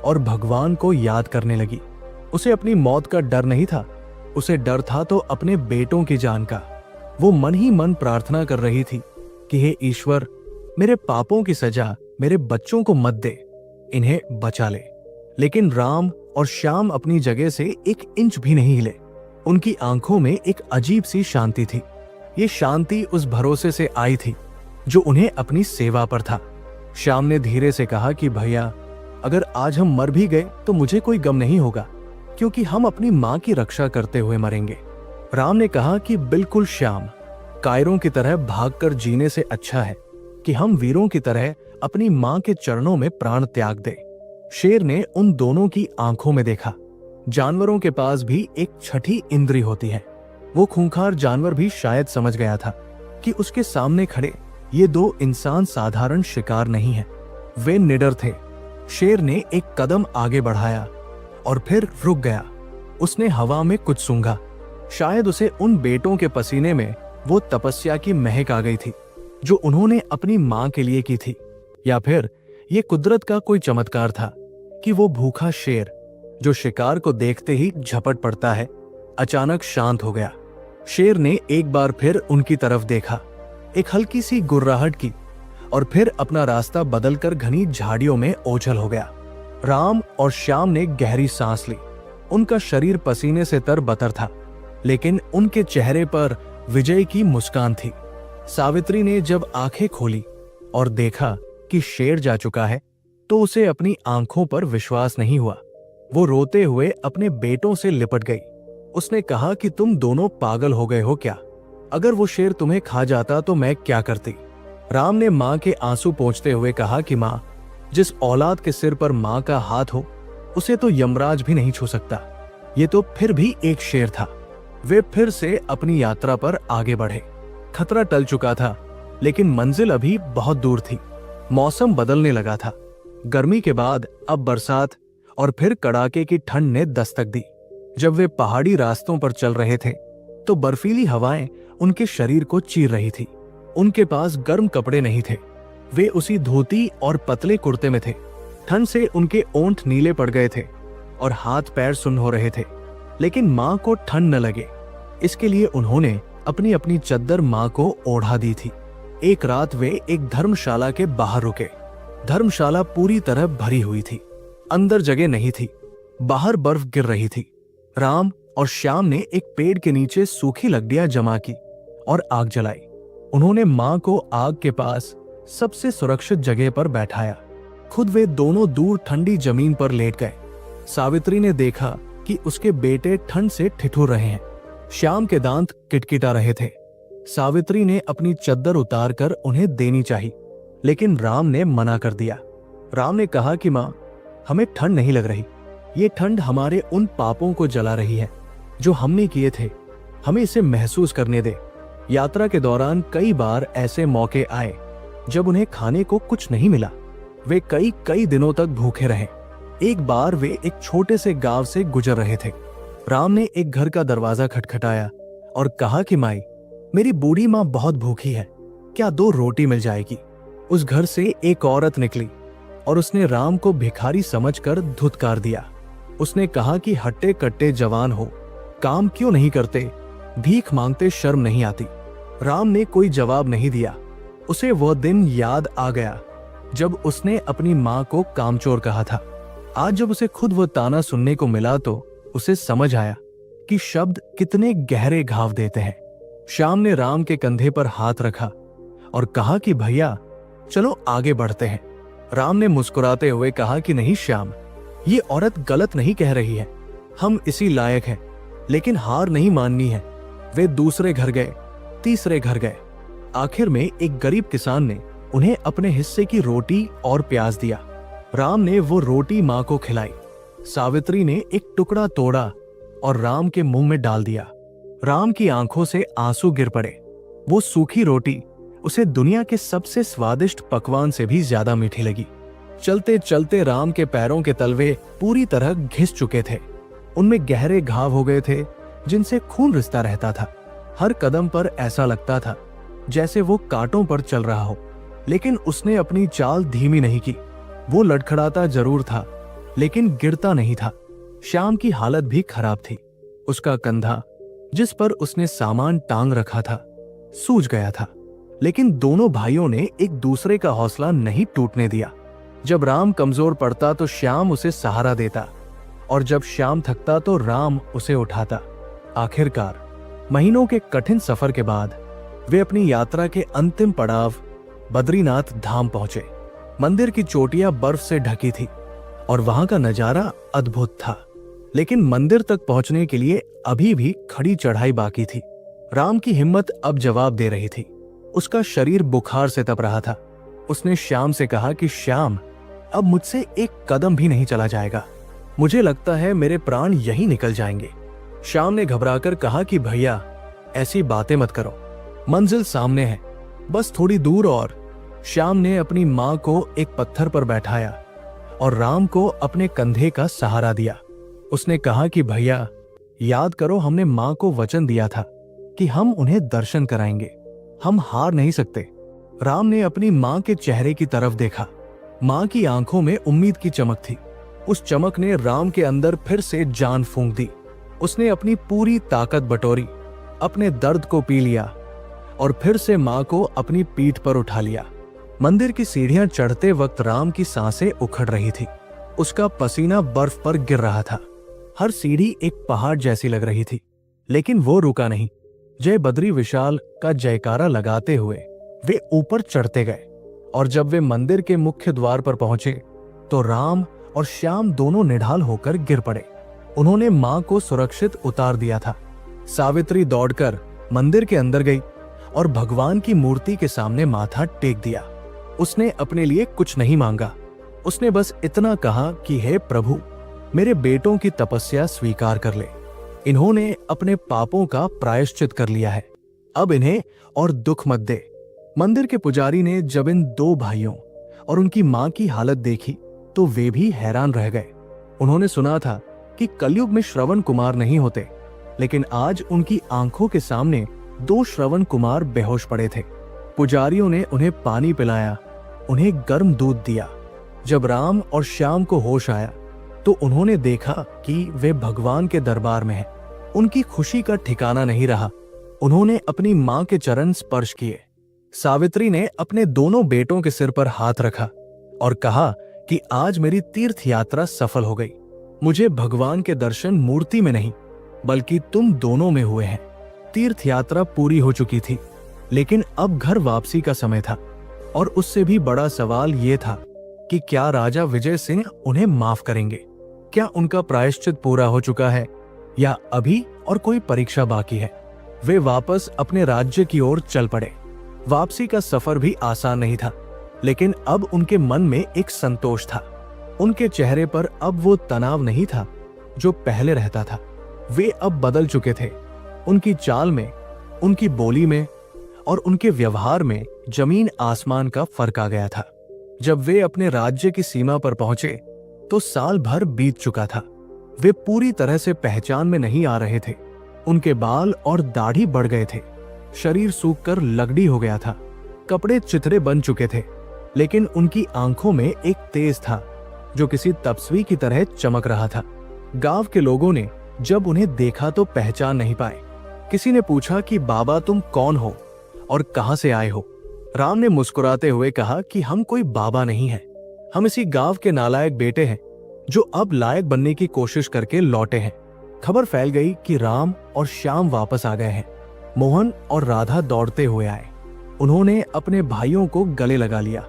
और भगवान को याद करने लगी। उसे अपनी मौत का डर नहीं था, उसे डर था तो अपने बेटों की जान का। वो मन ही मन प्रार्थना कर रही थी कि हे ईश्वर, मेरे पापों की सजा मेरे बच्चों को मत दे, इन्हें बचा ले। लेकिन राम और श्याम अपनी जगह से 1 इंच भी नहीं हिले। उनकी आंखों में एक अजीब सी शांति थी। ये शांति उस भरोसे से आई थी जो उन्हें अपनी सेवा पर था। श्याम ने धीरे से कहा कि भैया, अगर आज हम मर भी गए तो मुझे कोई गम नहीं होगा, क्योंकि हम अपनी मां की रक्षा करते हुए मरेंगे। राम ने कहा कि बिल्कुल श्याम, कायरों की तरह भागकर जीने से अच्छा है कि हम वीरों की तरह अपनी मां के चरणों में प्राण त्याग दें। शेर ने उन दोनों की आंखों में देखा। जानवरों के पास भी एक छठी इंद्री होती है। वो खूंखार जानवर भी शायद समझ गया था कि उसके सामने खड़े ये 2 इंसान साधारण शिकार नहीं है। वे निडर थे। शेर ने एक कदम आगे बढ़ाया और फिर रुक गया। उसने हवा में कुछ सूंघा। शायद उसे उन बेटों के पसीने में वो तपस्या की महक आ गई थी जो उन्होंने अपनी मां के लिए की थी। या फिर ये कुदरत का कोई चमत्कार था कि वो भूखा शेर जो शिकार को देखते ही झपट पड़ता है, अचानक शांत हो गया। शेर ने एक बार फिर उनकी तरफ देखा, एक हल्की सी गुर्राहट की और फिर अपना रास्ता बदलकर घनी झाड़ियों में ओझल हो गया। राम और श्याम ने गहरी सांस ली। उनका शरीर पसीने से तरबतर था, लेकिन उनके चेहरे पर विजय की मुस्कान थी। सावित्री ने जब आंखें खोली और देखा कि शेर जा चुका है, तो उसे अपनी आंखों पर विश्वास नहीं हुआ। वो रोते हुए अपने बेटों से लिपट गई। उसने कहा कि तुम दोनों पागल हो गए हो क्या? अगर वो शेर तुम्हें खा जाता तो मैं क्या करती? राम ने मां के आंसू पोंछते हुए कहा कि मां, जिस औलाद के सिर पर मां का हाथ हो, उसे तो यमराज भी नहीं छू सकता। ये तो फिर भी एक शेर था। वे फिर से अपनी यात्रा पर आगे बढ़े। खतरा टल चुका था, लेकिन मंजिल अभी बहुत दूर थी। मौसम बदलने लगा था। गर्मी के बाद अब बरसात और फिर कड़ाके की ठंड ने दस्तक दी। जब वे पहाड़ी रास्तों पर चल रहे थे तो बर्फीली हवाएं उनके शरीर को चीर रही थी। उनके पास गर्म कपड़े नहीं थे। वे उसी धोती और पतले कुर्ते में थे। ठंड से उनके ओंठ नीले पड़ गए थे और हाथ पैर सुन्न हो रहे थे। लेकिन मां को ठंड न लगे, इसके लिए उन्होंने अपनी अपनी चद्दर मां को ओढ़ा दी थी। एक रात वे एक धर्मशाला के बाहर रुके। धर्मशाला पूरी तरह भरी हुई थी। अंदर जगह नहीं थी। बाहर बर्फ गिर रही थी। राम और श्याम ने एक पेड़ के नीचे सूखी लकड़ियां जमा की और आग जलाई। उन्होंने मां को आग के पास सबसे सुरक्षित जगह पर बैठाया। खुद वे दोनों दूर ठंडी जमीन पर लेट गए। सावित्री ने देखा कि उसके बेटे ठंड से ठिठुर रहे हैं। श्याम के दांत किटकिटा रहे थे। सावित्री ने अपनी चद्दर उतारकर उन्हें देनी चाहिए, लेकिन राम ने मना कर दिया। राम ने कहा कि मां, हमें ठंड नहीं लग रही, ये ठंड हमारे उन पापों को जला रही है जो हमने किए थे। हमें इसे महसूस करने दे। यात्रा के दौरान कई बार ऐसे मौके आए जब उन्हें खाने को कुछ नहीं मिला। वे कई कई दिनों तक भूखे रहे। एक बार वे एक छोटे से गांव से गुजर रहे थे। राम ने एक घर का दरवाजा खटखटाया और कहा कि माई, मेरी बूढ़ी माँ बहुत भूखी है, क्या 2 रोटी मिल जाएगी? उस घर से एक औरत निकली और उसने राम को भिखारी समझकर धुतकार दिया। उसने कहा कि हट्टे कट्टे जवान हो, काम क्यों नहीं करते? भीख मांगते शर्म नहीं आती? राम ने कोई जवाब नहीं दिया। उसे वह दिन याद आ गया जब उसने अपनी माँ को कामचोर कहा था। आज जब उसे खुद वह ताना सुनने को मिला तो उसे समझ आया कि शब्द कितने गहरे घाव देते हैं। श्याम ने राम के कंधे पर हाथ रखा और कहा कि भैया चलो आगे बढ़ते हैं। राम ने मुस्कुराते हुए कहा कि नहीं श्याम, ये औरत गलत नहीं कह रही है, हम इसी लायक हैं, लेकिन हार नहीं माननी है। वे दूसरे घर गए, तीसरे घर गए। आखिर में एक गरीब किसान ने उन्हें अपने हिस्से की रोटी और प्याज दिया। राम ने वो रोटी माँ को खिलाई। सावित्री ने एक टुकड़ा तोड़ा और राम के मुंह में डाल दिया। राम की आंखों से आंसू गिर पड़े। वो सूखी रोटी उसे दुनिया के सबसे स्वादिष्ट पकवान से भी ज्यादा मीठी लगी। चलते चलते राम के पैरों के तलवे पूरी तरह घिस चुके थे। उनमें गहरे घाव हो गए थे जिनसे खून रिसता रहता था। हर कदम पर ऐसा लगता था जैसे वो कांटों पर चल रहा हो, लेकिन उसने अपनी चाल धीमी नहीं की। वो लड़खड़ाता जरूर था, लेकिन गिरता नहीं था। श्याम की हालत भी खराब थी। उसका कंधा, जिस पर उसने सामान टांग रखा था, सूज गया था। लेकिन दोनों भाइयों ने एक दूसरे का हौसला नहीं टूटने दिया। जब राम कमजोर पड़ता तो श्याम उसे सहारा देता, और जब श्याम थकता तो राम उसे उठाता। आखिरकार महीनों के कठिन सफर के बाद वे अपनी यात्रा के अंतिम पड़ाव बद्रीनाथ धाम पहुंचे। मंदिर की चोटियां बर्फ से ढकी थी और वहां का नजारा अद्भुत था, लेकिन मंदिर तक पहुंचने के लिए अभी भी खड़ी चढ़ाई बाकी थी। राम की हिम्मत अब जवाब दे रही थी। उसका शरीर बुखार से तप रहा था। उसने श्याम से कहा कि श्याम, अब मुझसे एक कदम भी नहीं चला जाएगा। मुझे लगता है मेरे प्राण यहीं निकल जाएंगे। श्याम ने घबराकर कहा कि भैया ऐसी बातें मत करो, मंजिल सामने है, बस थोड़ी दूर और। श्याम ने अपनी माँ को एक पत्थर पर बैठाया और राम को अपने कंधे का सहारा दिया। उसने कहा कि भैया याद करो, हमने माँ को वचन दिया था कि हम उन्हें दर्शन कराएंगे, हम हार नहीं सकते। राम ने अपनी माँ के चेहरे की तरफ देखा। माँ की आंखों में उम्मीद की चमक थी। उस चमक ने राम के अंदर फिर से जान फूंक दी। उसने अपनी पूरी ताकत बटोरी, अपने दर्द को पी लिया और फिर से माँ को अपनी पीठ पर उठा लिया। मंदिर की सीढ़ियां चढ़ते वक्त राम की सांसें उखड़ रही थी। उसका पसीना बर्फ पर गिर रहा था। हर सीढ़ी एक पहाड़ जैसी लग रही थी, लेकिन वो रुका नहीं। जय बद्री विशाल का जयकारा लगाते हुए वे ऊपर चढ़ते गए, और जब वे मंदिर के मुख्य द्वार पर पहुंचे तो राम और श्याम दोनों निढाल होकर गिर पड़े। उन्होंने मां को सुरक्षित उतार दिया था। सावित्री दौड़कर मंदिर के अंदर गई और भगवान की मूर्ति के सामने माथा टेक दिया। उसने अपने लिए कुछ नहीं मांगा। उसने बस इतना कहा कि हे प्रभु, मेरे बेटों की तपस्या स्वीकार कर ले। इन्होंने अपने पापों का प्रायश्चित कर लिया है, अब इन्हें और दुख मत दे। मंदिर के पुजारी ने जब इन 2 भाइयों और उनकी मां की हालत देखी तो वे भी हैरान रह गए। उन्होंने सुना था कि कलयुग में श्रवण कुमार नहीं होते, लेकिन आज उनकी आंखों के सामने 2 श्रवण कुमार बेहोश पड़े थे। पुजारियों ने उन्हें पानी पिलाया, उन्हें गर्म दूध दिया। जब राम और श्याम को होश आया तो उन्होंने देखा कि वे भगवान के दरबार में हैं। उनकी खुशी का ठिकाना नहीं रहा। उन्होंने अपनी मां के चरण स्पर्श किए। सावित्री ने अपने दोनों बेटों के सिर पर हाथ रखा और कहा कि आज मेरी तीर्थ यात्रा सफल हो गई। मुझे भगवान के दर्शन मूर्ति में नहीं बल्कि तुम दोनों में हुए हैं। तीर्थ यात्रा पूरी हो चुकी थी, लेकिन अब घर वापसी का समय था, और उससे भी बड़ा सवाल ये था कि क्या राजा विजय सिंह उन्हें माफ करेंगे? क्या उनका प्रायश्चित पूरा हो चुका है या अभी और कोई परीक्षा बाकी है? वे वापस अपने राज्य की ओर चल पड़े। वापसी का सफर भी आसान नहीं था, लेकिन अब उनके मन में एक संतोष था। उनके चेहरे पर अब वो तनाव नहीं था जो पहले रहता था। वे अब बदल चुके थे। उनकी चाल में, उनकी बोली में और उनके व्यवहार में जमीन आसमान का फर्क आ गया था। जब वे अपने राज्य की सीमा पर पहुंचे तो साल भर बीत चुका था। वे पूरी तरह से पहचान में नहीं आ रहे थे। उनके बाल और दाढ़ी बढ़ गए थे। शरीर सूखकर लकड़ी हो गया था। कपड़े चिथड़े बन चुके थे, लेकिन उनकी आंखों में एक तेज था जो किसी तपस्वी की तरह चमक रहा था। गांव के लोगों ने जब उन्हें देखा तो पहचान नहीं पाए। किसी ने पूछा कि बाबा तुम कौन हो और कहां से आए हो? राम ने मुस्कुराते हुए कहा कि हम कोई बाबा नहीं हैं। हम इसी गांव के नालायक बेटे हैं जो अब लायक बनने की कोशिश करके लौटे हैं। खबर फैल गई कि राम और श्याम वापस आ गए हैं। मोहन और राधा दौड़ते हुए आए। उन्होंने अपने भाइयों को गले लगा लिया।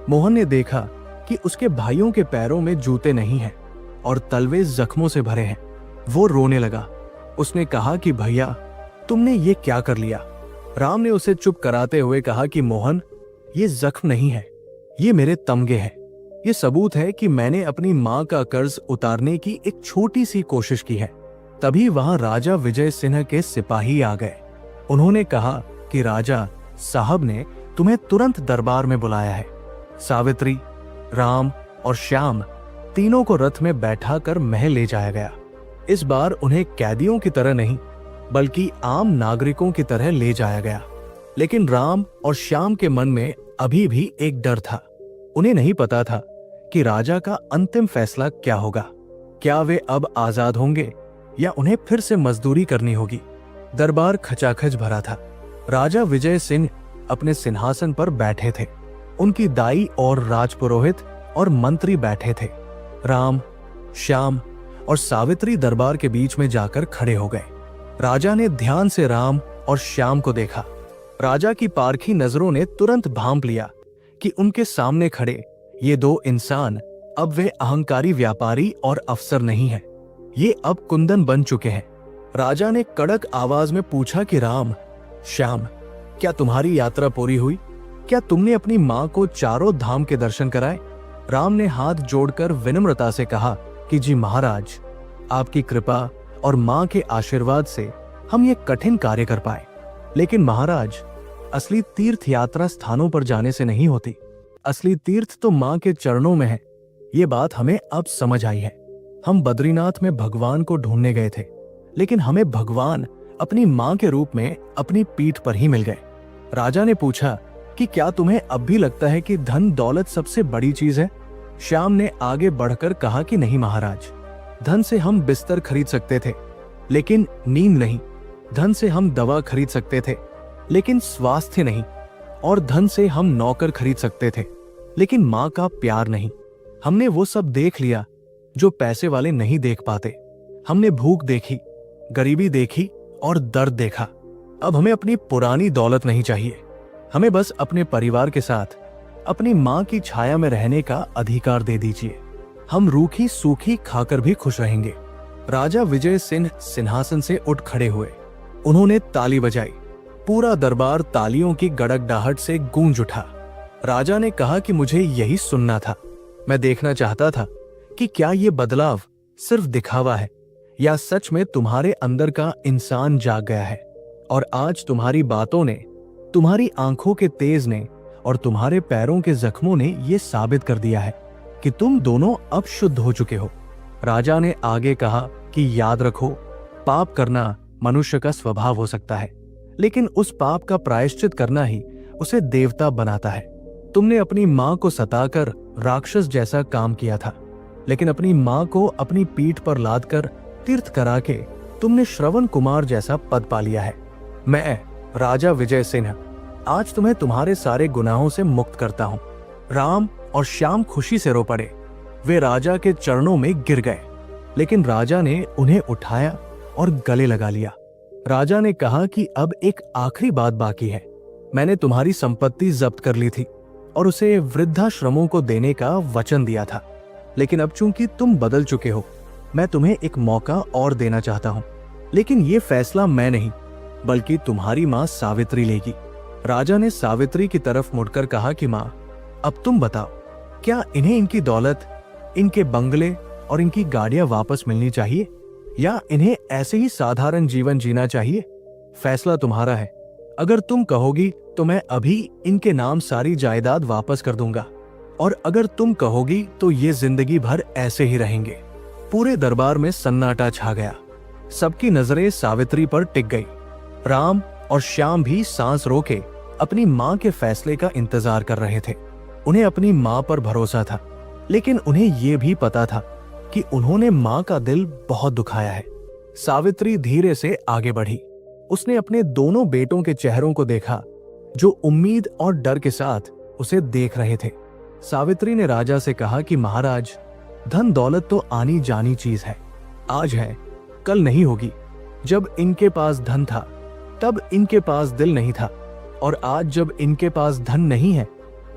मोहन ने देखा कि उसके भाइयों के पैरों में जूते नहीं हैं और तलवे जख्मों से भरे हैं। वो रोने लगा। उसने कहा कि भैया तुमने ये क्या कर लिया? राम ने उसे चुप कराते हुए कहा कि मोहन, ये जख्म नहीं है, ये मेरे तमगे हैं। ये सबूत है कि मैंने अपनी मां का कर्ज उतारने की एक छोटी सी कोशिश की है। तभी वहां राजा विजय सिंह के सिपाही आ गए। उन्होंने कहा कि राजा साहब ने तुम्हें तुरंत दरबार में बुलाया है। सावित्री, राम और श्याम तीनों को रथ में बैठाकर महल ले जाया गया। इस बार उन्हें कैदियों की तरह नहीं बल्कि आम नागरिकों की तरह ले जाया गया। लेकिन राम और श्याम के मन में अभी भी एक डर था। उन्हें नहीं पता था कि राजा का अंतिम फैसला क्या होगा। क्या वे अब आजाद होंगे या उन्हें फिर से मजदूरी करनी होगी? दरबार खचाखच भरा था। राजा विजय सिंह अपने सिंहासन पर बैठे थे। उनकी दाई और राजपुरोहित और मंत्री बैठे थे। राम, श्याम और सावित्री दरबार के बीच में जाकर खड़े हो गए। राजा ने ध्यान से राम और श्याम को देखा। राजा की पारखी नजरों ने तुरंत भांप लिया कि उनके सामने खड़े ये दो इंसान अब वे अहंकारी व्यापारी और अफसर नहीं हैं। ये अब कुंदन बन चुके हैं। राजा ने कड़क आवाज में पूछा कि राम, श्याम, क्या तुम्हारी यात्रा पूरी हुई? क्या तुमने अपनी मां को चारों धाम के दर्शन कराए? राम ने हाथ जोड़कर विनम्रता से कहा कि जी महाराज, आपकी कृपा और मां के आशीर्वाद से हम ये कठिन कार्य कर पाए। लेकिन महाराज, असली तीर्थ यात्रा स्थानों पर जाने से नहीं होती। असली तीर्थ तो मां के चरणों में है। ये बात हमें अब समझ आई है। हम बद्रीनाथ में भगवान को ढूंढने गए थे, लेकिन हमें भगवान अपनी मां के रूप में अपनी पीठ पर ही मिल गए। राजा ने पूछा कि क्या तुम्हें अब भी लगता है कि धन दौलत सबसे बड़ी चीज है? श्याम ने आगे बढ़कर कहा कि नहीं महाराज, धन से हम बिस्तर खरीद सकते थे लेकिन नींद नहीं। धन से हम दवा खरीद सकते थे लेकिन स्वास्थ्य नहीं। और धन से हम नौकर खरीद सकते थे लेकिन मां का प्यार नहीं। हमने वो सब देख लिया जो पैसे वाले नहीं देख पाते। हमने भूख देखी, गरीबी देखी और दर्द देखा। अब हमें अपनी पुरानी दौलत नहीं चाहिए। हमें बस अपने परिवार के साथ अपनी मां की छाया में रहने का अधिकार दे दीजिए। हम रूखी सूखी खाकर भी खुश रहेंगे। राजा विजय सिंह सिंहासन से उठ खड़े हुए। उन्होंने ताली बजाई। पूरा दरबार तालियों की गड़गड़ाहट से गूंज उठा। राजा ने कहा कि मुझे यही सुनना था। मैं देखना चाहता था कि क्या ये बदलाव सिर्फ दिखावा है या सच में तुम्हारे अंदर का इंसान जाग गया है। और आज तुम्हारी बातों ने, तुम्हारी आंखों के तेज ने और तुम्हारे पैरों के जख्मों ने यह साबित कर दिया है कि तुम दोनों अब शुद्ध हो चुके हो। राजा ने आगे कहा कि याद रखो, पाप करना मनुष्य का स्वभाव हो सकता है, लेकिन उस पाप का प्रायश्चित करना ही उसे देवता बनाता है। तुमने अपनी मां को सताकर राक्षस जैसा काम किया था, लेकिन अपनी मां को अपनी पीठ पर लादकर तीर्थ करा के तुमने श्रवण कुमार जैसा पद पा लिया है। मैं राजा विजय सिंह आज तुम्हें तुम्हारे सारे गुनाहों से मुक्त करता हूं। राम और श्याम खुशी से रो पड़े। वे राजा के चरणों में गिर गए, लेकिन राजा ने उन्हें उठाया और गले लगा लिया। राजा ने कहा कि अब एक आखिरी बात बाकी है। मैंने तुम्हारी संपत्ति जब्त कर ली थी और उसे वृद्धाश्रमों को देने का वचन दिया था, लेकिन अब चूंकि तुम बदल चुके हो, मैं तुम्हें एक मौका और देना चाहता हूं। लेकिन ये फैसला मैं नहीं बल्कि तुम्हारी मां सावित्री लेगी। राजा ने सावित्री की तरफ मुड़कर कहा कि मां, अब तुम बताओ, क्या इन्हें इनकी दौलत इनके बंगले और इनकी गाड़ियां वापस मिलनी चाहिए या इन्हें ऐसे ही साधारण जीवन जीना चाहिए? फैसला तुम्हारा है। अगर तुम कहोगी तो मैं अभी इनके नाम सारी जायदाद वापस कर दूंगा, और अगर तुम कहोगी तो ये जिंदगी भर ऐसे ही रहेंगे। पूरे दरबार में सन्नाटा छा गया। सबकी नजरें सावित्री पर टिक गई। राम और श्याम भी सांस रोके अपनी मां के फैसले का इंतजार कर रहे थे। उन्हें अपनी मां पर भरोसा था, लेकिन उन्हें यह भी पता था कि उन्होंने मां का दिल बहुत दुखाया है। सावित्री धीरे से आगे बढ़ी। उसने अपने दोनों बेटों के चेहरों को देखा, जो उम्मीद और डर के साथ उसे देख रहे थे। सावित्री ने राजा से कहा कि महाराज, धन दौलत तो आनी जानी चीज है, आज है कल नहीं होगी। जब इनके पास धन था तब इनके पास दिल नहीं था, और आज जब इनके पास धन नहीं है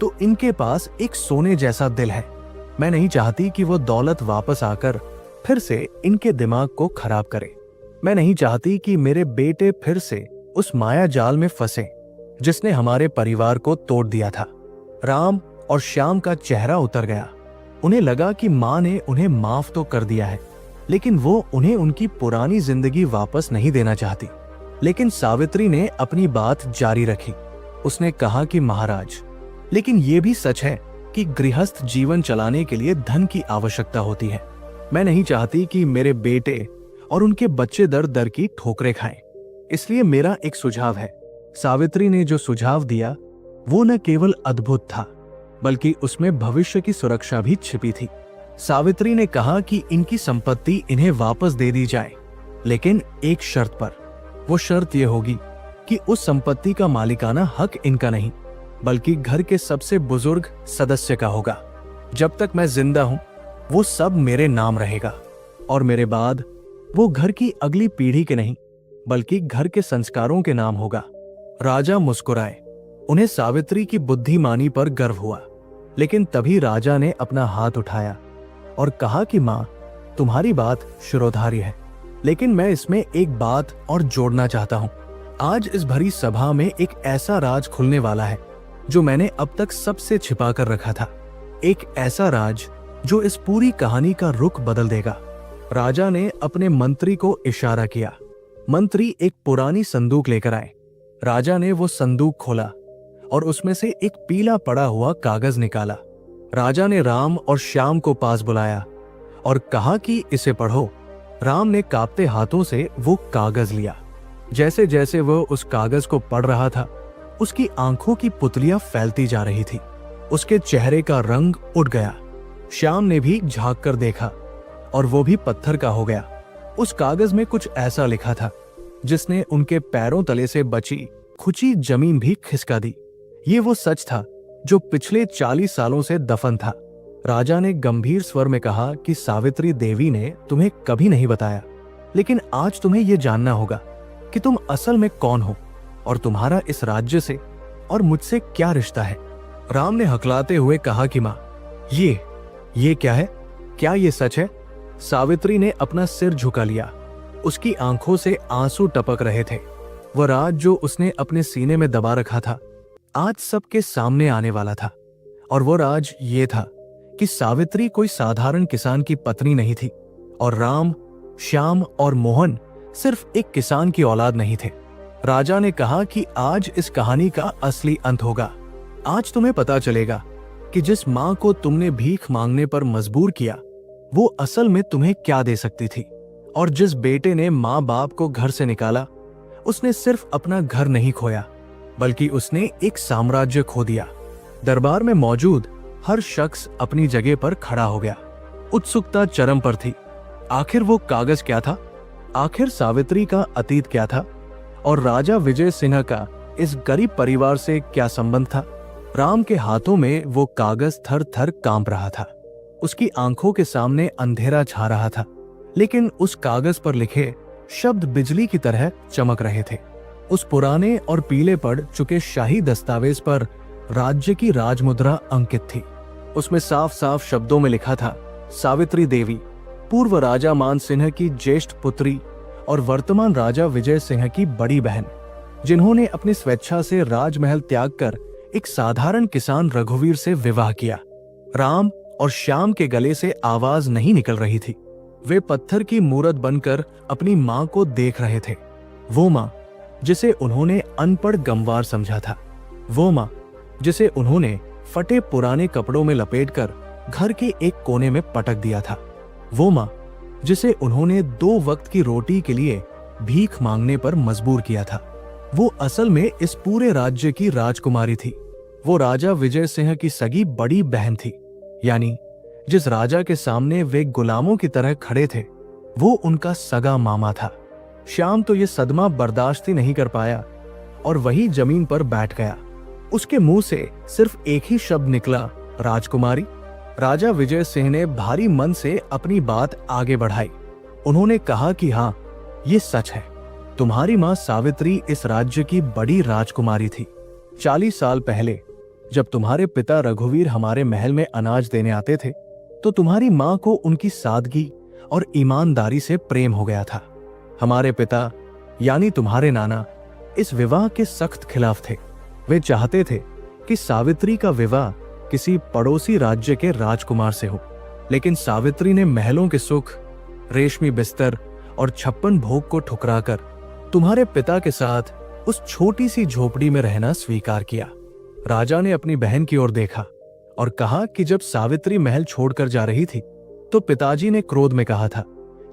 तो इनके पास एक सोने जैसा दिल है। मैं नहीं चाहती कि वो दौलत वापस आकर फिर से इनके दिमाग को खराब करे। मैं नहीं चाहती कि मेरे बेटे फिर से उस माया जाल में फंसे जिसने हमारे परिवार को तोड़ दिया था। राम और श्याम का चेहरा उतर गया। उन्हें लगा कि मां ने उन्हें माफ तो कर दिया है, लेकिन वो उन्हें उनकी पुरानी जिंदगी वापस नहीं देना चाहती। लेकिन सावित्री ने अपनी बात जारी रखी। उसने कहा कि महाराज, लेकिन ये भी सच है कि गृहस्थ जीवन चलाने के लिए धन की आवश्यकता होती है। मैं नहीं चाहती कि मेरे बेटे और उनके बच्चे दर दर की ठोकरें खाएं। इसलिए मेरा एक सुझाव है। सावित्री ने जो सुझाव दिया वो न केवल अद्भुत था, बल्कि उसमें भविष्य की सुरक्षा भी छिपी थी। सावित्री ने कहा कि इनकी संपत्ति इन्हें वापस दे दी जाए, लेकिन एक शर्त पर। वो शर्त यह होगी कि उस संपत्ति का मालिकाना हक इनका नहीं, बल्कि घर के सबसे बुजुर्ग सदस्य का होगा। जब तक मैं जिंदा हूं वो सब मेरे नाम रहेगा, और मेरे बाद वो घर की अगली पीढ़ी के नहीं, बल्कि घर के संस्कारों के नाम होगा। राजा मुस्कुराए। उन्हें सावित्री की बुद्धिमानी पर गर्व हुआ, लेकिन तभी राजा ने अपना हाथ उठाया और कहा कि मां, तुम्हारी बात शिरोधार्य है, लेकिन मैं इसमें एक बात और जोड़ना चाहता हूं। आज इस भरी सभा में एक ऐसा राज खुलने वाला है जो मैंने अब तक सबसे छिपा कर रखा था। एक ऐसा राज जो इस पूरी कहानी का रुख बदल देगा। राजा ने अपने मंत्री को इशारा किया। मंत्री एक पुरानी संदूक लेकर आए। राजा ने वो संदूक खोला और उसमें से एक पीला पड़ा हुआ कागज निकाला। राजा ने राम और श्याम को पास बुलाया और कहा कि इसे पढ़ो। राम ने कांपते हाथों से वो कागज लिया। जैसे जैसे वह उस कागज को पढ़ रहा था, उसकी आंखों की पुतलियां फैलती जा रही थी। उसके चेहरे का रंग उड़ गया। श्याम ने भी झांक कर देखा और वो भी पत्थर का हो गया। उस कागज में कुछ ऐसा लिखा था जिसने उनके पैरों तले से बची खुची जमीन भी खिसका दी। ये वो सच था जो पिछले 40 सालों से दफन था। राजा ने गंभीर स्वर में कहा कि सावित्री देवी ने तुम्हें कभी नहीं बताया, लेकिन आज तुम्हें यह जानना होगा कि तुम असल में कौन हो और तुम्हारा इस राज्य से और मुझसे क्या रिश्ता है। राम ने हकलाते हुए कहा कि मां, ये क्या है? क्या ये सच है? सावित्री ने अपना सिर झुका लिया। उसकी आंखों से आंसू टपक रहे थे। वह राज जो उसने अपने सीने में दबा रखा था आज सबके सामने आने वाला था। और वो राज ये था कि सावित्री कोई साधारण किसान की पत्नी नहीं थी, और राम, श्याम और मोहन सिर्फ एक किसान की औलाद नहीं थे। राजा ने कहा कि आज इस कहानी का असली अंत होगा। आज तुम्हें पता चलेगा कि जिस मां को तुमने भीख मांगने पर मजबूर किया वो असल में तुम्हें क्या दे सकती थी। और जिस बेटे ने मां बाप को घर से निकाला, उसने सिर्फ अपना घर नहीं खोया, बल्कि उसने एक साम्राज्य खो दिया। दरबार में मौजूद हर शख्स अपनी जगह पर खड़ा हो गया। उत्सुकता चरम पर थी। आखिर वो कागज क्या था? आखिर सावित्री का अतीत क्या था? और राजा विजय सिंह का इस गरीब परिवार से क्या संबंध था? राम के हाथों में वो कागज थर थर कांप रहा था। उसकी आंखों के सामने अंधेरा छा रहा था, लेकिन उस कागज पर लिखे शब्द बिजली की तरह चमक रहे थे। उस पुराने और पीले पड़ चुके शाही दस्तावेज पर राज्य की राजमुद्रा अंकित थी। उसमें साफ साफ शब्दों में लिखा था, सावित्री देवी, पूर्व राजा मान सिंह की ज्येष्ठ पुत्री और वर्तमान राजा विजय सिंह की बड़ी बहन, जिन्होंने अपनी स्वेच्छा से राजमहल त्याग कर एक साधारण किसान रघुवीर से विवाह किया। राम और श्याम के गले से आवाज नहीं निकल रही थी। वे पत्थर की मूरत बनकर अपनी मां को देख रहे थे। वो मां जिसे उन्होंने अनपढ़ गंवार समझा था, वो मां जिसे उन्होंने फटे पुराने कपड़ों में लपेटकर घर के एक कोने में पटक दिया था, वो मां जिसे उन्होंने 2 वक्त की रोटी के लिए भीख मांगने पर मजबूर किया था, वो असल में इस पूरे राज्य की राजकुमारी थी। वो राजा विजय सिंह की सगी बड़ी बहन थी, यानी जिस राजा के सामने वे गुलामों की तरह खड़े थे, वो उनका सगा मामा था। श्याम तो ये सदमा बर्दाश्त ही नहीं कर पाया और वही जमीन पर बैठ गया। उसके मुंह से सिर्फ एक ही शब्द निकला, राजकुमारी। राजा विजय सिंह ने भारी मन से अपनी बात आगे बढ़ाई। उन्होंने कहा कि हाँ, ये सच है, तुम्हारी मां सावित्री इस राज्य की बड़ी राजकुमारी थी। 40 साल पहले जब तुम्हारे पिता रघुवीर हमारे महल में अनाज देने आते थे, तो तुम्हारी मां को उनकी सादगी और ईमानदारी से प्रेम हो गया था। हमारे पिता यानी तुम्हारे नाना इस विवाह के सख्त खिलाफ थे। वे चाहते थे कि सावित्री का विवाह किसी पड़ोसी राज्य के राजकुमार से हो, लेकिन सावित्री ने महलों के सुख, रेशमी बिस्तर और 56 भोग को ठुकराकर तुम्हारे पिता के साथ उस छोटी सी झोपड़ी में रहना स्वीकार किया। राजा ने अपनी बहन की ओर देखा और कहा कि जब सावित्री महल छोड़कर जा रही थी, तो पिताजी ने क्रोध में कहा था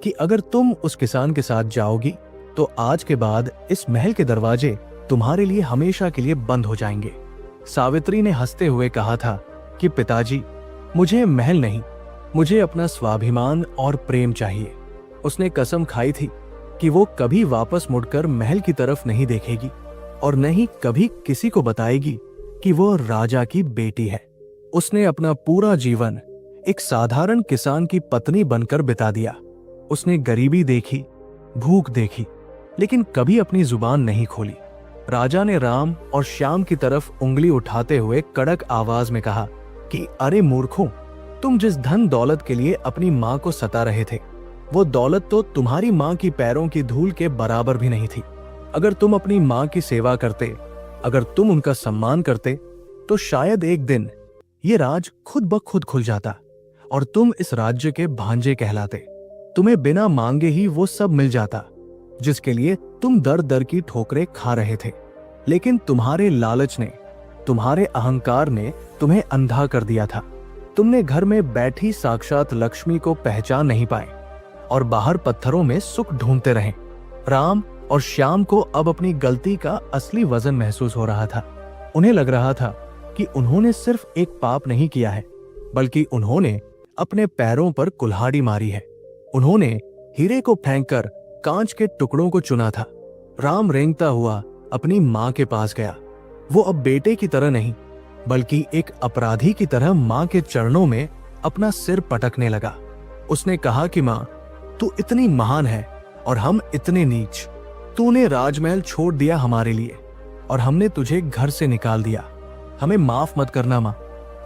कि अगर तुम उस किसान के साथ जाओगी तो आज के बाद इस महल के दरवाजे तुम्हारे लिए हमेशा के लिए बंद हो जाएंगे। सावित्री ने हंसते हुए कहा था कि पिताजी, मुझे महल नहीं, मुझे अपना स्वाभिमान और प्रेम चाहिए। उसने कसम खाई थी कि वो कभी वापस मुड़कर महल की तरफ नहीं देखेगी और न ही कभी किसी को बताएगी कि वो राजा की बेटी है। उसने अपना पूरा जीवन एक साधारण किसान की पत्नी बनकर बिता दिया। उसने गरीबी देखी, भूख देखी, लेकिन कभी अपनी जुबान नहीं खोली। राजा ने राम और श्याम की तरफ उंगली उठाते हुए कड़क आवाज में कहा कि अरे मूर्खों, तुम जिस धन दौलत के लिए अपनी मां को सता रहे थे, वो दौलत तो तुम्हारी मां की पैरों की धूल के बराबर भी नहीं थी। अगर तुम अपनी मां की सेवा करते, अगर तुम उनका सम्मान करते, तो शायद एक दिन ये राज खुद ब खुद खुल जाता और तुम इस राज्य के भांजे कहलाते। तुम्हें बिना मांगे ही वो सब मिल जाता जिसके लिए तुम दर दर की ठोकरें खा रहे थे। लेकिन तुम्हारे लालच ने, तुम्हारे अहंकार ने तुम्हें अंधा कर दिया था। तुमने घर में बैठी साक्षात लक्ष्मी को पहचान नहीं पाए और बाहर पत्थरों में सुख ढूंढते रहे। राम और श्याम को अब अपनी गलती का असली वजन महसूस हो रहा था। उन्हें लग रहा था कि उन्होंने सिर्फ एक पाप नहीं किया है, बल्कि उन्होंने अपने पैरों पर कुल्हाड़ी मारी है। उन्होंने हीरे को फेंककर कांच के टुकड़ों को चुना था। राम रेंगता हुआ अपनी मां के पास गया। वो अब बेटे की तरह नहीं, बल्कि एक अपराधी की तरह मां के चरणों में अपना सिर पटकने लगा। उसने कहा कि मां, तू इतनी महान है और हम इतने नीच। तूने राजमहल छोड़ दिया हमारे लिए और हमने तुझे घर से निकाल दिया। हमें माफ मत करना मां,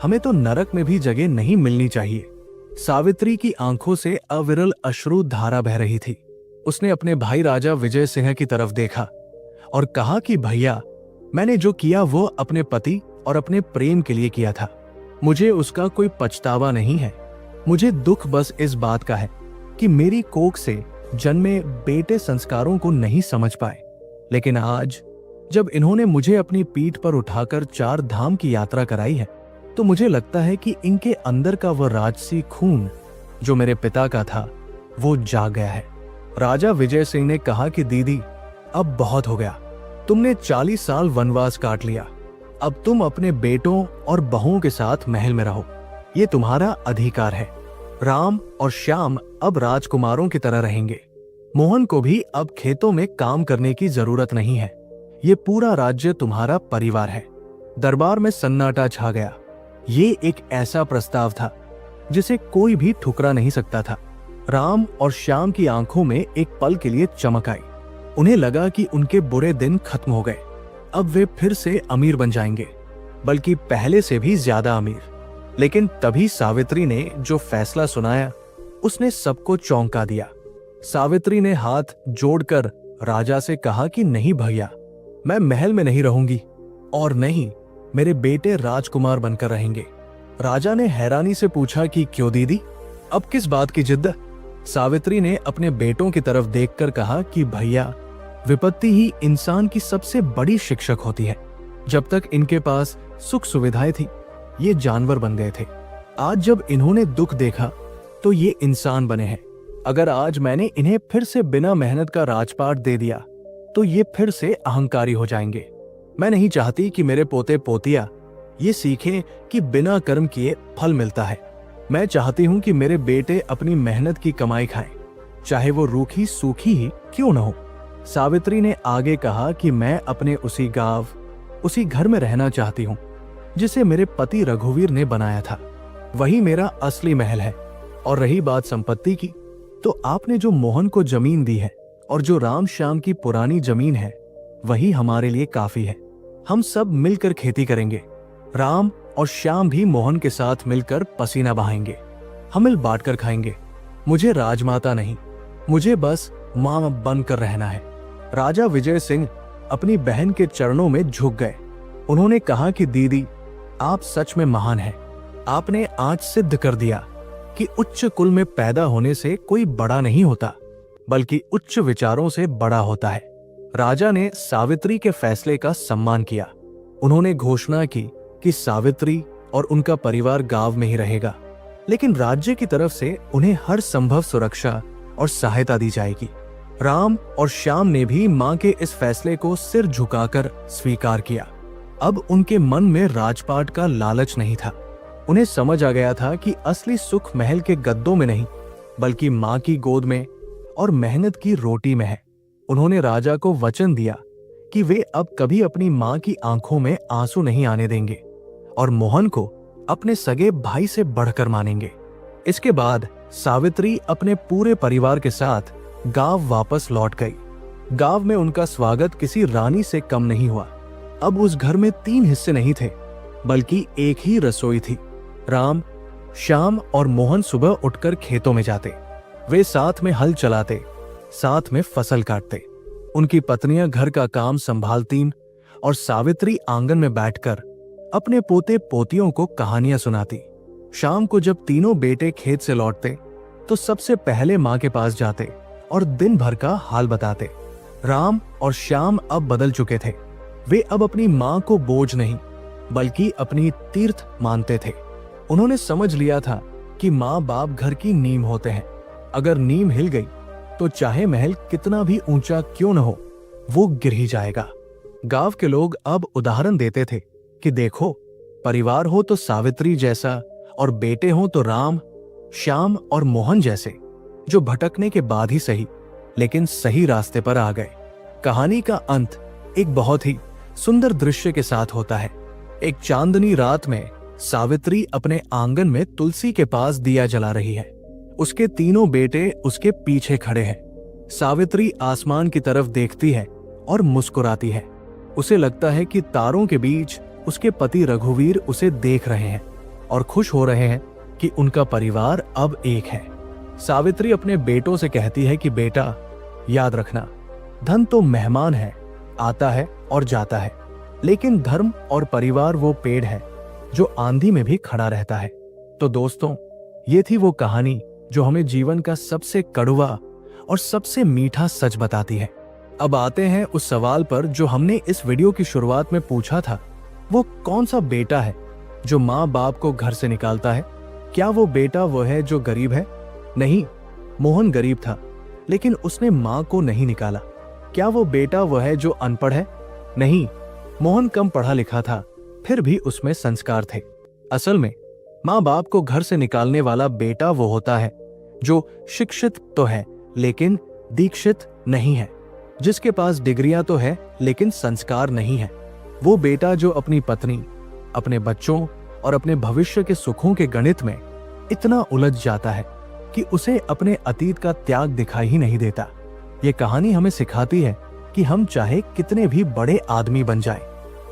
हमें तो नरक में भी जगह नहीं मिलनी चाहिए। सावित्री की आंखों से अविरल अश्रु धारा बह रही थी। उसने अपने भाई राजा विजय सिंह की तरफ देखा और कहा कि भैया, मैंने जो किया वो अपने पति और अपने प्रेम के लिए किया था। मुझे उसका कोई पछतावा नहीं है। मुझे दुख बस इस बात का है कि मेरी कोख से जन्मे बेटे संस्कारों को नहीं समझ पाए। लेकिन आज जब इन्होंने मुझे अपनी पीठ पर उठाकर 4 धाम की यात्रा कराई है, तो मुझे लगता है कि इनके अंदर का वह राजसी खून जो मेरे पिता का था, वो जाग गया है। राजा विजय सिंह ने कहा कि दीदी, अब बहुत हो गया। तुमने 40 साल वनवास काट लिया। अब तुम अपने बेटों और बहुओं के साथ महल में रहो, ये तुम्हारा अधिकार है। राम और श्याम अब राजकुमारों की तरह रहेंगे। मोहन को भी अब खेतों में काम करने की जरूरत नहीं है। ये पूरा राज्य तुम्हारा परिवार है। दरबार में सन्नाटा छा गया। ये एक ऐसा प्रस्ताव था जिसे कोई भी ठुकरा नहीं सकता था। राम और श्याम की आंखों में एक पल के लिए चमक आई। उन्हें लगा कि उनके बुरे दिन खत्म हो गए। अब वे फिर से अमीर बन जाएंगे, बल्कि पहले से भी ज्यादा अमीर। लेकिन तभी सावित्री ने जो फैसला सुनाया, उसने सबको चौंका दिया। सावित्री ने हाथ जोड़कर राजा से कहा कि नहीं भैया, मैं महल में नहीं रहूंगी और नहीं मेरे बेटे राजकुमार बनकर रहेंगे। राजा ने हैरानी से पूछा कि क्यों दीदी, अब किस बात की जिद्द? सावित्री ने अपने बेटों की तरफ देखकर कहा कि भैया, विपत्ति ही इंसान की सबसे बड़ी शिक्षक होती है। जब तक इनके पास सुख सुविधाएं थी, ये जानवर बन गए थे। आज जब इन्होंने दुख देखा तो ये इंसान बने हैं। अगर आज मैंने इन्हें फिर से बिना मेहनत का राजपाट दे दिया तो ये फिर से अहंकारी हो जाएंगे। मैं नहीं चाहती कि मेरे पोते पोतिया ये सीखें कि बिना कर्म किए फल मिलता है। मैं चाहती हूं कि मेरे बेटे अपनी मेहनत की कमाई खाएं, चाहे वो रूखी सूखी ही क्यों न हो। सावित्री ने आगे कहा कि मैं अपने उसी गांव, उसी घर में रहना चाहती हूं जिसे मेरे पति रघुवीर ने बनाया था। वही मेरा असली महल है। और रही बात संपत्ति की, तो आपने जो मोहन को जमीन दी है और जो राम श्याम की पुरानी जमीन है, वही हमारे लिए काफी है। हम सब मिलकर खेती करेंगे। राम और श्याम भी मोहन के साथ मिलकर पसीना बहाएंगे। हम मिल बांटकर खाएंगे। मुझे राजमाता नहीं, मुझे बस मां बनकर रहना है। राजा विजय सिंह अपनी बहन के चरणों में झुक गए। उन्होंने कहा कि दीदी, आप सच में महान हैं। आपने आज सिद्ध कर दिया कि उच्च कुल में पैदा होने से कोई बड़ा नहीं होता, बल्कि उच्च विचारों से बड़ा होता है। राजा ने सावित्री के फैसले का सम्मान किया। उन्होंने घोषणा की कि सावित्री और उनका परिवार गांव में ही रहेगा, लेकिन राज्य की तरफ से उन्हें हर संभव सुरक्षा और सहायता दी जाएगी। राम और श्याम ने भी मां के इस फैसले को सिर झुकाकर स्वीकार किया। अब उनके मन में राजपाट का लालच नहीं था। उन्हें समझ आ गया था कि असली सुख महल के गद्दों में नहीं, बल्कि मां की गोद में और मेहनत की रोटी में है। उन्होंने राजा को वचन दिया कि वे अब कभी अपनी मां की आंखों में आंसू नहीं आने देंगे और मोहन को अपने सगे भाई से बढ़कर मानेंगे। इसके बाद सावित्री अपने पूरे परिवार के साथ गांव वापस लौट गई। गांव में उनका स्वागत किसी रानी से कम नहीं हुआ। अब उस घर में 3 हिस्से नहीं थे, बल्कि एक ही रसोई थी। राम, श्याम और मोहन सुबह उठकर खेतों में जाते। वे साथ में हल चलाते, साथ में फसल काटते। उनकी पत्नियां घर का काम संभालतीं और सावित्री आंगन में बैठकर अपने पोते पोतियों को कहानियां सुनाती। शाम को जब तीनों बेटे खेत से लौटते तो सबसे पहले मां के पास जाते और दिन भर का हाल बताते। राम और श्याम अब बदल चुके थे। वे अब अपनी मां को बोझ नहीं, बल्कि अपनी तीर्थ मानते थे। उन्होंने समझ लिया था कि मां बाप घर की नींव होते हैं। अगर नींव हिल गई तो चाहे महल कितना भी ऊंचा क्यों न हो, वो गिर ही जाएगा। गांव के लोग अब उदाहरण देते थे कि देखो, परिवार हो तो सावित्री जैसा और बेटे हो तो राम, श्याम और मोहन जैसे, जो भटकने के बाद ही सही लेकिन सही रास्ते पर आ गए। कहानी का अंत एक बहुत ही सुंदर दृश्य के साथ होता है। एक चांदनी रात में सावित्री अपने आंगन में तुलसी के पास दिया जला रही है। उसके तीनों बेटे उसके पीछे खड़े हैं। सावित्री आसमान की तरफ देखती है और मुस्कुराती है। उसे लगता है कि तारों के बीच उसके पति रघुवीर उसे देख रहे हैं और खुश हो रहे हैं कि उनका परिवार अब एक है। सावित्री अपने बेटों से कहती है कि बेटा, याद रखना, धन तो मेहमान है, आता है और जाता है, लेकिन धर्म और परिवार वो पेड़ है जो आंधी में भी खड़ा रहता है। तो दोस्तों, ये थी वो कहानी जो हमें जीवन का सबसे कड़वा और सबसे मीठा सच बताती है। अब आते हैं उस सवाल पर जो हमने इस वीडियो की शुरुआत में पूछा था। वो कौन सा बेटा है जो माँ बाप को घर से निकालता है? क्या वो बेटा वो है जो गरीब है? नहीं, मोहन गरीब था, लेकिन उसने माँ को नहीं निकाला। क्या वो बेटा वो है जो अनपढ़ है? नहीं, मोहन कम पढ़ा लिखा था, फिर भी उसमें संस्कार थे। असल में माँ बाप को घर से निकालने वाला बेटा वो होता है जो शिक्षित तो है लेकिन दीक्षित नहीं है, जिसके पास डिग्रियां तो है लेकिन संस्कार नहीं है। वो बेटा जो अपनी पत्नी, अपने बच्चों और अपने भविष्य के सुखों के गणित में इतना उलझ जाता है कि उसे अपने अतीत का त्याग दिखाई ही नहीं देता। ये कहानी हमें सिखाती है कि हम चाहे कितने भी बड़े आदमी बन जाएं,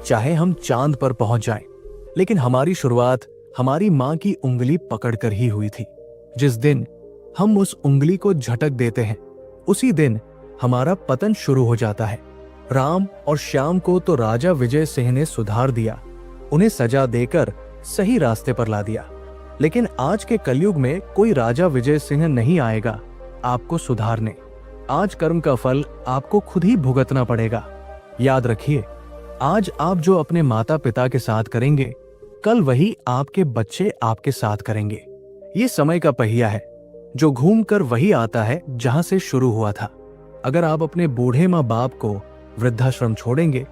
चाहे हम चांद पर पहुंच जाएं, लेकिन हमारी शुरुआत हमारी माँ की उंगली पकड़कर ही हुई थी। जिस दिन हम उस उंगली को झटक देते हैं, उसी दिन हमारा पतन शुरू हो जाता है। राम और श्याम को तो राजा विजय सिंह ने सुधार दिया। उन्हें सजा देकर सही रास्ते पर ला दिया। लेकिन आज के कलयुग में कोई राजा विजय सिंह नहीं आएगा आपको सुधारने। आज कर्म का फल आपको खुद ही भुगतना पड़ेगा। याद रखिए, आज आप जो अपने माता पिता के साथ करेंगे, कल वही आपके बच्चे आपके साथ करेंगे। ये समय का पहिया है जो घूमकर वही आता है जहां से शुरू हुआ था। अगर आप अपने बूढ़े माँ बाप को वृद्धाश्रम छोड़ेंगे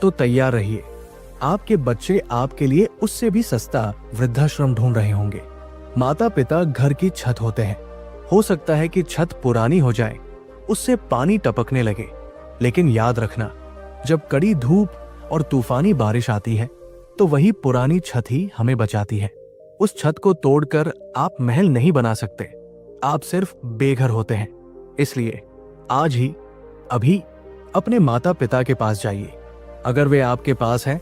तो तैयार रहिए, आपके बच्चे आपके लिए उससे भी सस्ता वृद्धाश्रम ढूंढ रहे होंगे। माता पिता घर की छत होते हैं। हो सकता है कि छत पुरानी हो जाए, उससे पानी टपकने लगे, लेकिन याद रखना, जब कड़ी धूप और तूफानी बारिश आती है तो वही पुरानी छत ही हमें बचाती है। उस छत को तोड़कर आप महल नहीं बना सकते, आप सिर्फ बेघर होते हैं। इसलिए आज ही, अभी अपने माता पिता के पास जाइए। अगर वे आपके पास हैं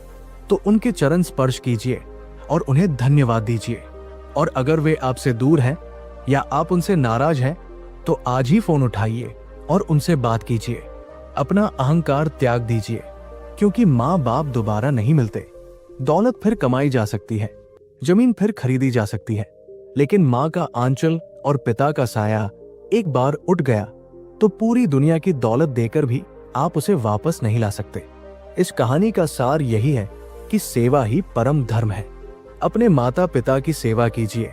तो उनके चरण स्पर्श कीजिए और उन्हें धन्यवाद दीजिए। और अगर वे आपसे दूर हैं या आप उनसे नाराज हैं तो आज ही फोन उठाइए और उनसे बात कीजिए। अपना अहंकार त्याग दीजिए, क्योंकि माँ बाप दोबारा नहीं मिलते। दौलत फिर कमाई जा सकती है, जमीन फिर खरीदी जा सकती है, लेकिन माँ का आंचल और पिता का साया एक बार उठ गया तो पूरी दुनिया की दौलत देकर भी आप उसे वापस नहीं ला सकते। इस कहानी का सार यही है कि सेवा ही परम धर्म है। अपने माता पिता की सेवा कीजिए,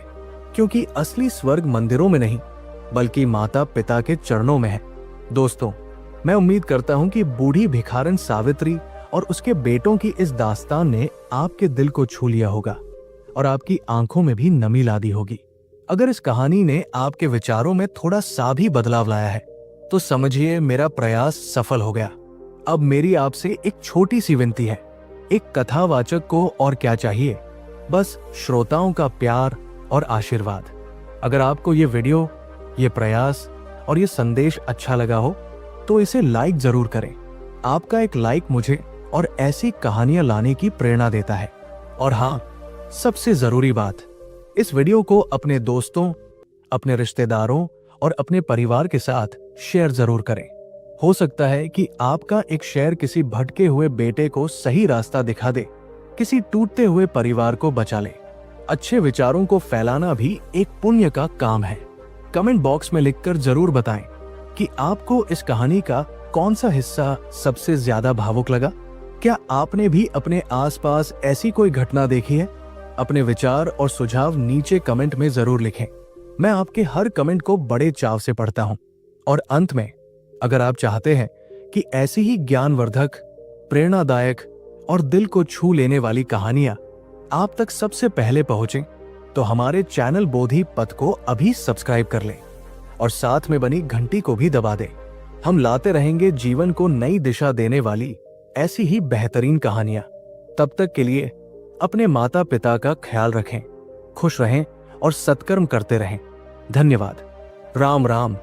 क्योंकि असली स्वर्ग मंदिरों में नहीं बल्कि माता पिता के चरणों में है। दोस्तों, मैं उम्मीद करता हूं कि बूढ़ी भिखारन सावित्री और उसके बेटों की इस दास्तान ने आपके दिल को छू लिया होगा और आपकी आंखों में भी नमी ला दी होगी। अगर इस कहानी ने आपके विचारों में थोड़ा सा भी बदलाव लाया है तो समझिए मेरा प्रयास सफल हो गया। अब मेरी आपसे एक छोटी सी विनती है, एक कथावाचक को और क्या चाहिए, बस श्रोताओं का प्यार और आशीर्वाद। अगर आपको ये वीडियो, ये प्रयास और ये संदेश अच्छा लगा हो तो इसे लाइक जरूर करें। आपका एक लाइक मुझे और ऐसी कहानियां लाने की प्रेरणा देता है। और हाँ, सबसे जरूरी बात, इस वीडियो को अपने दोस्तों, अपने रिश्तेदारों और अपने परिवार के साथ शेयर जरूर करें। हो सकता है कि आपका एक शेयर किसी भटके हुए बेटे को सही रास्ता दिखा दे, किसी टूटते हुए परिवार को बचा ले। अच्छे विचारों को फैलाना भी एक पुण्य का काम है। कमेंट बॉक्स में लिखकर जरूर बताएं कि आपको इस कहानी का कौन सा हिस्सा सबसे ज्यादा भावुक लगा। क्या आपने भी अपने आसपास ऐसी कोई घटना देखी है? अपने विचार और सुझाव नीचे कमेंट में जरूर लिखें। मैं आपके हर कमेंट को बड़े चाव से पढ़ता हूं। और अंत में, अगर आप चाहते हैं कि ऐसी ही ज्ञानवर्धक, प्रेरणादायक और दिल को छू लेने वाली कहानियां आप तक सबसे पहले पहुंचें, तो हमारे चैनल बोधि पथ को अभी सब्सक्राइब कर लें और साथ में बनी घंटी को भी दबा दें। हम लाते रहेंगे जीवन को नई दिशा देने वाली ऐसी ही बेहतरीन कहानियां। तब तक के लिए अपने माता पिता का ख्याल रखें, खुश रहें और सत्कर्म करते रहें। धन्यवाद। राम राम।